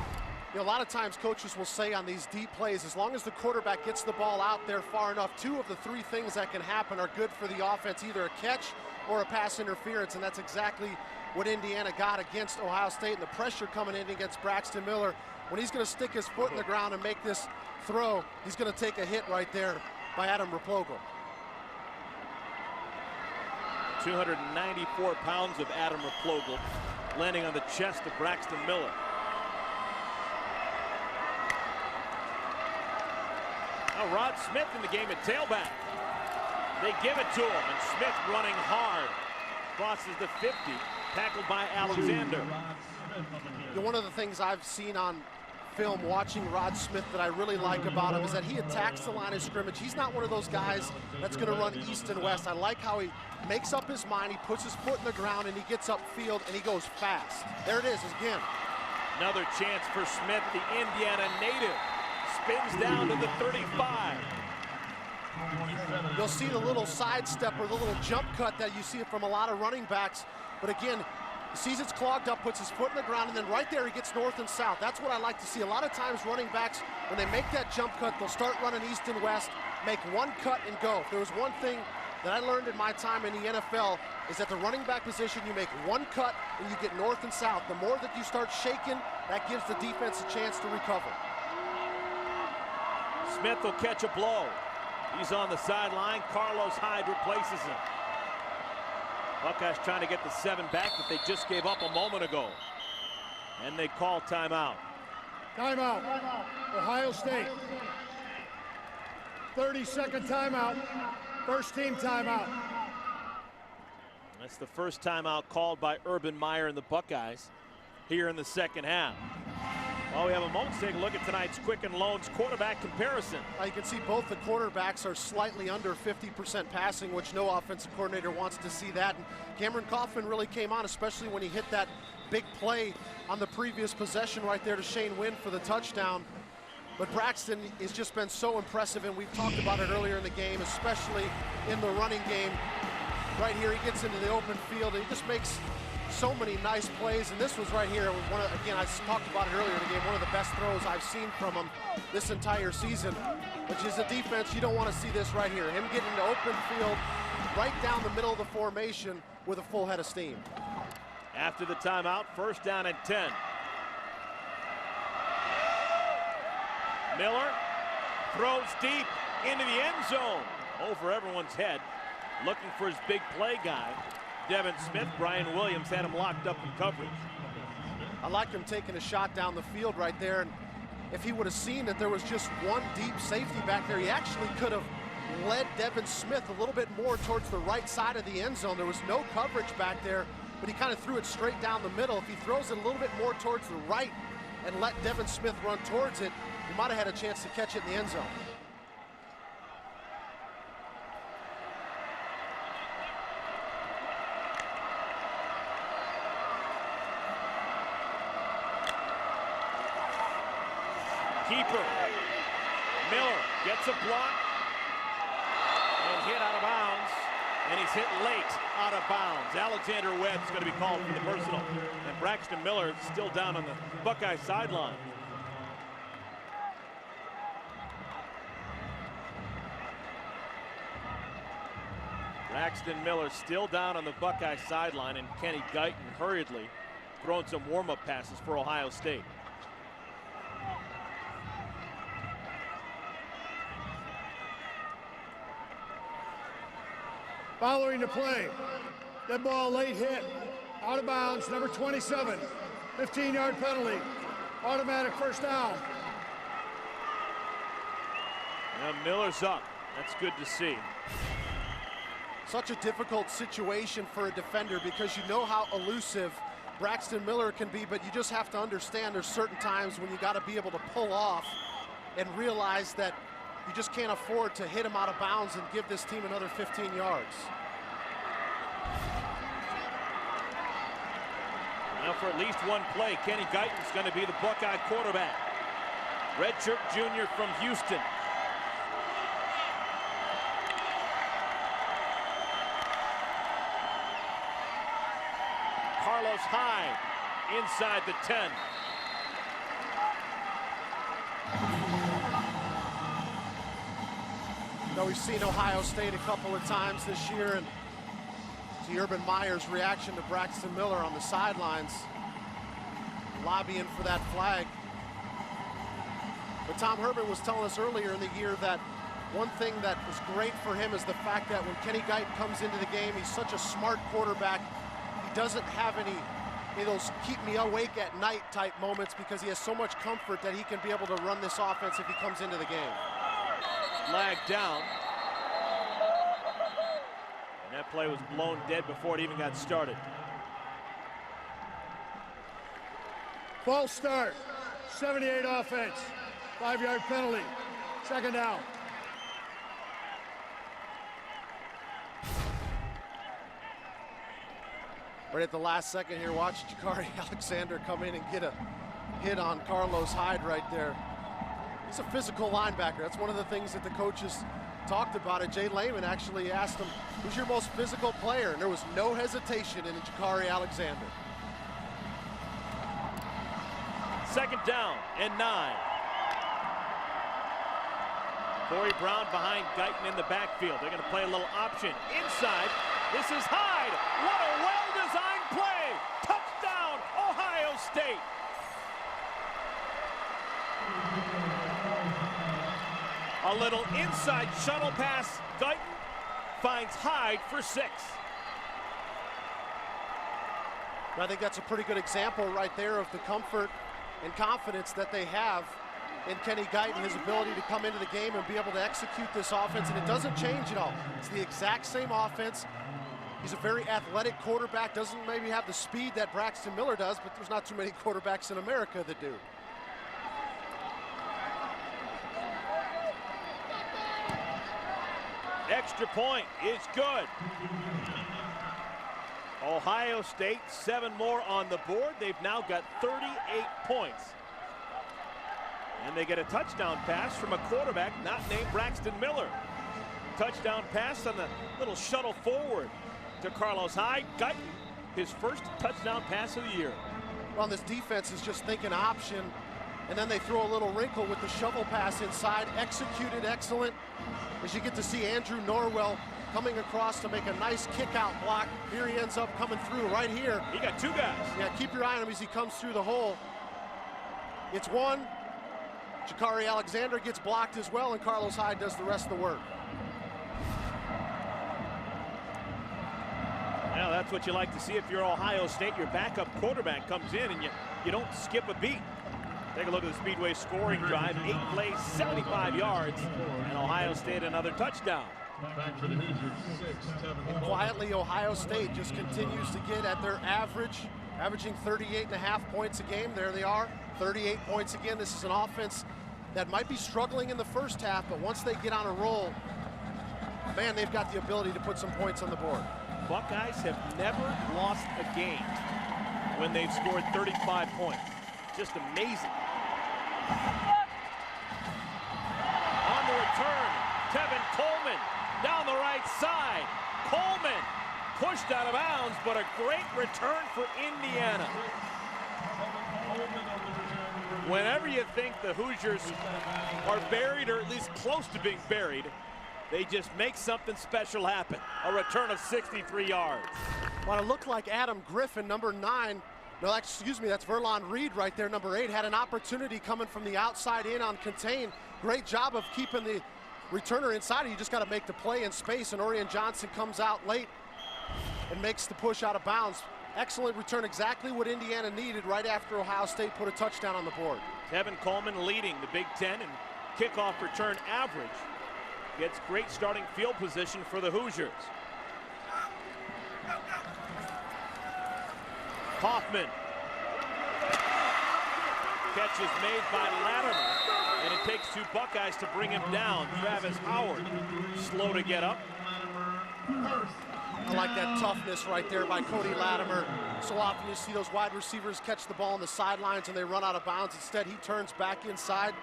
You know, a lot of times coaches will say on these deep plays, as long as the quarterback gets the ball out there far enough, 2 of the 3 things that can happen are good for the offense, either a catch or a pass interference, and that's exactly what Indiana got against Ohio State, and the pressure coming in against Braxton Miller. When he's going to stick his foot in the ground and make this throw, he's going to take a hit right there by Adam Replogle. 294 pounds of Adam Replogle landing on the chest of Braxton Miller. Now Rod Smith in the game at tailback. They give it to him, and Smith running hard. Crosses the 50, tackled by Alexander. You know, one of the things I've seen on film watching Rod Smith that I really like about him is that he attacks the line of scrimmage. He's not one of those guys that's going to run east and west. I like how he makes up his mind, he puts his foot in the ground, and he gets upfield, and he goes fast. There it is again. Another chance for Smith, the Indiana native. Spins down to the 35. You'll see the little sidestep or the little jump cut that you see from a lot of running backs. But again, he sees it's clogged up, puts his foot in the ground, and then right there he gets north and south. That's what I like to see. A lot of times running backs, when they make that jump cut, they'll start running east and west, make one cut and go. If there was one thing that I learned in my time in the NFL is that the running back position, you make one cut and you get north and south. The more that you start shaking, that gives the defense a chance to recover. Smith will catch a blow. He's on the sideline. Carlos Hyde replaces him. Buckeyes trying to get the 7 back that they just gave up a moment ago. And they call timeout. Timeout. Ohio State. 30-second timeout. First team timeout. That's the first timeout called by Urban Meyer and the Buckeyes here in the second half. Well, we have a moment to take a look at tonight's Quicken Loans quarterback comparison. You can see both the quarterbacks are slightly under 50% passing, which no offensive coordinator wants to see that. And Cameron Coffman really came on, especially when he hit that big play on the previous possession right there to Shane Wynn for the touchdown. But Braxton has just been so impressive, and we've talked about it earlier in the game, especially in the running game. Right here, he gets into the open field, and he just makes so many nice plays, and this was right here. Again, I talked about it earlier in the game, one of the best throws I've seen from him this entire season, which is a defense. You don't want to see this right here. Him getting into open field right down the middle of the formation with a full head of steam. After the timeout, first down and 10. Miller throws deep into the end zone over everyone's head, looking for his big play guy. Devin Smith. Brian Williams had him locked up in coverage. I like him taking a shot down the field right there, and if he would have seen that there was just one deep safety back there, he actually could have led Devin Smith a little bit more towards the right side of the end zone. There was no coverage back there, but he kind of threw it straight down the middle. If he throws it a little bit more towards the right and let Devin Smith run towards it, he might have had a chance to catch it in the end zone. Keeper. Miller gets a block and hit out of bounds, and he's hit late out of bounds. Alexander Webb's going to be called for the personal, and Braxton Miller is still down on the Buckeye sideline. Braxton Miller still down on the Buckeye sideline, and Kenny Guyton hurriedly throwing some warm-up passes for Ohio State. Following the play, dead ball, late hit, out of bounds, number 27, 15-yard penalty, automatic first down. Now Miller's up. That's good to see. Such a difficult situation for a defender because you know how elusive Braxton Miller can be, but you just have to understand there's certain times when you got to be able to pull off and realize that you just can't afford to hit him out of bounds and give this team another 15 yards. Now for at least one play, Kenny Guyton's going to be the Buckeye quarterback. Redshirt junior from Houston. Carlos Hyde inside the 10. Now we've seen Ohio State a couple of times this year, and see Urban Meyer's reaction to Braxton Miller on the sidelines, lobbying for that flag. But Tom Herman was telling us earlier in the year that one thing that was great for him is the fact that when Kenny Guyton comes into the game, he's such a smart quarterback. He doesn't have any of those keep me awake at night type moments because he has so much comfort that he can be able to run this offense if he comes into the game. Flag down. And that play was blown dead before it even got started. False start, 78 offense, 5-yard penalty, second down. Right at the last second here, watch Jakari Alexander come in and get a hit on Carlos Hyde right there. He's a physical linebacker. That's one of the things that the coaches talked about it. Jay Lehman actually asked him, who's your most physical player? And there was no hesitation in Jakari Alexander. Second down and 9. Corey Brown behind Guyton in the backfield. They're going to play a little option inside. This is Hyde. What a well-designed play. Touchdown, Ohio State. A little inside shuttle pass. Guyton finds Hyde for 6. I think that's a pretty good example right there of the comfort and confidence that they have in Kenny Guyton, his ability to come into the game and be able to execute this offense, and it doesn't change at all. It's the exact same offense. He's a very athletic quarterback, doesn't maybe have the speed that Braxton Miller does, but there's not too many quarterbacks in America that do. Extra point is good. Ohio State, 7 more on the board. They've now got 38 points. And they get a touchdown pass from a quarterback not named Braxton Miller. Touchdown pass on the little shuttle forward to Carlos Hyde. Guyton, his first touchdown pass of the year. Well, this defense is just thinking option, and then they throw a little wrinkle with the shovel pass inside. Executed excellent. As you get to see Andrew Norwell coming across to make a nice kick-out block. Here he ends up coming through right here. He got 2 guys. Yeah, keep your eye on him as he comes through the hole. It's one. Jakari Alexander gets blocked as well, and Carlos Hyde does the rest of the work. Now that's what you like to see if you're Ohio State. Your backup quarterback comes in and you don't skip a beat. Take a look at the Speedway scoring drive. 8 plays, 75 yards, and Ohio State another touchdown. And quietly, Ohio State just continues to get at their averaging 38.5 points a game. There they are, 38 points again. This is an offense that might be struggling in the first half, but once they get on a roll, man, they've got the ability to put some points on the board. Buckeyes have never lost a game when they've scored 35 points. Just amazing. On the return, Tevin Coleman down the right side. Coleman pushed out of bounds, but a great return for Indiana. Whenever you think the Hoosiers are buried, or at least close to being buried, they just make something special happen. A return of 63 yards. Well, it looked like Adam Griffin, number 9. No, excuse me, that's Verlon Reed right there, number 8. Had an opportunity coming from the outside in on contain. Great job of keeping the returner inside. You just got to make the play in space, and Orion Johnson comes out late and makes the push out of bounds. Excellent return, exactly what Indiana needed right after Ohio State put a touchdown on the board. Kevin Coleman leading the Big Ten in kickoff return average. Gets great starting field position for the Hoosiers. Hoffman. Catch is made by Latimer, and it takes 2 Buckeyes to bring him down. Travis Howard, slow to get up. I like that toughness right there by Cody Latimer. So often you see those wide receivers catch the ball on the sidelines and they run out of bounds. Instead, he turns back inside,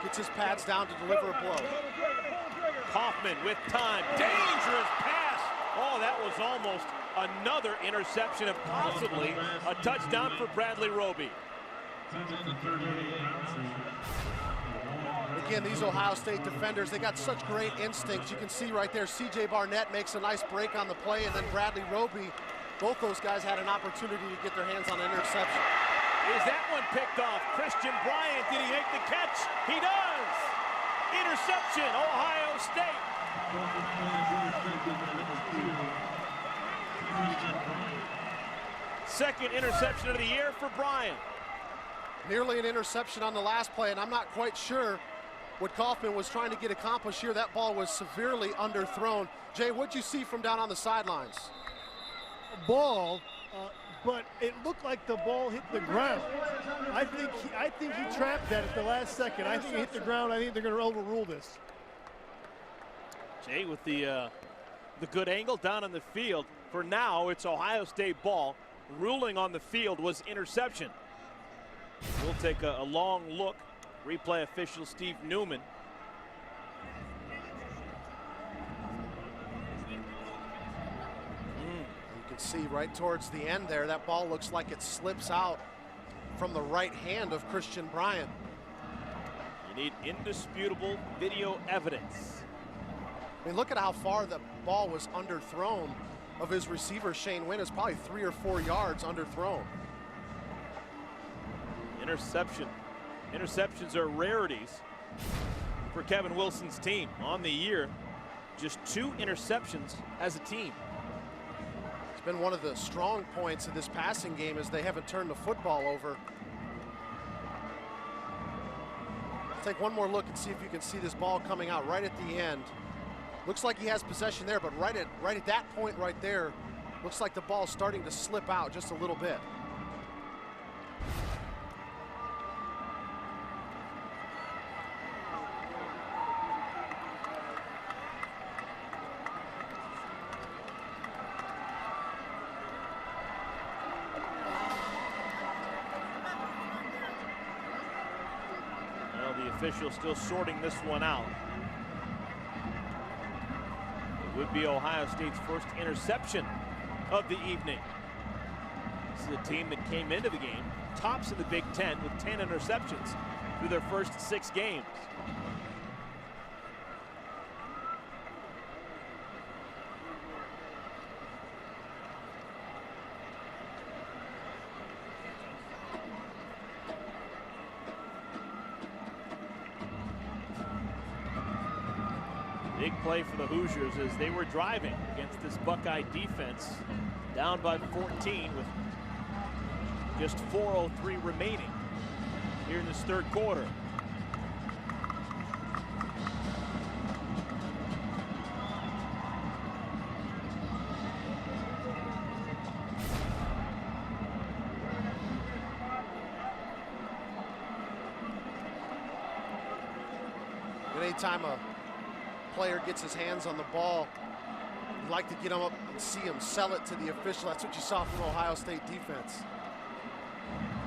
gets his pads down to deliver a blow. Hoffman with time, dangerous pass. Oh, that was almost another interception and possibly a touchdown for Bradley Roby. Again, these Ohio State defenders, they got such great instincts. You can see right there, C.J. Barnett makes a nice break on the play, and then Bradley Roby, both those guys had an opportunity to get their hands on an interception. Is that one picked off? Christian Bryant, did he make the catch? He does! Interception, Ohio State. Second interception of the year for Bryant. Nearly an interception on the last play, and I'm not quite sure what Kaufman was trying to get accomplished here. That ball was severely underthrown. Jay, what'd you see from down on the sidelines? Ball, but it looked like the ball hit the ground. I think he trapped that at the last second. I think it hit the ground. I think they're going to overrule this. Jay with the good angle down on the field. For now, it's Ohio State ball. Ruling on the field was interception. We'll take a long look. Replay official Steve Newman. You can see right towards the end there, that ball looks like it slips out from the right hand of Christian Bryant. You need indisputable video evidence. I mean, look at how far the ball was underthrown of his receiver, Shane Wynn. It's probably 3 or 4 yards underthrown. Interception. Interceptions are rarities for Kevin Wilson's team. On the year, just 2 interceptions as a team. It's been one of the strong points of this passing game as they haven't turned the football over. Let's take one more look and see if you can see this ball coming out right at the end. Looks like he has possession there, but right at that point right there, looks like the ball's starting to slip out just a little bit. Well, the official still sorting this one out. It would be Ohio State's first interception of the evening. This is a team that came into the game tops of the Big Ten with 10 interceptions through their first 6 games. Big play for the Hoosiers as they were driving against this Buckeye defense, down by 14 with just 4:03 remaining here in this third quarter. Anytime a player gets his hands on the ball, you'd like to get him up and see him sell it to the official. That's what you saw from Ohio State defense.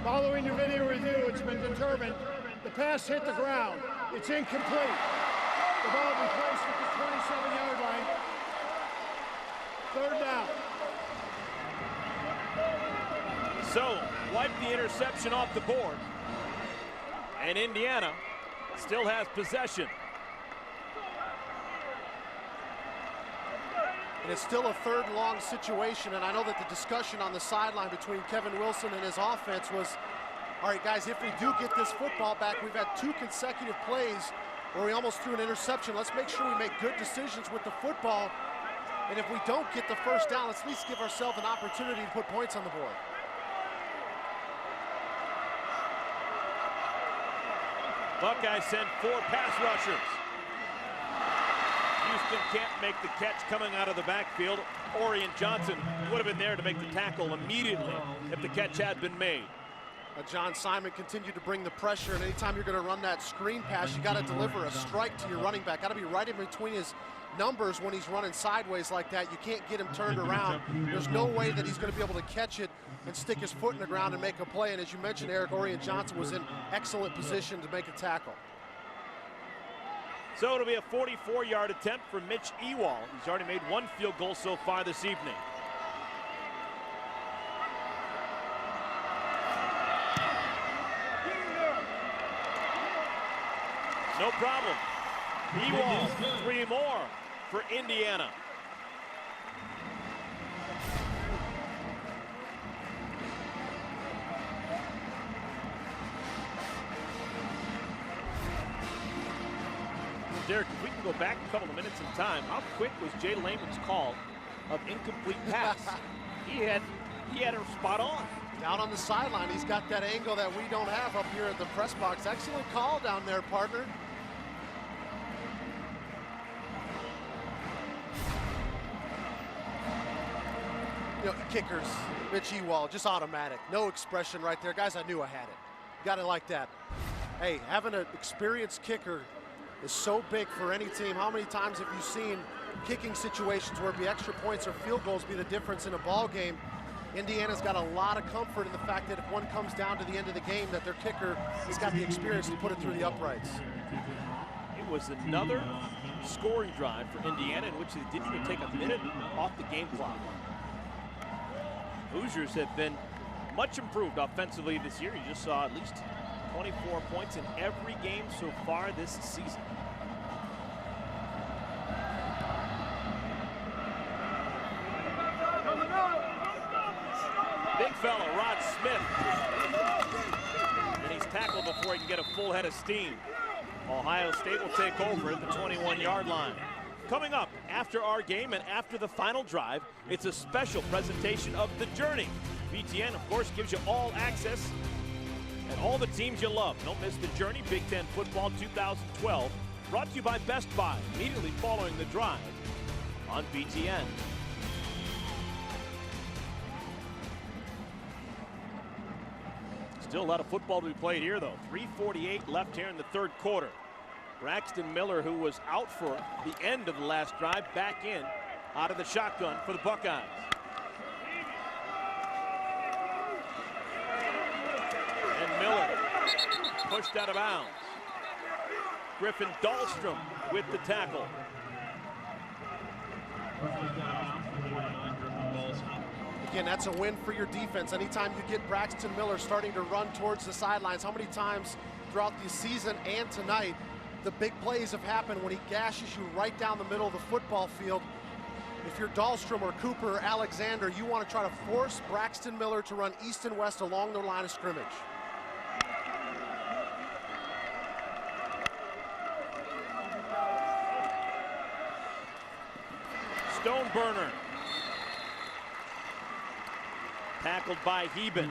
Following your video review, it's been determined the pass hit the ground. It's incomplete. The ball will be placed at the 27-yard line. Third down. So, wipe the interception off the board. And Indiana still has possession. And it's still a third and long situation, and I know that the discussion on the sideline between Kevin Wilson and his offense was, all right, guys, if we do get this football back, we've had 2 consecutive plays where we almost threw an interception. Let's make sure we make good decisions with the football, and if we don't get the first down, let's at least give ourselves an opportunity to put points on the board. Buckeyes send 4 pass rushers. Houston can't make the catch coming out of the backfield. Orion Johnson would have been there to make the tackle immediately if the catch had been made. John Simon continued to bring the pressure, and anytime you're going to run that screen pass, you got to deliver a strike to your running back. Got to be right in between his numbers when he's running sideways like that. You can't get him turned around. There's no way that he's going to be able to catch it and stick his foot in the ground and make a play. And as you mentioned, Eric, Orion Johnson was in excellent position to make a tackle. So it'll be a 44-yard attempt for Mitch Ewald. He's already made 1 field goal so far this evening. No problem. Ewald, 3 more for Indiana. Derek, if we can go back a couple of minutes in time, how quick was Jay Lehman's call of incomplete pass? he had her spot on. Down on the sideline, he's got that angle that we don't have up here at the press box. Excellent call down there, partner. You know, kickers, Mitch Ewald, just automatic. No expression right there. Guys, I knew I had it. Got it like that. Hey, having an experienced kicker is so big for any team. How many times have you seen kicking situations where it'd be extra points or field goals be the difference in a ball game? Indiana's got a lot of comfort in the fact that if one comes down to the end of the game, that their kicker has got the experience to put it through the uprights. It was another scoring drive for Indiana in which they didn't even take a minute off the game clock. Hoosiers have been much improved offensively this year. You just saw at least 24 points in every game so far this season. Big fella, Rod Smith. And he's tackled before he can get a full head of steam. Ohio State will take over at the 21-yard line. Coming up after our game and after the final drive, it's a special presentation of The Journey. BTN, of course, gives you all access and all the teams you love. Don't miss The Journey, Big Ten Football 2012. Brought to you by Best Buy, immediately following the drive on BTN. Still a lot of football to be played here, though. 3:48 left here in the third quarter. Braxton Miller, who was out for the end of the last drive, back in out of the shotgun for the Buckeyes. And Miller pushed out of bounds. Griffin Dahlstrom with the tackle. Again, that's a win for your defense. Anytime you get Braxton Miller starting to run towards the sidelines, how many times throughout the season and tonight the big plays have happened when he gashes you right down the middle of the football field. If you're Dahlstrom or Cooper or Alexander, you want to try to force Braxton Miller to run east and west along the line of scrimmage. Stoneburner. Tackled by Heben.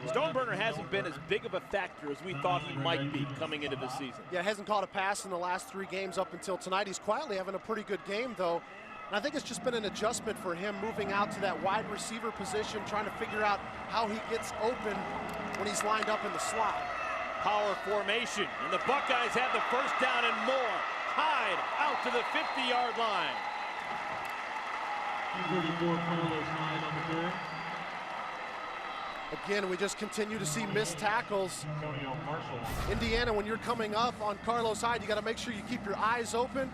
Stoneburner hasn't been as big of a factor as we thought he might be coming into the season. Yeah, hasn't caught a pass in the last 3 games up until tonight. He's quietly having a pretty good game, though. And I think it's just been an adjustment for him moving out to that wide receiver position, trying to figure out how he gets open when he's lined up in the slot. Power formation, and the Buckeyes have the first down and more. Hyde out to the 50-yard line. 34 Carlos Hyde on the carry. Again, we just continue to see missed tackles. Indiana, when you're coming up on Carlos Hyde, you got to make sure you keep your eyes open,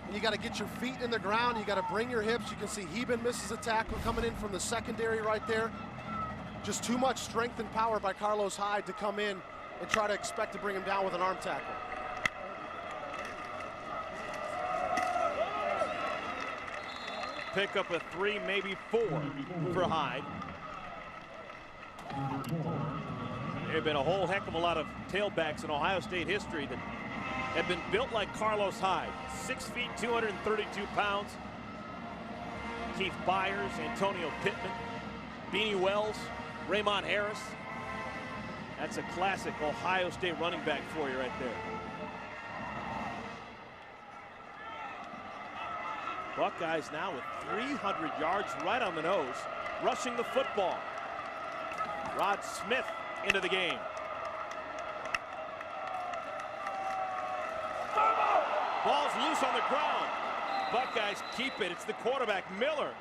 and you got to get your feet in the ground. You got to bring your hips. You can see Heben misses a tackle coming in from the secondary right there. Just too much strength and power by Carlos Hyde to come in and try to expect to bring him down with an arm tackle. pickup of 3, maybe 4 for Hyde. There have been a whole heck of a lot of tailbacks in Ohio State history that have been built like Carlos Hyde. 6 feet, 232 pounds. Keith Byers, Antonio Pittman, Beanie Wells, Raymond Harris. That's a classic Ohio State running back for you right there. Buckeyes now with 300 yards right on the nose, rushing the football. Rod Smith into the game. Ball's loose on the ground. Buckeyes keep it. It's the quarterback, Miller,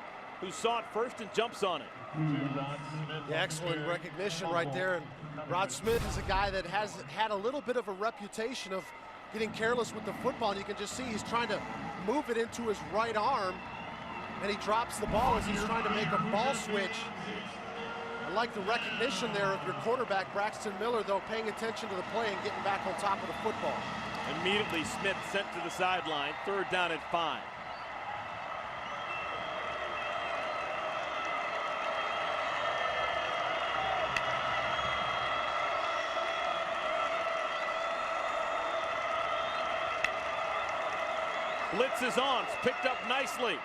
who saw it first and jumps on it. Yeah, excellent recognition right there. And Rod Smith is a guy that has had a little bit of a reputation of getting careless with the football. And you can just see he's trying to move it into his right arm, and he drops the ball as he's trying to make a ball switch. I like the recognition there of your quarterback, Braxton Miller, though, paying attention to the play and getting back on top of the football. Immediately, Smith sent to the sideline. 3rd down and 5. Blitz is on. It's picked up nicely.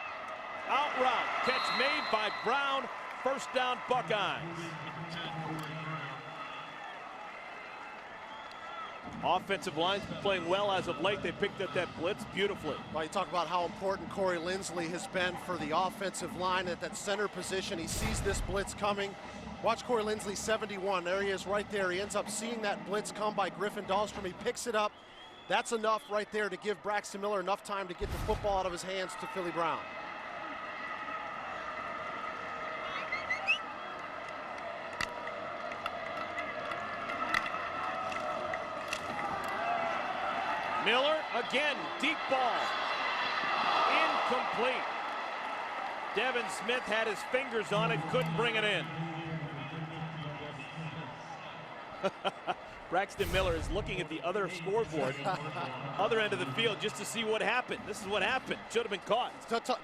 Out route. Catch made by Brown. 1st down, Buckeyes. Offensive line's been playing well as of late. They picked up that blitz beautifully. Well, you talk about how important Corey Lindsley has been for the offensive line at that center position. He sees this blitz coming. Watch Corey Lindsley, 71. There he is right there. He ends up seeing that blitz come by Griffin Dahlstrom. He picks it up. That's enough right there to give Braxton Miller enough time to get the football out of his hands to Philly Brown. Miller again, deep ball. Incomplete. Devin Smith had his fingers on it, couldn't bring it in. Braxton Miller is looking at the other scoreboard, other end of the field, just to see what happened. This is what happened. Should have been caught.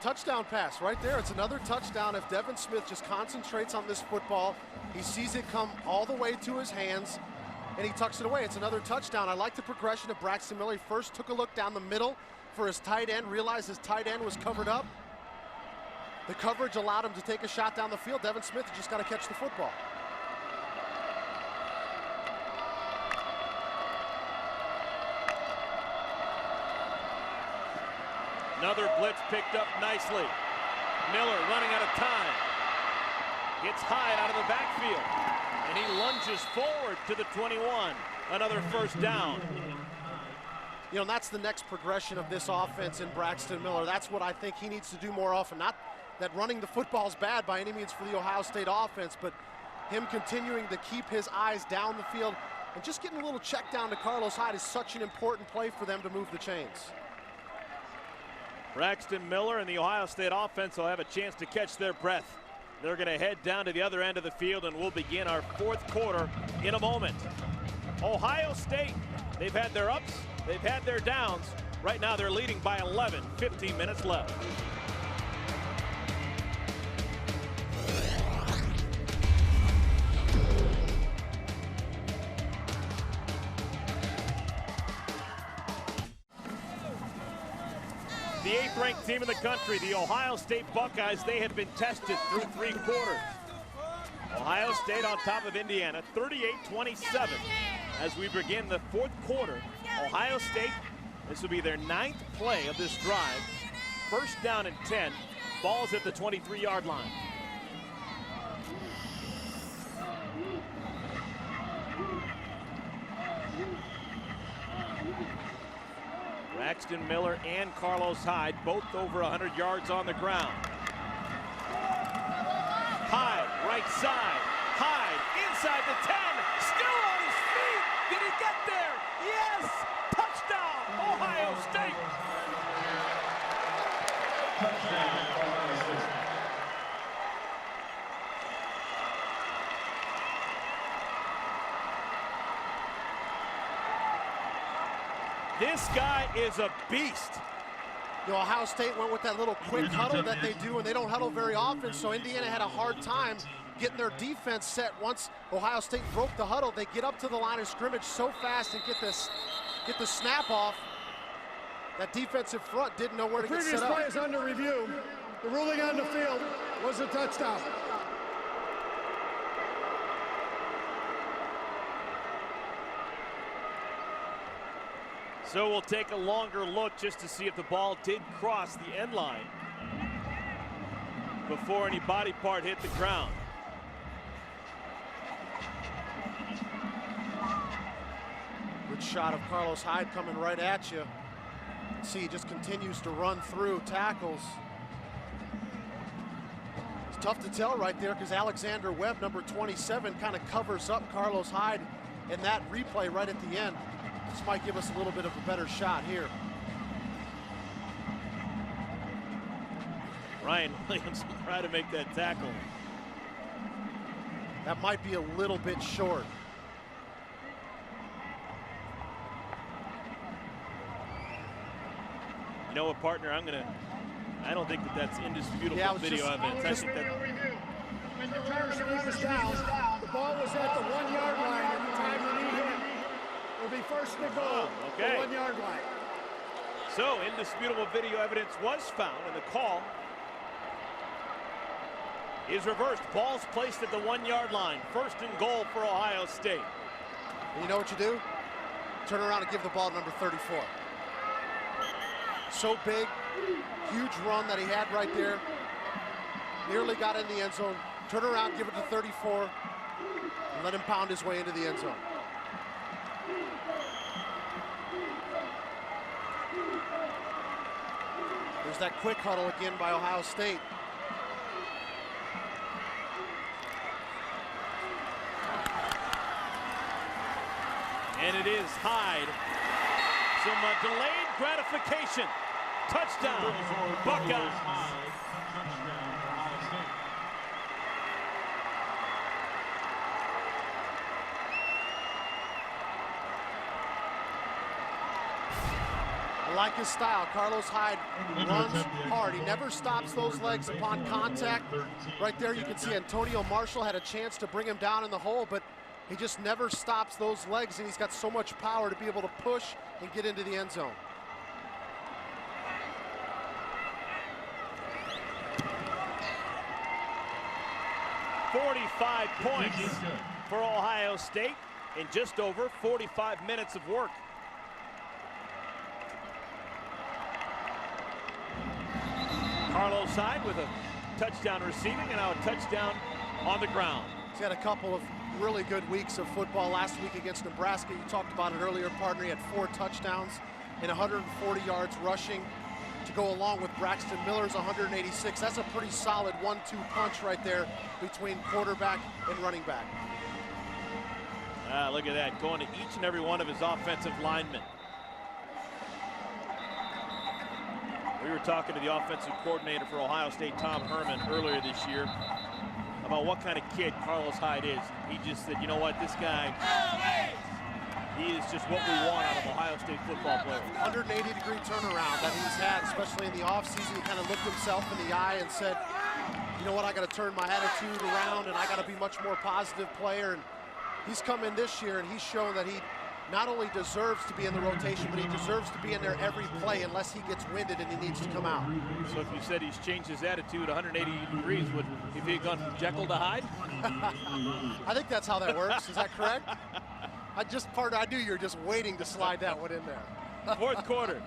Touchdown pass right there. It's another touchdown. If Devin Smith just concentrates on this football, he sees it come all the way to his hands, and he tucks it away. It's another touchdown. I like the progression of Braxton Miller. He first took a look down the middle for his tight end, realized his tight end was covered up. The coverage allowed him to take a shot down the field. Devin Smith just got to catch the football. Another blitz picked up nicely. Miller running out of time. Gets Hyde out of the backfield. And he lunges forward to the 21. Another 1st down. You know, that's the next progression of this offense in Braxton Miller. That's what I think he needs to do more often. Not that running the football is bad by any means for the Ohio State offense, but him continuing to keep his eyes down the field and just getting a little check down to Carlos Hyde is such an important play for them to move the chains. Braxton Miller and the Ohio State offense will have a chance to catch their breath. They're going to head down to the other end of the field, and we'll begin our 4th quarter in a moment. Ohio State, they've had their ups, they've had their downs. Right now they're leading by 11, 15 minutes left. The 8th-ranked team in the country, the Ohio State Buckeyes, they have been tested through 3 quarters. Ohio State on top of Indiana, 38-27. As we begin the 4th quarter, Ohio State, this will be their 9th play of this drive. 1st down and 10, ball's at the 23-yard line. Braxton Miller and Carlos Hyde, both over 100 yards on the ground. Hyde, right side. Hyde, inside the 10. Still on his feet. Did he get there? Yes! Touchdown, Ohio State! Touchdown, Ohio State. This guy is a beast. You know, Ohio State went with that little quick huddle that they do, and they don't huddle very often, so Indiana had a hard time getting their defense set. Once Ohio State broke the huddle, they get up to the line of scrimmage so fast and get the snap off. That defensive front didn't know where to get set up. The previous play is under review. The ruling on the field was a touchdown. So we'll take a longer look just to see if the ball did cross the end line before any body part hit the ground. Good shot of Carlos Hyde coming right at you. See, he just continues to run through tackles. It's tough to tell right there because Alexander Webb, number 27, kind of covers up Carlos Hyde in that replay right at the end. This might give us a little bit of a better shot here. Ryan Williams trying to make that tackle. That might be a little bit short. You know what, partner? I don't think that's indisputable video evidence. I think that. When the Carson was down, the ball was at the 1 yard line at the time when he hit. It'll be first and goal, the 1 yard line. So indisputable video evidence was found, and the call is reversed. Ball's placed at the 1 yard line. First and goal for Ohio State. And you know what you do? Turn around and give the ball to number 34. So big, huge run that he had right there. Nearly got in the end zone. Turn around, give it to 34, and let him pound his way into the end zone. There's that quick huddle again by Ohio State. And it is Hyde. Some delayed gratification. Touchdown, Buckeyes. I like his style. Carlos Hyde runs hard. He never stops those legs upon contact. Right there you can see Antonio Marshall had a chance to bring him down in the hole, but he just never stops those legs, and he's got so much power to be able to push and get into the end zone. .45 points for Ohio State in just over 45 minutes of work. Carlos Hyde with a touchdown receiving and now a touchdown on the ground. He's had a couple of really good weeks of football. Last week against Nebraska, you talked about it earlier, partner. He had 4 touchdowns and 140 yards rushing to go along with Braxton Miller's 186. That's a pretty solid 1-2 punch right there between quarterback and running back. Look at that, going to each and every one of his offensive linemen. We were talking to the offensive coordinator for Ohio State, Tom Herman, earlier this year about what kind of kid Carlos Hyde is. He just said, you know what, this guy, he is just what we want out of Ohio State football players. 180-degree turnaround that he's had, especially in the offseason. He kind of looked himself in the eye and said, you know what, I got to turn my attitude around and I got to be much more positive player. And he's come in this year and he's shown that he not only deserves to be in the rotation, but he deserves to be in there every play unless he gets winded and he needs to come out. So if you said he's changed his attitude 180 degrees, would he have gone from Jekyll to Hyde? I think that's how that works. Is that correct? I knew you were just waiting to slide that one in there. Fourth quarter,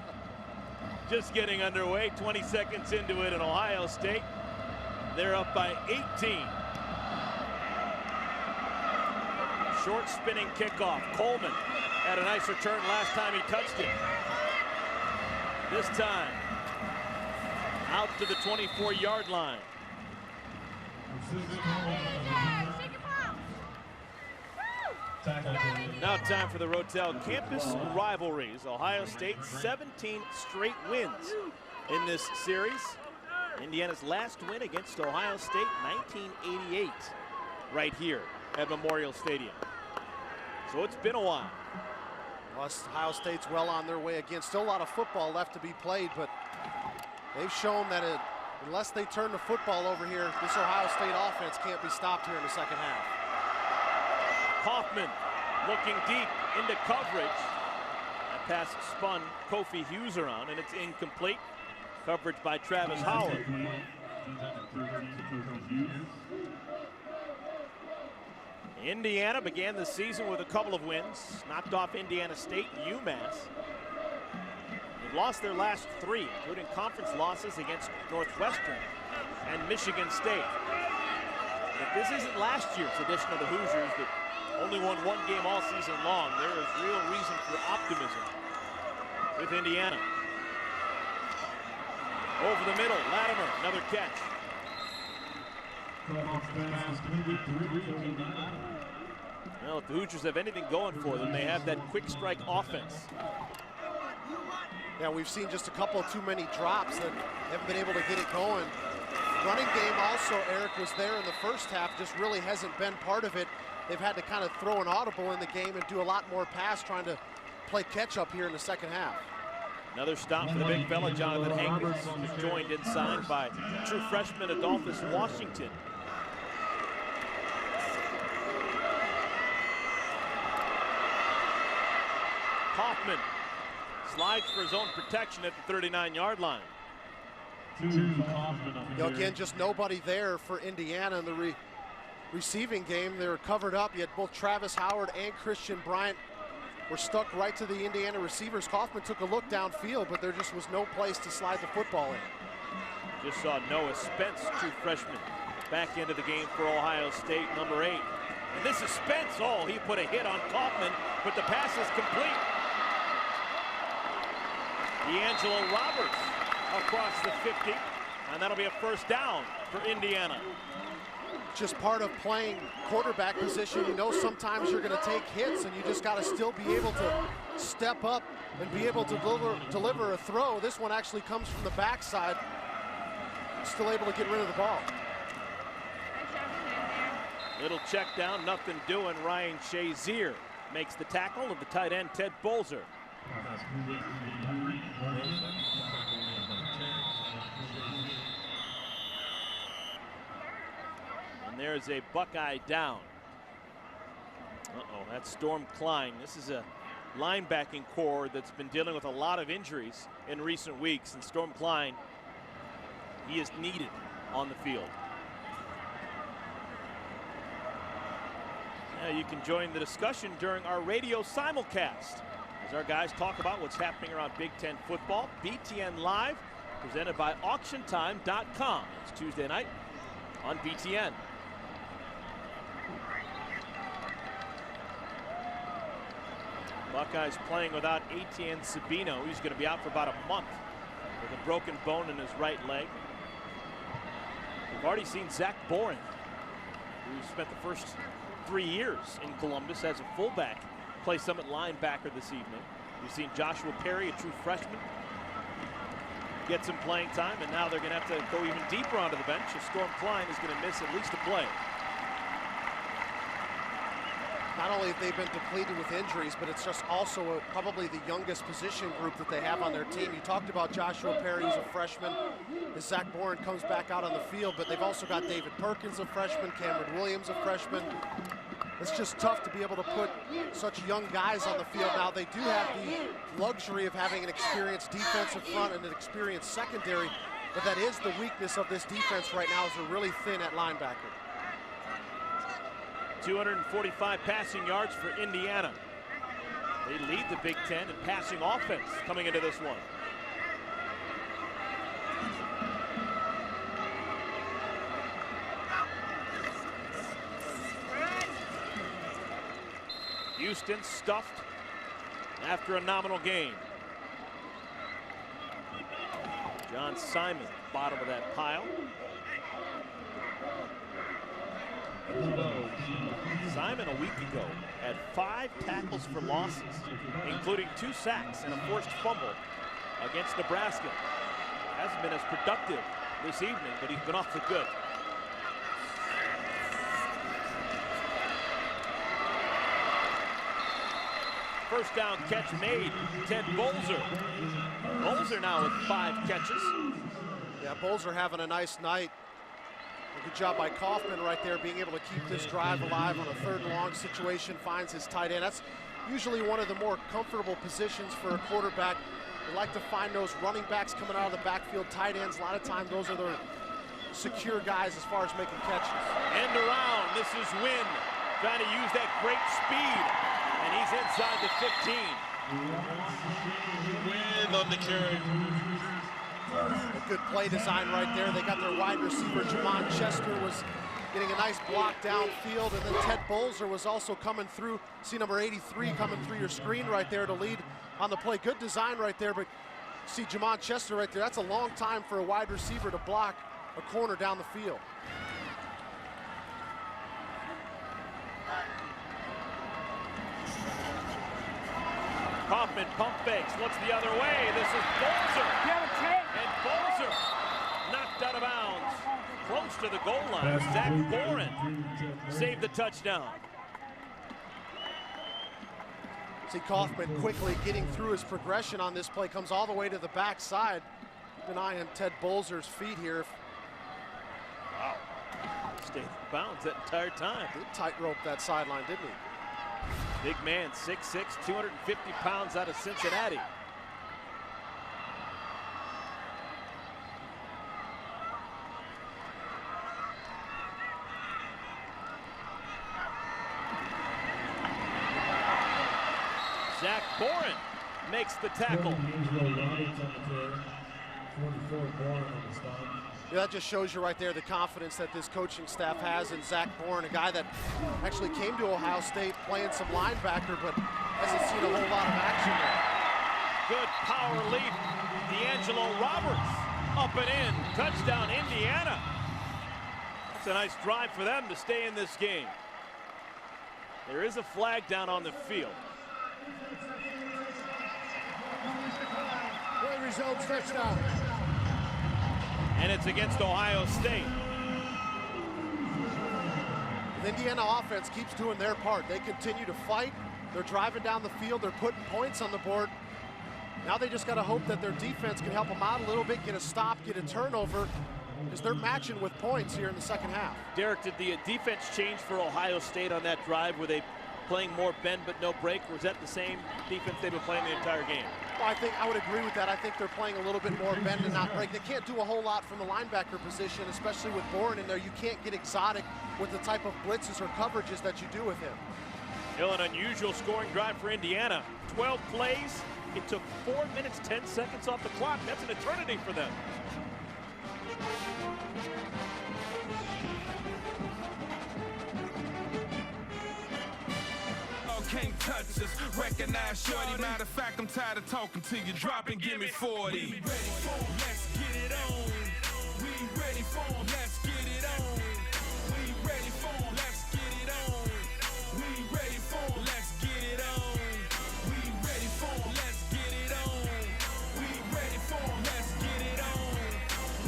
just getting underway. 20 seconds into it in Ohio State. They're up by 18. Short spinning kickoff. Coleman had a nice return last time he touched it. This time, out to the 24-yard line. Now time for the Rotel campus rivalries. Ohio State 17 straight wins in this series. Indiana's last win against Ohio State, 1988, right here at Memorial Stadium. So it's been a while. Plus, Ohio State's well on their way again. Still a lot of football left to be played, but They've shown that unless they turn the football over here, this Ohio State offense can't be stopped here in the second half. Kaufman looking deep into coverage. That pass spun Kofi Hughes around, and it's incomplete. Coverage by Travis Howard. Indiana began the season with a couple of wins, knocked off Indiana State and UMass. They've lost their last 3, including conference losses against Northwestern and Michigan State. But this isn't last year's edition of the Hoosiers that only won 1 game all season long. There is real reason for optimism with Indiana. Over the middle, Latimer, another catch. Well, if the Hoosiers have anything going for them, they have that quick strike offense. Yeah, we've seen just a couple too many drops that haven't been able to get it going. Running game also, Eric, was there in the first half, just really hasn't been part of it. They've had to kind of throw an audible in the game and do a lot more pass trying to play catch up here in the second half. Another stop for the big fella, Jonathan Hankins, who's joined inside by true freshman Adolphus Washington. Kaufman slides for his own protection at the 39-yard line. Again, just nobody there for Indiana in the receiving game. They were covered up. You had both Travis Howard and Christian Bryant were stuck right to the Indiana receivers. Kaufman took a look downfield, but there just was no place to slide the football in. Just saw Noah Spence, true freshman, back into the game for Ohio State, number 8. And this is Spence. Oh, he put a hit on Kaufman, but the pass is complete. D'Angelo Roberts across the 50, and that'll be a first down for Indiana. Just part of playing quarterback position. You know sometimes you're going to take hits, and you just got to still be able to step up and be able to deliver a throw. This one actually comes from the backside. Still able to get rid of the ball. Little check down, nothing doing. Ryan Shazier makes the tackle of the tight end, Ted Bolzer. And there's a Buckeye down. That's Storm Klein. This is a linebacking core that's been dealing with a lot of injuries in recent weeks, and Storm Klein, he is needed on the field. Now you can join the discussion during our radio simulcast as our guys talk about what's happening around Big Ten football. BTN Live, presented by AuctionTime.com. It's Tuesday night on BTN. Buckeyes playing without Etienne Sabino. He's going to be out for about a month with a broken bone in his right leg. We've already seen Zach Boren, who spent the first 3 years in Columbus as a fullback, play some at linebacker this evening. We've seen Joshua Perry, a true freshman, get some playing time, and now they're going to have to go even deeper onto the bench as Storm Klein is going to miss at least a play. Not only have they been depleted with injuries, but it's just also probably the youngest position group that they have on their team. You talked about Joshua Perry, who's a freshman, as Zach Boren comes back out on the field, but they've also got David Perkins, a freshman, Cameron Williams, a freshman. It's just tough to be able to put such young guys on the field. Now, they do have the luxury of having an experienced defensive front and an experienced secondary, but that is the weakness of this defense right now, is they're really thin at linebacker. 245 passing yards for Indiana. They lead the Big Ten in passing offense coming into this one. Houston stuffed after a nominal gain. John Simon, bottom of that pile. Simon a week ago had 5 tackles for losses, including 2 sacks and a forced fumble against Nebraska. Hasn't been as productive this evening, but he's been awfully good. First down catch made, Ted Bolzer. Bolzer now with 5 catches. Yeah, Bulls are having a nice night. A good job by Kaufman right there, being able to keep this drive alive on a 3rd and long situation, finds his tight end. That's usually one of the more comfortable positions for a quarterback. They like to find those running backs coming out of the backfield, tight ends. A lot of times those are the secure guys as far as making catches. End around, this is Wynn trying to use that great speed, and he's inside the 15. Win on the carry. A good play design right there. They got their wide receiver, Jamon Chester, was getting a nice block downfield, and then Ted Bolzer was also coming through. See number 83 coming through your screen right there to lead on the play. Good design right there, but see Jamon Chester right there. That's a long time for a wide receiver to block a corner down the field. Kaufman pump fakes, looks the other way. This is Bolzer. And Bolzer knocked out of bounds. Close to the goal line. Zach Boren saved the touchdown. See Kaufman quickly getting through his progression on this play. Comes all the way to the backside. Keep an eye on Ted Bolzer's feet here. Wow. Stayed in bounds that entire time. Did tightrope that sideline, didn't he? Big man, 6'6", 250 pounds out of Cincinnati. Zach Boren makes the tackle. Yeah, that just shows you right there the confidence that this coaching staff has in Zach Boren, a guy that actually came to Ohio State playing some linebacker, but hasn't seen a whole lot of action there. Good power leap. D'Angelo Roberts up and in. Touchdown, Indiana. That's a nice drive for them to stay in this game. There is a flag down on the field. Play results, touchdown. And it's against Ohio State. The Indiana offense keeps doing their part. They continue to fight. They're driving down the field. They're putting points on the board. Now they just got to hope that their defense can help them out a little bit, get a stop, get a turnover, because they're matching with points here in the second half. Derek, did the defense change for Ohio State on that drive? Were they playing more bend but no break, or was that the same defense they've been playing the entire game? Well, I would agree with that. I think they're playing a little bit more bend and not break. They can't do a whole lot from the linebacker position, especially with Boren in there. You can't get exotic with the type of blitzes or coverages that you do with him. Still an unusual scoring drive for Indiana. 12 plays. It took 4 minutes, 10 seconds off the clock. That's an eternity for them. Can't touch us, recognize shorty. Matter of fact, I'm tired of talking to you. Drop and give me 40. We ready for 'em, let's get it on. We ready for 'em, let's get it on. We ready for 'em, let's get it on. We ready for 'em, let's get it on. We ready for 'em, let's get it on. We ready for 'em, let's get it on.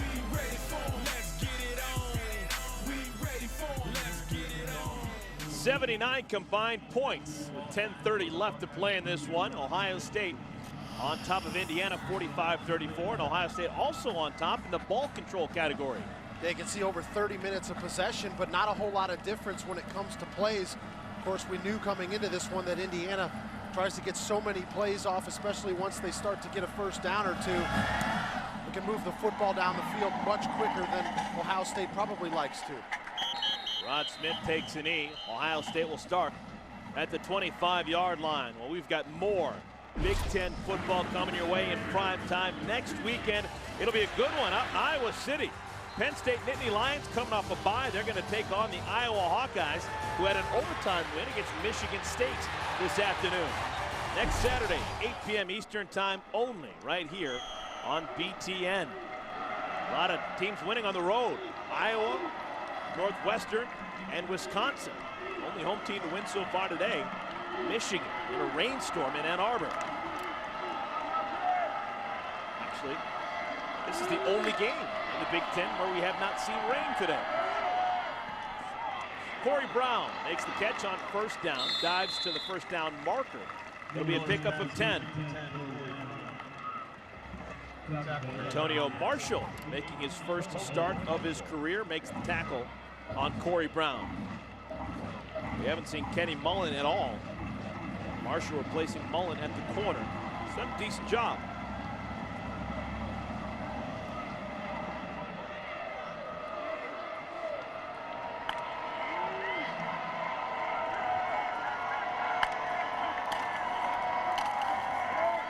We ready for 'em, let's get it on. We ready for 'em, let's get it on. 79 combined points with 10:30 left to play in this one. Ohio State on top of Indiana 45-34, and Ohio State also on top in the ball control category. They can see over 30 minutes of possession, but not a whole lot of difference when it comes to plays. Of course, we knew coming into this one that Indiana tries to get so many plays off, especially once they start to get a first down or two. They can move the football down the field much quicker than Ohio State probably likes to. Rod Smith takes a knee. Ohio State will start at the 25-yard line. Well, we've got more Big Ten football coming your way in prime time next weekend. It'll be a good one up in Iowa City. Penn State Nittany Lions coming off a bye. They're going to take on the Iowa Hawkeyes, who had an overtime win against Michigan State this afternoon. Next Saturday, 8 p.m. Eastern time only, right here on BTN. A lot of teams winning on the road. Iowa, Northwestern, and Wisconsin. Only home team to win so far today, Michigan, in a rainstorm in Ann Arbor. Actually, this is the only game in the Big Ten where we have not seen rain today. Corey Brown makes the catch on first down, dives to the first down marker. It'll be a pickup of 10. Antonio Marshall, making his first start of his career, makes the tackle on Corey Brown. We haven't seen Kenny Mullen at all. Marshall replacing Mullen at the corner. He's done a decent job.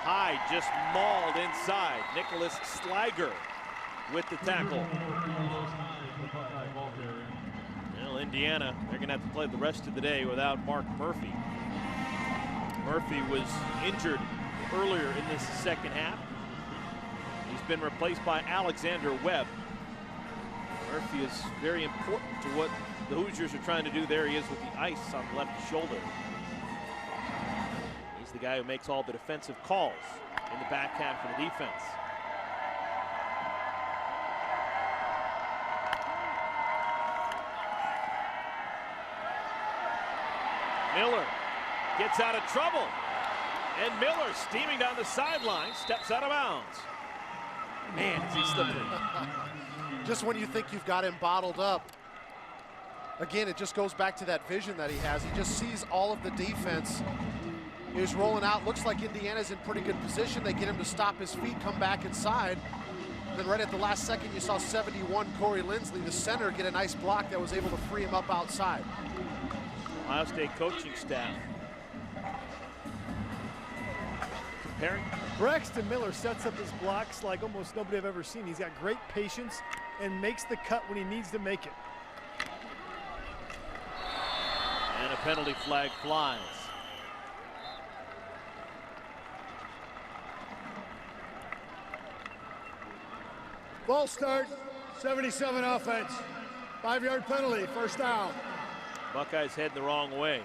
Hyde just mauled inside. Nicholas Sliger with the tackle. Well, Indiana, they're going to have to play the rest of the day without Mark Murphy. Murphy was injured earlier in this second half. He's been replaced by Alexander Webb. Murphy is very important to what the Hoosiers are trying to do. There he is with the ice on the left shoulder. He's the guy who makes all the defensive calls in the back half of the defense. Miller gets out of trouble, and Miller, steaming down the sideline, steps out of bounds. Man, is he slippery. Just when you think you've got him bottled up, again, it just goes back to that vision that he has. He just sees all of the defense. He's rolling out. Looks like Indiana's in pretty good position. They get him to stop his feet, come back inside. Then right at the last second, you saw 71 Corey Lindsley, the center, get a nice block that was able to free him up outside. Ohio State coaching staff comparing. Braxton Miller sets up his blocks like almost nobody I've ever seen. He's got great patience and makes the cut when he needs to make it. And a penalty flag flies. False start, 77 offense. 5-yard penalty, first down. Buckeyes head the wrong way.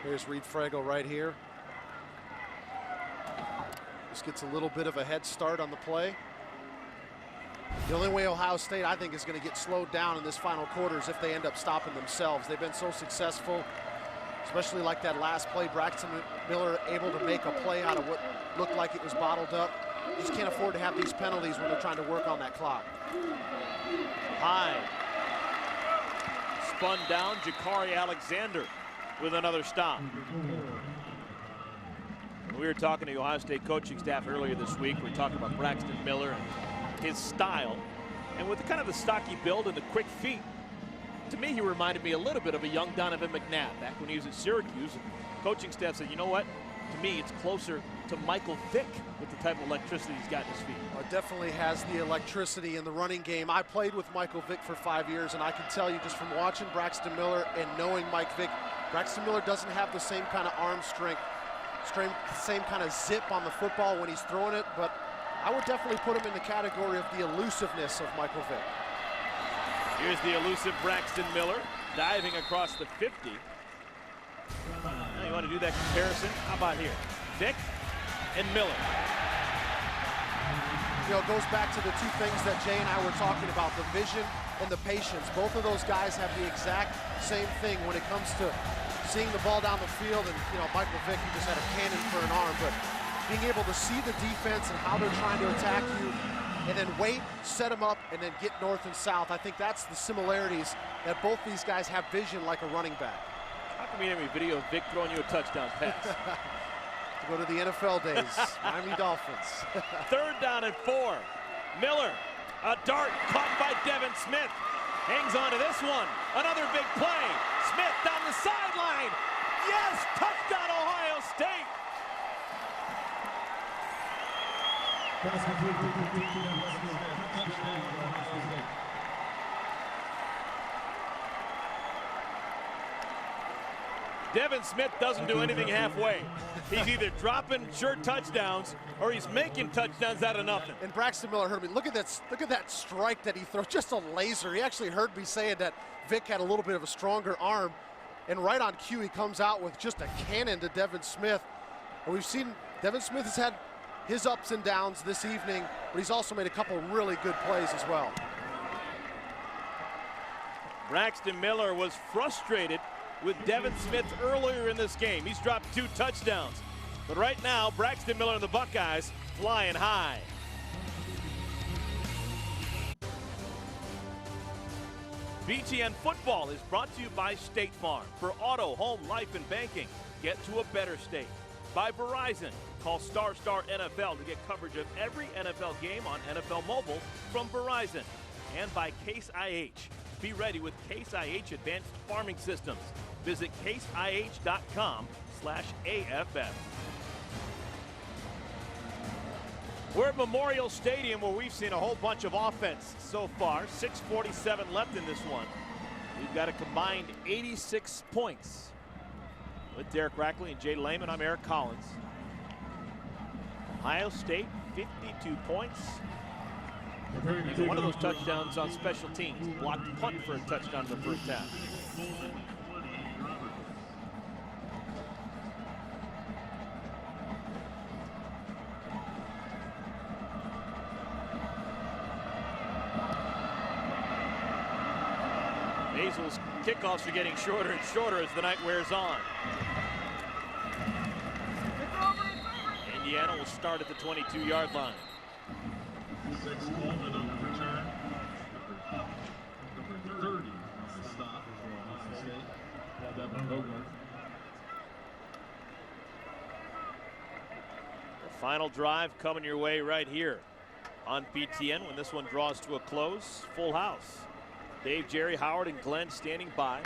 Here's Reed Fragel right here. Just gets a little bit of a head start on the play. The only way Ohio State, I think, is going to get slowed down in this final quarter is if they end up stopping themselves. They've been so successful, especially like that last play. Braxton Miller able to make a play out of what looked like it was bottled up. Just can't afford to have these penalties when they're trying to work on that clock. Hyde spun down. Jakari Alexander with another stop. We were talking to the Ohio State coaching staff earlier this week. We were talking about Braxton Miller and his style. And with kind of the stocky build and the quick feet, to me, he reminded me a little bit of a young Donovan McNabb back when he was at Syracuse. And coaching staff said, you know what? To me, it's closer to Michael Vick with the type of electricity he's got in his feet. Well, it definitely has the electricity in the running game. I played with Michael Vick for 5 years, and I can tell you just from watching Braxton Miller and knowing Mike Vick, Braxton Miller doesn't have the same kind of arm strength, same kind of zip on the football when he's throwing it, but I would definitely put him in the category of the elusiveness of Michael Vick. Here's the elusive Braxton Miller diving across the 50. Now you want to do that comparison? How about here? Vick and Miller. You know, it goes back to the two things that Jay and I were talking about, the vision and the patience. Both of those guys have the exact same thing when it comes to seeing the ball down the field. And, you know, Michael Vick, he just had a cannon for an arm, but being able to see the defense and how they're trying to attack you and then wait, set them up, and then get north and south. I think that's the similarities, that both these guys have vision like a running back. How come we have a video of Vick throwing you a touchdown pass? To go to the NFL days, Miami Dolphins. Third down and 4. Miller, a dart caught by Devin Smith. Hangs on to this one. Another big play. Smith down the sideline. Yes, touchdown Ohio State. Devin Smith doesn't do anything halfway. He's either dropping sure touchdowns or he's making touchdowns out of nothing. And Braxton Miller heard me. Look at that strike that he threw. Just a laser. He actually heard me saying that Vick had a little bit of a stronger arm. And right on cue, he comes out with just a cannon to Devin Smith. And we've seen Devin Smith has had his ups and downs this evening, but he's also made a couple really good plays as well. Braxton Miller was frustrated with Devin Smith earlier in this game. He's dropped 2 touchdowns. But right now, Braxton Miller and the Buckeyes flying high. BTN Football is brought to you by State Farm. For auto, home, life, and banking, get to a better state. By Verizon. Call Star NFL to get coverage of every NFL game on NFL Mobile from Verizon. And by Case IH. Be ready with Case IH Advanced Farming Systems. Visit caseih.com/AFF. We're at Memorial Stadium, where we've seen a whole bunch of offense so far. 6:47 left in this one. We've got a combined 86 points. With Derek Rackley and Jay Lehman, I'm Eric Collins. Ohio State, 52 points. Even one of those touchdowns on special teams. Blocked punt for a touchdown in the first half. Basil's kickoffs are getting shorter and shorter as the night wears on. Indiana will start at the 22-yard line. The final drive coming your way right here on BTN when this one draws to a close. Full house. Dave, Jerry, Howard, and Glenn standing by.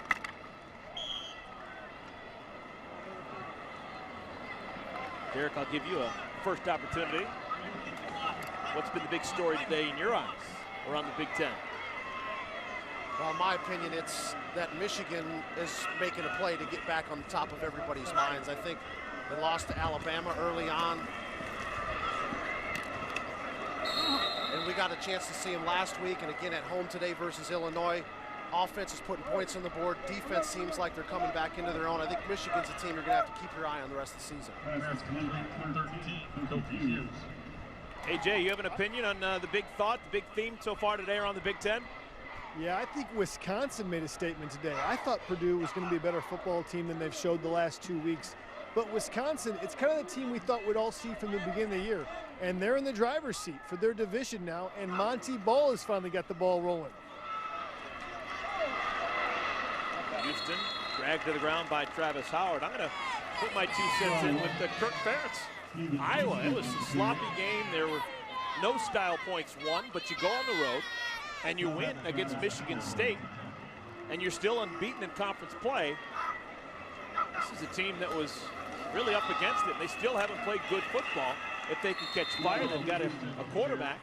Derek, I'll give you a first opportunity. What's been the big story today in your eyes around the Big Ten? Well, in my opinion, it's that Michigan is making a play to get back on the top of everybody's minds. I think they lost to Alabama early on. And we got a chance to see them last week and again at home today versus Illinois. Offense is putting points on the board. Defense seems like they're coming back into their own. I think Michigan's a team you're going to have to keep your eye on the rest of the season. Hey, Jay, you have an opinion on the big thought, the big theme so far today around the Big Ten? Yeah, I think Wisconsin made a statement today. I thought Purdue was going to be a better football team than they've showed the last 2 weeks. But Wisconsin, it's kind of the team we thought we'd all see from the beginning of the year. And they're in the driver's seat for their division now, and Monty Ball has finally got the ball rolling. Houston dragged to the ground by Travis Howard. I'm going to put my 2 cents in with Kirk Ferentz. Iowa, it was a sloppy game. There were no style points won, but you go on the road and you win against Michigan State, and you're still unbeaten in conference play. This is a team that was really up against it. They still haven't played good football. If they can catch fire, they've got a quarterback.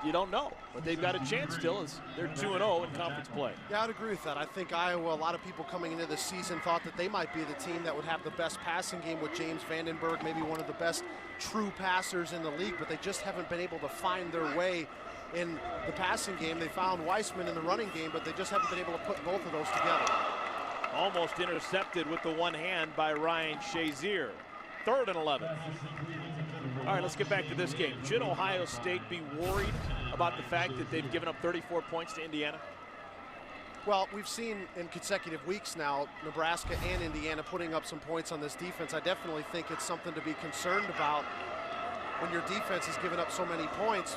You don't know, but they've got a chance still as they're 2-0 in conference play. Yeah, I'd agree with that. I think Iowa, a lot of people coming into the season thought that they might be the team that would have the best passing game with James Vandenberg, maybe one of the best true passers in the league, but they just haven't been able to find their way in the passing game. They found Weissman in the running game, but they just haven't been able to put both of those together. Almost intercepted with the one hand by Ryan Shazier. 3rd and 11. All right, let's get back to this game. Should Ohio State be worried about the fact that they've given up 34 points to Indiana? Well, we've seen in consecutive weeks now, Nebraska and Indiana putting up some points on this defense. I definitely think it's something to be concerned about when your defense has given up so many points.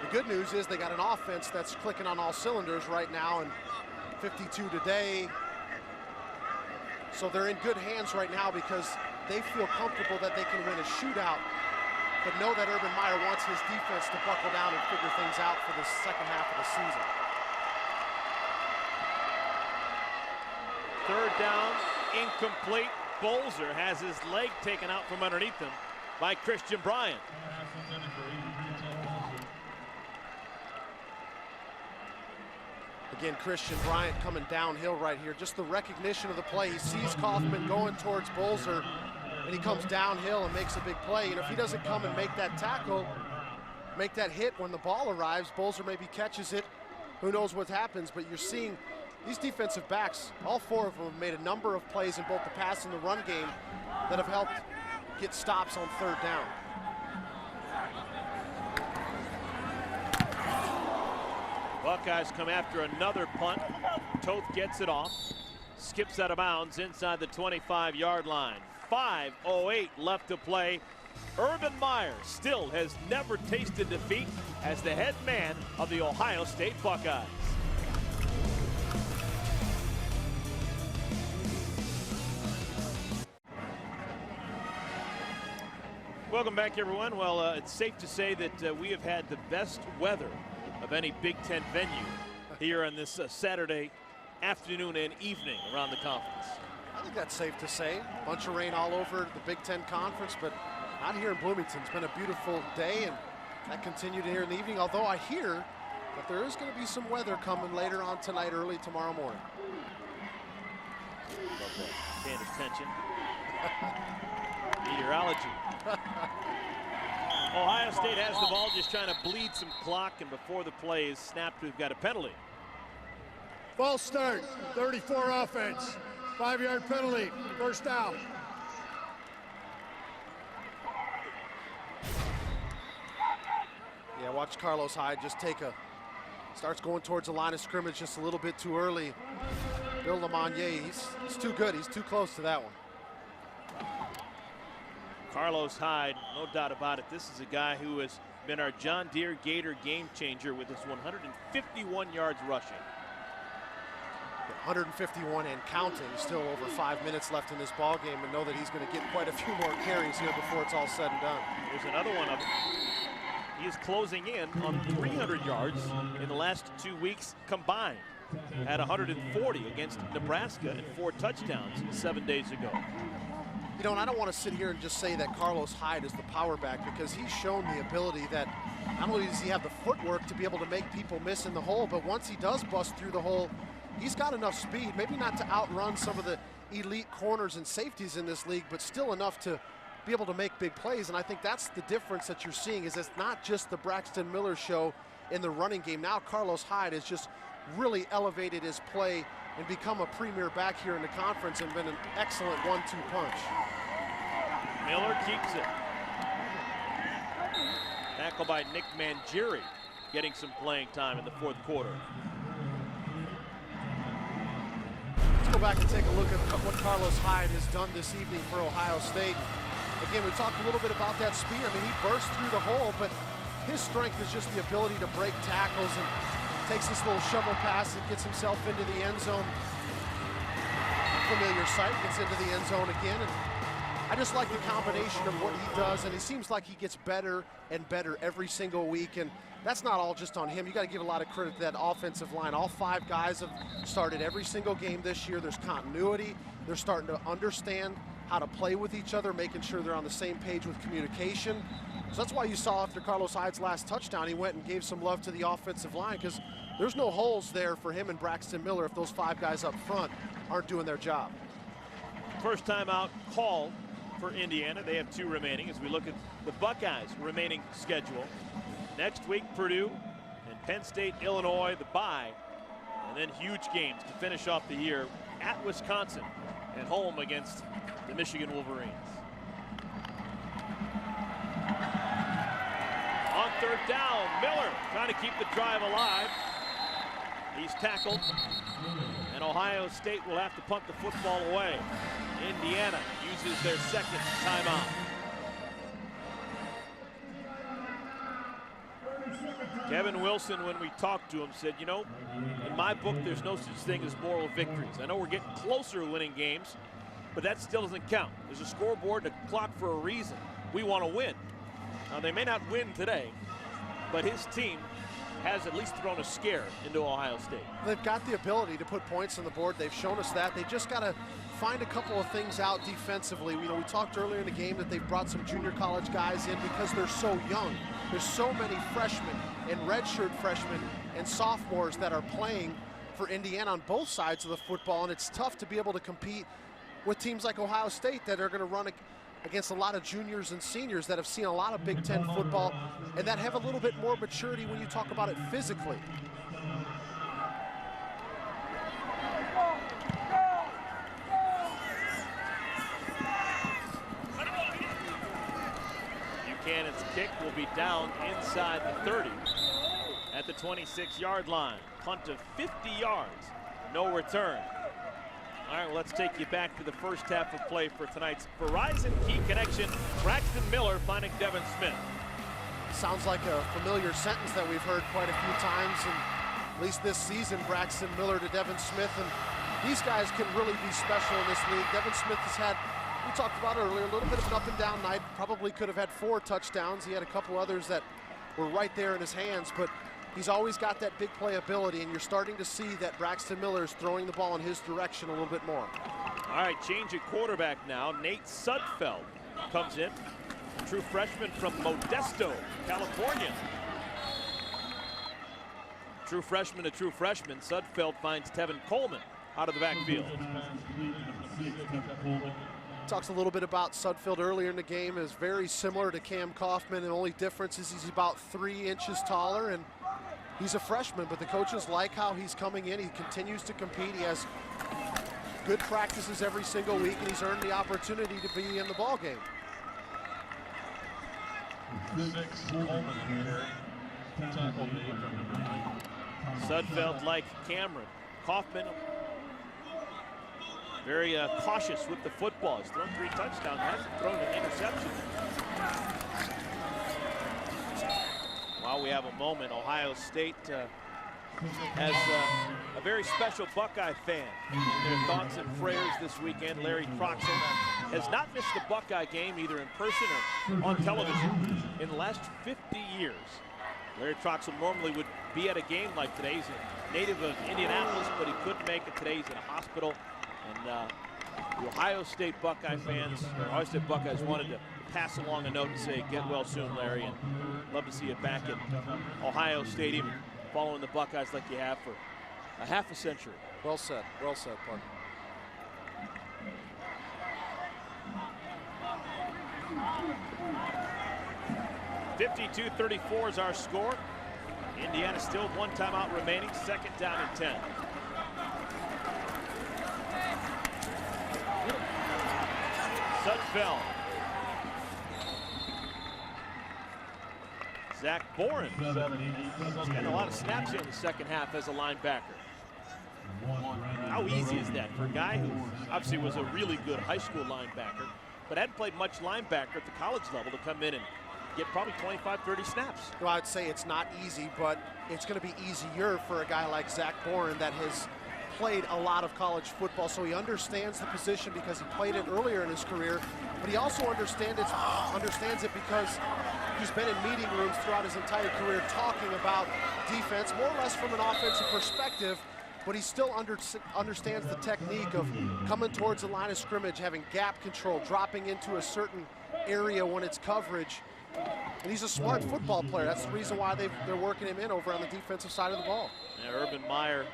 The good news is they got an offense that's clicking on all cylinders right now, and 52 today. So they're in good hands right now because they feel comfortable that they can win a shootout, but know that Urban Meyer wants his defense to buckle down and figure things out for the second half of the season. 3rd down, incomplete. Bolzer has his leg taken out from underneath him by Christian Bryant. Again, Christian Bryant coming downhill right here. Just the recognition of the play. He sees Kaufman going towards Bolzer, and he comes downhill and makes a big play. And if he doesn't come and make that tackle, make that hit when the ball arrives, Bolzer maybe catches it. Who knows what happens, but you're seeing these defensive backs, all 4 of them have made a number of plays in both the pass and the run game that have helped get stops on 3rd down. Buckeyes come after another punt. Toth gets it off, skips out of bounds inside the 25-yard line. 5:08 left to play. Urban Meyer still has never tasted defeat as the head man of the Ohio State Buckeyes. Welcome back, everyone. Well, it's safe to say that we have had the best weather of any Big Ten venue here on this Saturday afternoon and evening around the conference. I think that's safe to say. A bunch of rain all over the Big Ten Conference, but not here in Bloomington. It's been a beautiful day, and that continued here in the evening, although I hear that there is going to be some weather coming later on tonight, early tomorrow morning. Love that. Paying attention. Meteorology. Ohio State has the ball, just trying to bleed some clock, and before the play is snapped, we've got a penalty. False start, 34 offense, 5-yard penalty, first down. Yeah, watch Carlos Hyde just starts going towards the line of scrimmage just a little bit too early. Bill Lamonier, he's too good. He's too close to that one. Carlos Hyde, no doubt about it. This is a guy who has been our John Deere Gator game changer with his 151 yards rushing. 151 and counting. Still over 5 minutes left in this ball game, and know that he's going to get quite a few more carries here before it's all said and done. There's another one of them. He is closing in on 300 yards in the last 2 weeks combined. Had 140 against Nebraska and 4 touchdowns 7 days ago. You know, and I don't want to sit here and just say that Carlos Hyde is the power back, because he's shown the ability that not only does he have the footwork to be able to make people miss in the hole, but once he does bust through the hole, he's got enough speed, maybe not to outrun some of the elite corners and safeties in this league, but still enough to be able to make big plays. And I think that's the difference that you're seeing, is it's not just the Braxton Miller show in the running game. Now Carlos Hyde has just really elevated his play and become a premier back here in the conference and been an excellent 1-2 punch. Miller keeps it. Tackle by Nick Mangieri, getting some playing time in the 4th quarter. Let's go back and take a look at what Carlos Hyde has done this evening for Ohio State. Again, we talked a little bit about that speed. I mean, he burst through the hole, but his strength is just the ability to break tackles, and takes this little shovel pass and gets himself into the end zone. Familiar sight, gets into the end zone again. And I just like the combination of what he does, and it seems like he gets better and better every single week. And that's not all just on him. You got to give a lot of credit to that offensive line. All 5 guys have started every single game this year. There's continuity. They're starting to understand how to play with each other, making sure they're on the same page with communication. So that's why you saw after Carlos Hyde's last touchdown, he went and gave some love to the offensive line, because there's no holes there for him and Braxton Miller if those 5 guys up front aren't doing their job. First time out call for Indiana. They have 2 remaining as we look at the Buckeyes' remaining schedule. Next week, Purdue and Penn State, Illinois, the bye, and then huge games to finish off the year at Wisconsin and home against the Michigan Wolverines. On 3rd down, Miller trying to keep the drive alive. He's tackled, and Ohio State will have to punt the football away. Indiana uses their 2nd timeout. Kevin Wilson, when we talked to him, said, you know, in my book, there's no such thing as moral victories. I know we're getting closer to winning games, but that still doesn't count. There's a scoreboard and a clock for a reason. We want to win. Now, they may not win today, but his team has at least thrown a scare into Ohio State. They've got the ability to put points on the board. They've shown us that. They just got to find a couple of things out defensively. You know, we talked earlier in the game that they've brought some junior college guys in because they're so young. There's so many freshmen and redshirt freshmen and sophomores that are playing for Indiana on both sides of the football, and it's tough to be able to compete with teams like Ohio State that are going to run against a lot of juniors and seniors that have seen a lot of Big Ten football and that have a little bit more maturity when you talk about it physically. Buchanan's kick will be down inside the 30 at the 26-yard line. Punt of 50 yards, no return. All right, well, let's take you back to the first half of play for tonight's Verizon Key Connection. Braxton Miller finding Devin Smith. Sounds like a familiar sentence that we've heard quite a few times, and at least this season, Braxton Miller to Devin Smith, and these guys can really be special in this league. Devin Smith has had, we talked about earlier, a little bit of an up and down night. Probably could have had 4 touchdowns. He had a couple others that were right there in his hands, but he's always got that big play ability, and you're starting to see that Braxton Miller is throwing the ball in his direction a little bit more. All right, change at quarterback now. Nate Sudfeld comes in, true freshman from Modesto, California. True freshman to true freshman. Sudfeld finds Tevin Coleman out of the backfield. Talks a little bit about Sudfeld earlier in the game. Is very similar to Cam Kaufman. The only difference is he's about 3 inches taller, and he's a freshman, but the coaches like how he's coming in. He continues to compete. He has good practices every single week, and he's earned the opportunity to be in the ball game. Sudfeld like Cameron. Kaufman very cautious with the football. He's thrown 3 touchdowns, hasn't thrown an interception. While we have a moment, Ohio State has a very special Buckeye fan in their thoughts and prayers this weekend. Larry Troxell has not missed a Buckeye game either in person or on television in the last 50 years. Larry Troxell normally would be at a game like today. He's a native of Indianapolis, but he couldn't make it today. He's in a hospital. And the Ohio State Buckeye fans, or Ohio State Buckeyes, wanted to pass along a note and say, get well soon, Larry, and love to see you back at Ohio Stadium, following the Buckeyes like you have for a half a century. Well said, Parker. .52-34 is our score. Indiana still 1 timeout remaining, 2nd down and 10. Sudfeld. Zach Boren getting a lot of snaps here in the second half as a linebacker. How easy is that for a guy who obviously was a really good high school linebacker, but hadn't played much linebacker at the college level, to come in and get probably 25, 30 snaps? Well, I'd say it's not easy, but it's going to be easier for a guy like Zach Boren that has played a lot of college football, so he understands the position because he played it earlier in his career, but he also understands it because he's been in meeting rooms throughout his entire career talking about defense, more or less from an offensive perspective, but he still understands the technique of coming towards the line of scrimmage, having gap control, dropping into a certain area when it's coverage. And he's a smart football player. That's the reason why they're working him in over on the defensive side of the ball. Yeah, Urban Meyer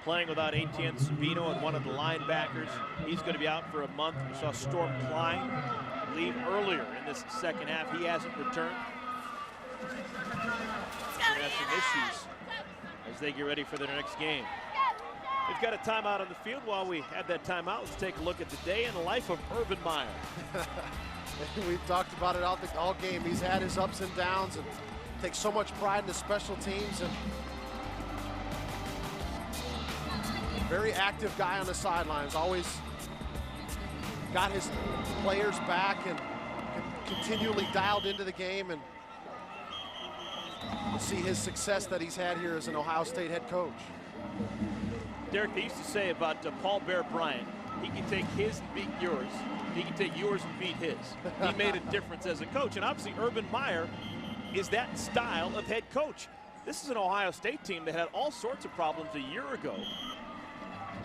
playing without Etienne Sabino and one of the linebackers. He's going to be out for a month. We saw Storm Klein leave earlier in this second half. He hasn't returned. They have some issues as they get ready for their next game. We've got a timeout on the field. While we have that timeout, let's take a look at the day in the life of Urban Meyer. We've talked about it all game. He's had his ups and downs and takes so much pride in the special teams, and very active guy on the sidelines. Always got his players back and continually dialed into the game, and we'll see his success that he's had here as an Ohio State head coach. Derek, they used to say about Paul Bear Bryant, he can take his and beat yours. He can take yours and beat his. He made a difference as a coach, and obviously Urban Meyer is that style of head coach. This is an Ohio State team that had all sorts of problems a year ago,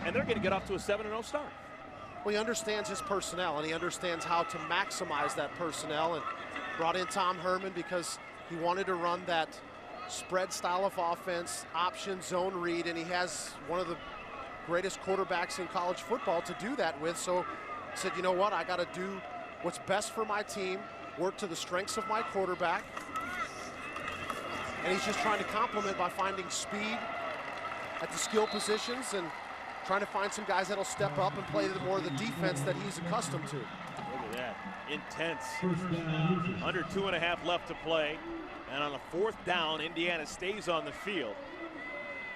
and they're going to get off to a 7-0 start. Well, he understands his personnel, and he understands how to maximize that personnel, and brought in Tom Herman because he wanted to run that spread style of offense, option, zone read, and he has one of the greatest quarterbacks in college football to do that with. So he said, you know what, I got to do what's best for my team, work to the strengths of my quarterback, and he's just trying to complement by finding speed at the skill positions and trying to find some guys that'll step up and play more of the defense that he's accustomed to. Look at that, intense. Under 2.5 left to play, and on a 4th down, Indiana stays on the field,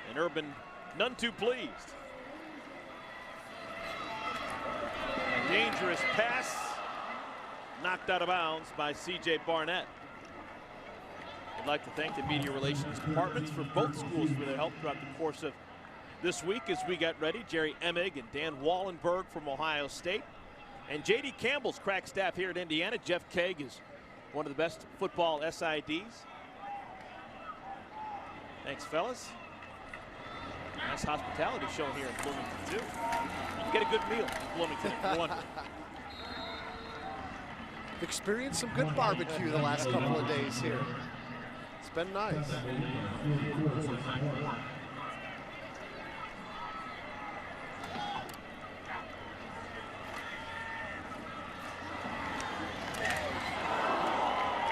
and Urban none too pleased. Dangerous pass, knocked out of bounds by C.J. Barnett. I'd like to thank the media relations departments for both schools for their help throughout the course of this week as we got ready. Jerry Emig and Dan Wallenberg from Ohio State. And J.D. Campbell's crack staff here at Indiana. Jeff Kegg is one of the best football SIDs. Thanks, fellas. Nice hospitality show here in Bloomington, too. You get a good meal in Bloomington if you're wondering. Experienced some good barbecue the last couple of days here. It's been nice.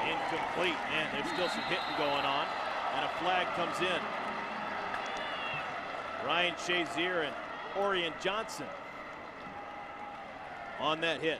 Incomplete. Man, there's still some hitting going on. And a flag comes in. Ryan Shazier and Orion Johnson on that hit.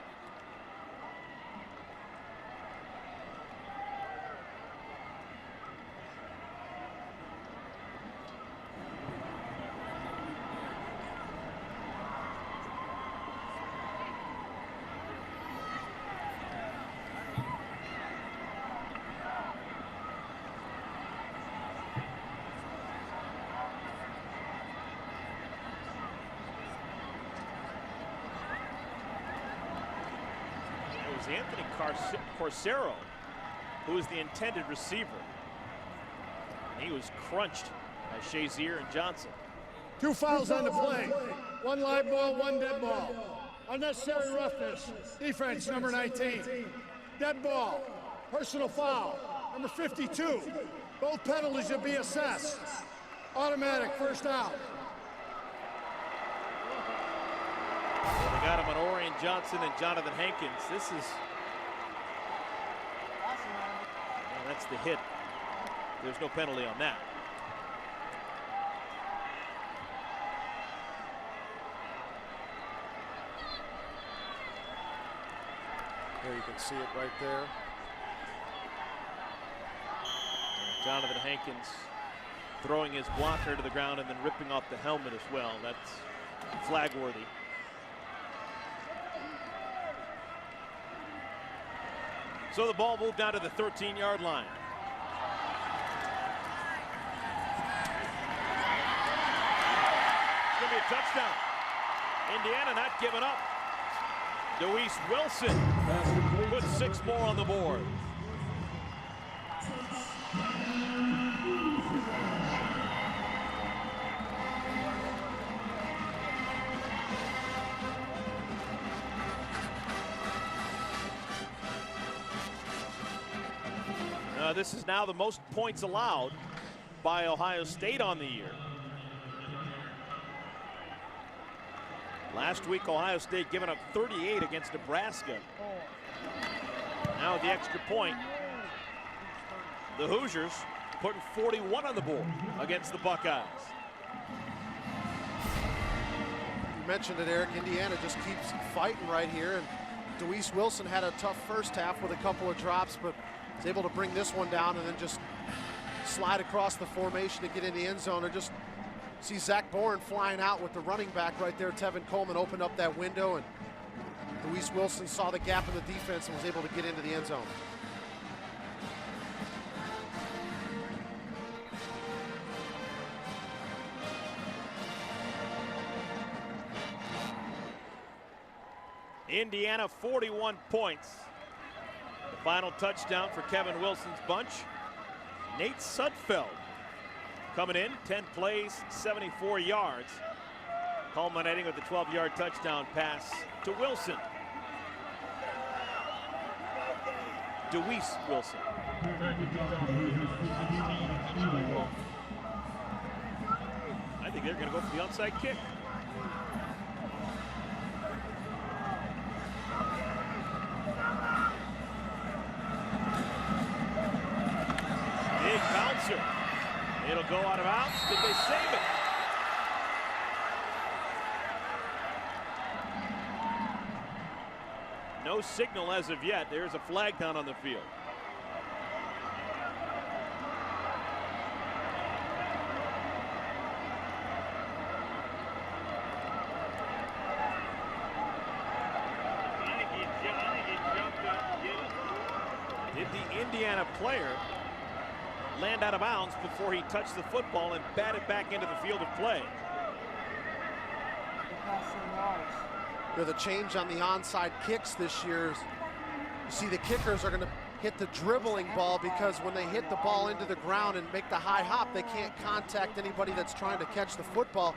Anthony Corsero, who is the intended receiver. He was crunched by Shazier and Johnson. 2 fouls on the play. 1 live ball, 1 dead ball. Unnecessary roughness. Defense, number 19. Dead ball. Personal foul, number 52. Both penalties will be assessed. Automatic, first out. They got him on Orion Johnson and Jonathan Hankins. This is, well, that's the hit. There's no penalty on that. There you can see it right there. Jonathan Hankins throwing his blocker to the ground and then ripping off the helmet as well. That's flag worthy. So the ball moved down to the 13-yard line. It's going to be a touchdown. Indiana not giving up. Deweese Wilson puts 6 more on the board. This is now the most points allowed by Ohio State on the year. Last week, Ohio State giving up 38 against Nebraska. Now with the extra point, the Hoosiers putting 41 on the board against the Buckeyes. You mentioned it, Eric. Indiana just keeps fighting right here. And Deweese Wilson had a tough first half with a couple of drops, but is able to bring this one down and then just slide across the formation to get in the end zone. Or just see Zach Bourne flying out with the running back right there. Tevin Coleman opened up that window, and Deweese Wilson saw the gap in the defense and was able to get into the end zone. Indiana 41 points. The final touchdown for Kevin Wilson's bunch. Nate Sudfeld coming in, 10 plays, 74 yards, culminating with a 12-yard touchdown pass to Wilson. Deweese Wilson. I think they're going to go for the onside kick. Big bouncer. It'll go out of bounds. Did they save it? No signal as of yet. There's a flag down on the field. Indiana player land out of bounds before he touched the football and batted back into the field of play. The change on the onside kicks this year is, you see the kickers are going to hit the dribbling ball because when they hit the ball into the ground and make the high hop, they can't contact anybody that's trying to catch the football.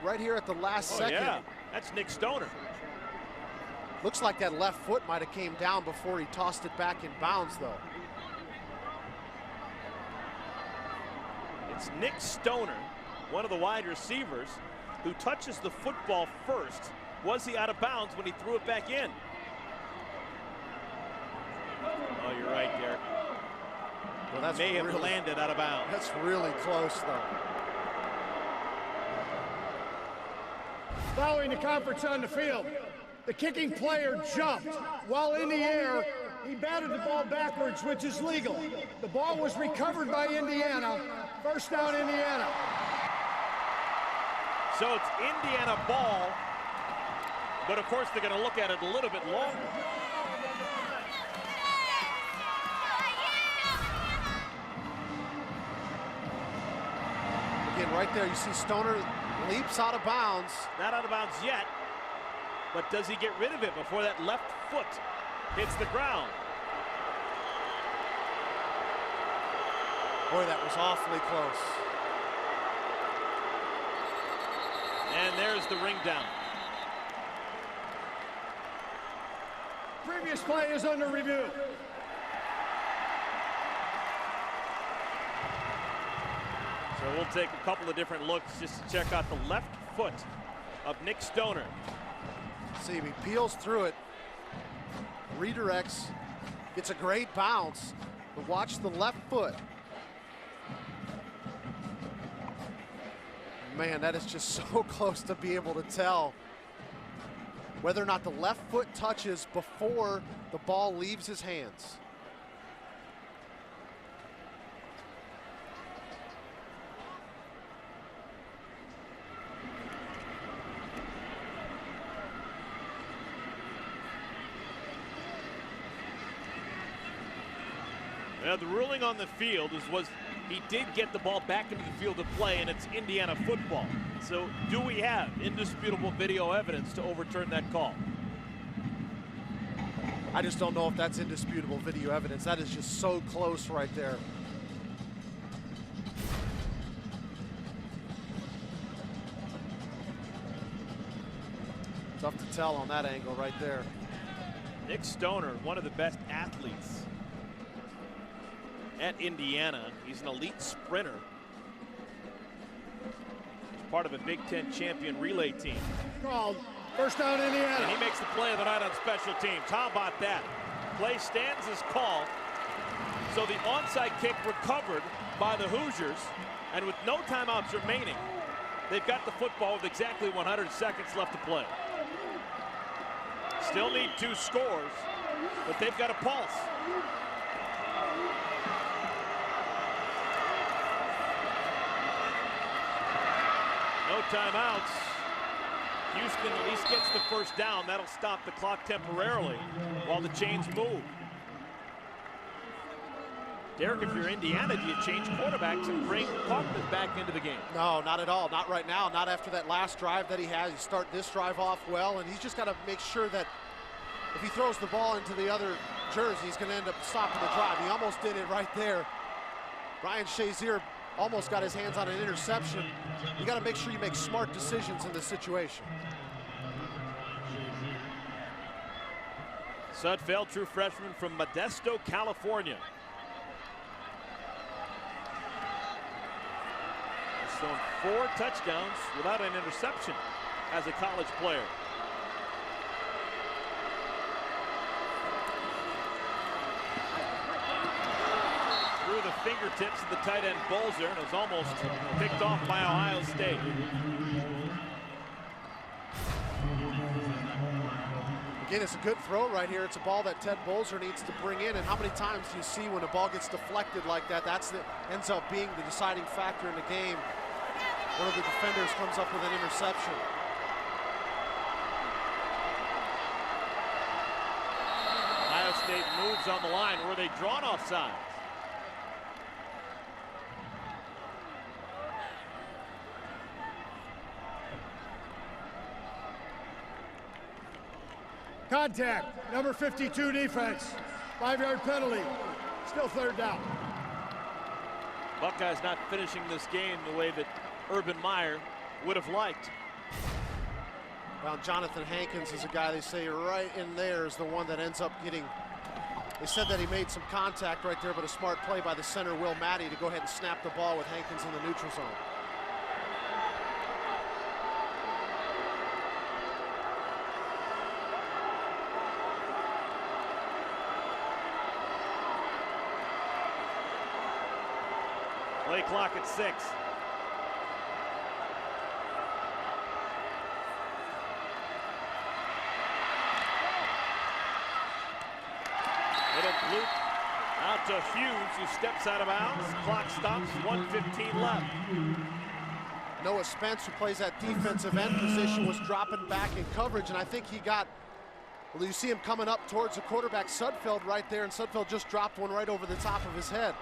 Right here at the last second. Yeah, that's Nick Stoner. Looks like that left foot might have came down before he tossed it back in bounds, though. It's Nick Stoner, one of the wide receivers, who touches the football first. Was he out of bounds when he threw it back in? Oh, you're right, Derek. Well, that's may have really, landed out of bounds. That's really close, though. Following the conference on the field, the kicking player jumped. While in the air, he batted the ball backwards, which is legal. The ball was recovered by Indiana. First down, Indiana. So it's Indiana ball, but of course they're going to look at it a little bit longer. Again, right there, you see Stoner leaps out of bounds. Not out of bounds yet, but does he get rid of it before that left foot hits the ground? Boy, that was awfully close. And there's the ring down. Previous play is under review. So we'll take a couple of different looks just to check out the left foot of Nick Stoner. See, he peels through it, redirects, gets a great bounce, but watch the left foot. Man, that is just so close to be able to tell whether or not the left foot touches before the ball leaves his hands. Now the ruling on the field was he did get the ball back into the field of play, and it's Indiana football. So do we have indisputable video evidence to overturn that call? I just don't know if that's indisputable video evidence. That is just so close right there. Tough to tell on that angle right there. Nick Stoner, one of the best athletes at Indiana. He's an elite sprinter. He's part of a Big Ten champion relay team. Called. First down, Indiana. And he makes the play of the night on special teams. How about that? Play stands as called. So the onside kick recovered by the Hoosiers. And with no timeouts remaining, they've got the football with exactly 100 seconds left to play. Still need 2 scores, but they've got a pulse. No timeouts. Houston at least gets the first down. That'll stop the clock temporarily while the chains move. Derek, if you're Indiana, do you change quarterbacks and bring Kaufman back into the game? No, not at all. Not right now. Not after that last drive that he has. You start this drive off well, and he's just got to make sure that if he throws the ball into the other jersey, he's going to end up stopping the drive. He almost did it right there. Ryan Shazier almost got his hands on an interception. You got to make sure you make smart decisions in this situation. Sudfeld, true freshman from Modesto, California. He's thrown 4 touchdowns without an interception as a college player. Through the fingertips of the tight end Bolzer, and it was almost picked off by Ohio State. Again, it's a good throw right here. It's a ball that Ted Bolzer needs to bring in. And how many times do you see when a ball gets deflected like that? That's the ends up being the deciding factor in the game. One of the defenders comes up with an interception. Ohio State moves on the line. Were they drawn offsides? Contact, number 52 defense. 5-yard penalty. Still third down. Buckeyes not finishing this game the way that Urban Meyer would have liked. Well, Jonathan Hankins is a guy they say right in there is the one that ends up getting. They said that he made some contact right there, but a smart play by the center, Will Matty, to go ahead and snap the ball with Hankins in the neutral zone. Play clock at 6. Little loop out to Hughes, who steps out of bounds. Clock stops, 1:15 left. Noah Spence, who plays that defensive end position, was dropping back in coverage, and I think he got, well, you see him coming up towards the quarterback, Sudfeld, right there, and Sudfeld just dropped one right over the top of his head.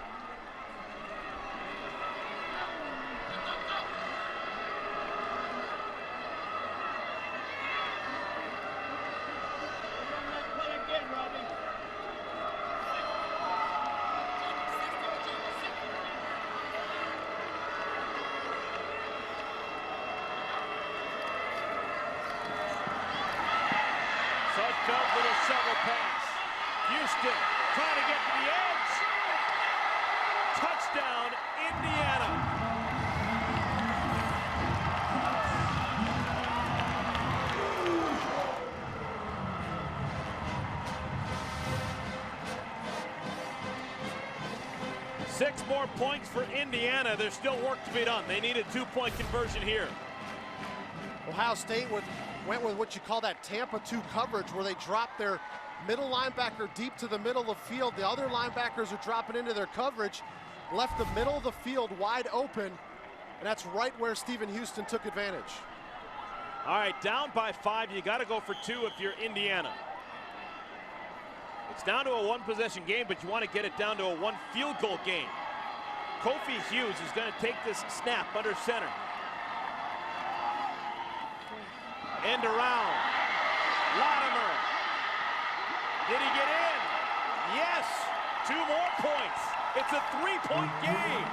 Sudfeld with a shovel pass. Houston trying to get to the edge. Touchdown, Indiana. Six more points for Indiana. There's still work to be done. They need a 2-point conversion here. Ohio State went with what you call that Tampa 2 coverage, where they drop their middle linebacker deep to the middle of the field. The other linebackers are dropping into their coverage, left the middle of the field wide open, and that's right where Stephen Houston took advantage. All right, down by 5. You got to go for 2 if you're Indiana. It's down to a 1-possession game, but you want to get it down to a 1-field-goal game. Kofi Hughes is going to take this snap under center. End around. Latimer. Did he get in? Yes. 2 more points. It's a 3-point game.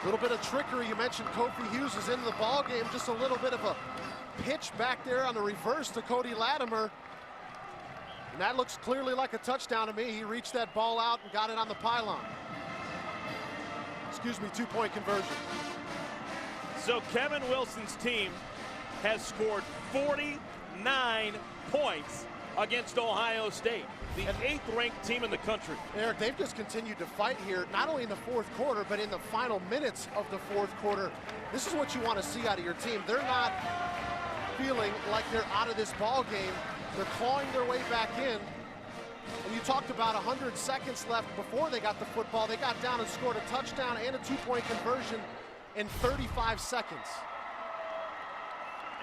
A little bit of trickery. You mentioned Kofi Hughes is into the ball game. Just a little bit of a pitch back there on the reverse to Cody Latimer. And that looks clearly like a touchdown to me. He reached that ball out and got it on the pylon. Excuse me, 2-point conversion. So Kevin Wilson's team has scored 49 points against Ohio State, the 8th-ranked team in the country. Eric, they've just continued to fight here, not only in the 4th quarter, but in the final minutes of the 4th quarter. This is what you want to see out of your team. They're not feeling like they're out of this ball game. They're clawing their way back in. And you talked about 100 seconds left before they got the football. They got down and scored a touchdown and a 2-point conversion in 35 seconds.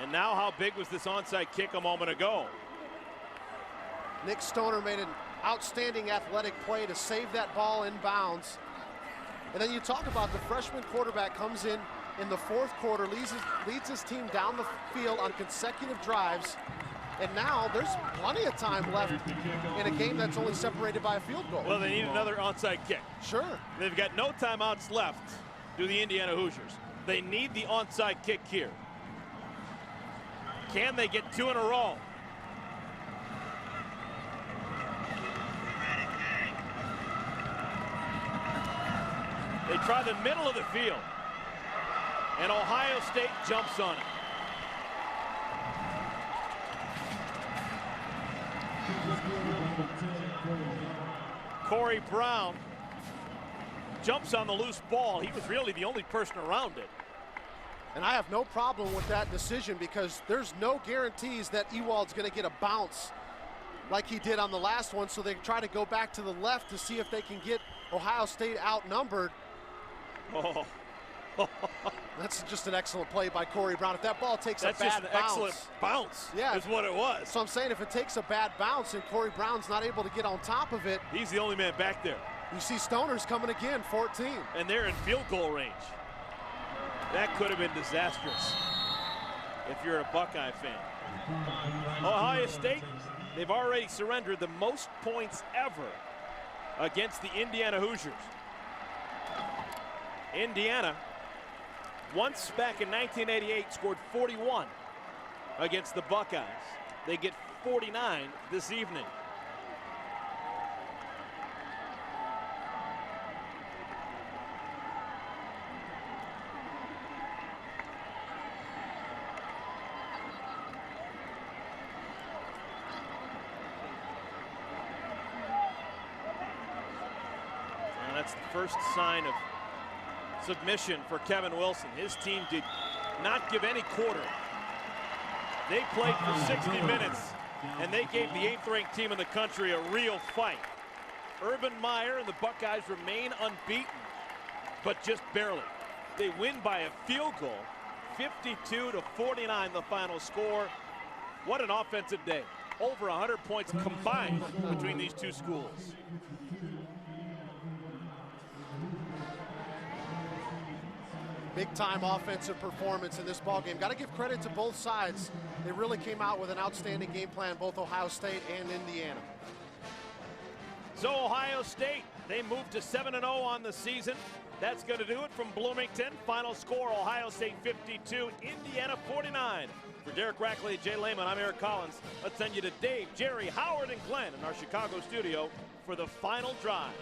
And now how big was this onside kick a moment ago? Nick Stoner made an outstanding athletic play to save that ball in bounds. And then you talk about the freshman quarterback comes in the 4th quarter, leads his team down the field on consecutive drives. And now there's plenty of time left in a game that's only separated by a field goal. Well, they need another onside kick. Sure. They've got no timeouts left, do the Indiana Hoosiers. They need the onside kick here. Can they get 2 in a row? They try the middle of the field, and Ohio State jumps on it. Corey Brown jumps on the loose ball. He was really the only person around it. And I have no problem with that decision, because there's no guarantees that Ewald's going to get a bounce like he did on the last one, so they try to go back to the left to see if they can get Ohio State outnumbered. Oh, That's just an excellent play by Corey Brown. If that ball takes a bad just an bounce. excellent bounce. Yeah. Is what it was. So I'm saying if it takes a bad bounce and Corey Brown's not able to get on top of it. He's the only man back there. You see Stoner's coming again, 14. And they're in field goal range. That could have been disastrous if you're a Buckeye fan. Ohio State, they've already surrendered the most points ever against the Indiana Hoosiers. Indiana, once back in 1988, scored 41 against the Buckeyes. They get 49 this evening. And that's the first sign of submission for Kevin Wilson. His team did not give any quarter. They played for 60 minutes, and they gave the 8th-ranked team in the country a real fight. Urban Meyer and the Buckeyes remain unbeaten, but just barely. They win by a field goal, 52-49 the final score. What an offensive day. Over 100 points combined between these two schools. Big-time offensive performance in this ballgame. Got to give credit to both sides. They really came out with an outstanding game plan, both Ohio State and Indiana. So Ohio State, they moved to 7-0 on the season. That's going to do it from Bloomington. Final score, Ohio State 52, Indiana 49. For Derek Rackley, Jay Lehman, I'm Eric Collins. Let's send you to Dave, Jerry, Howard, and Glenn in our Chicago studio for the final drive.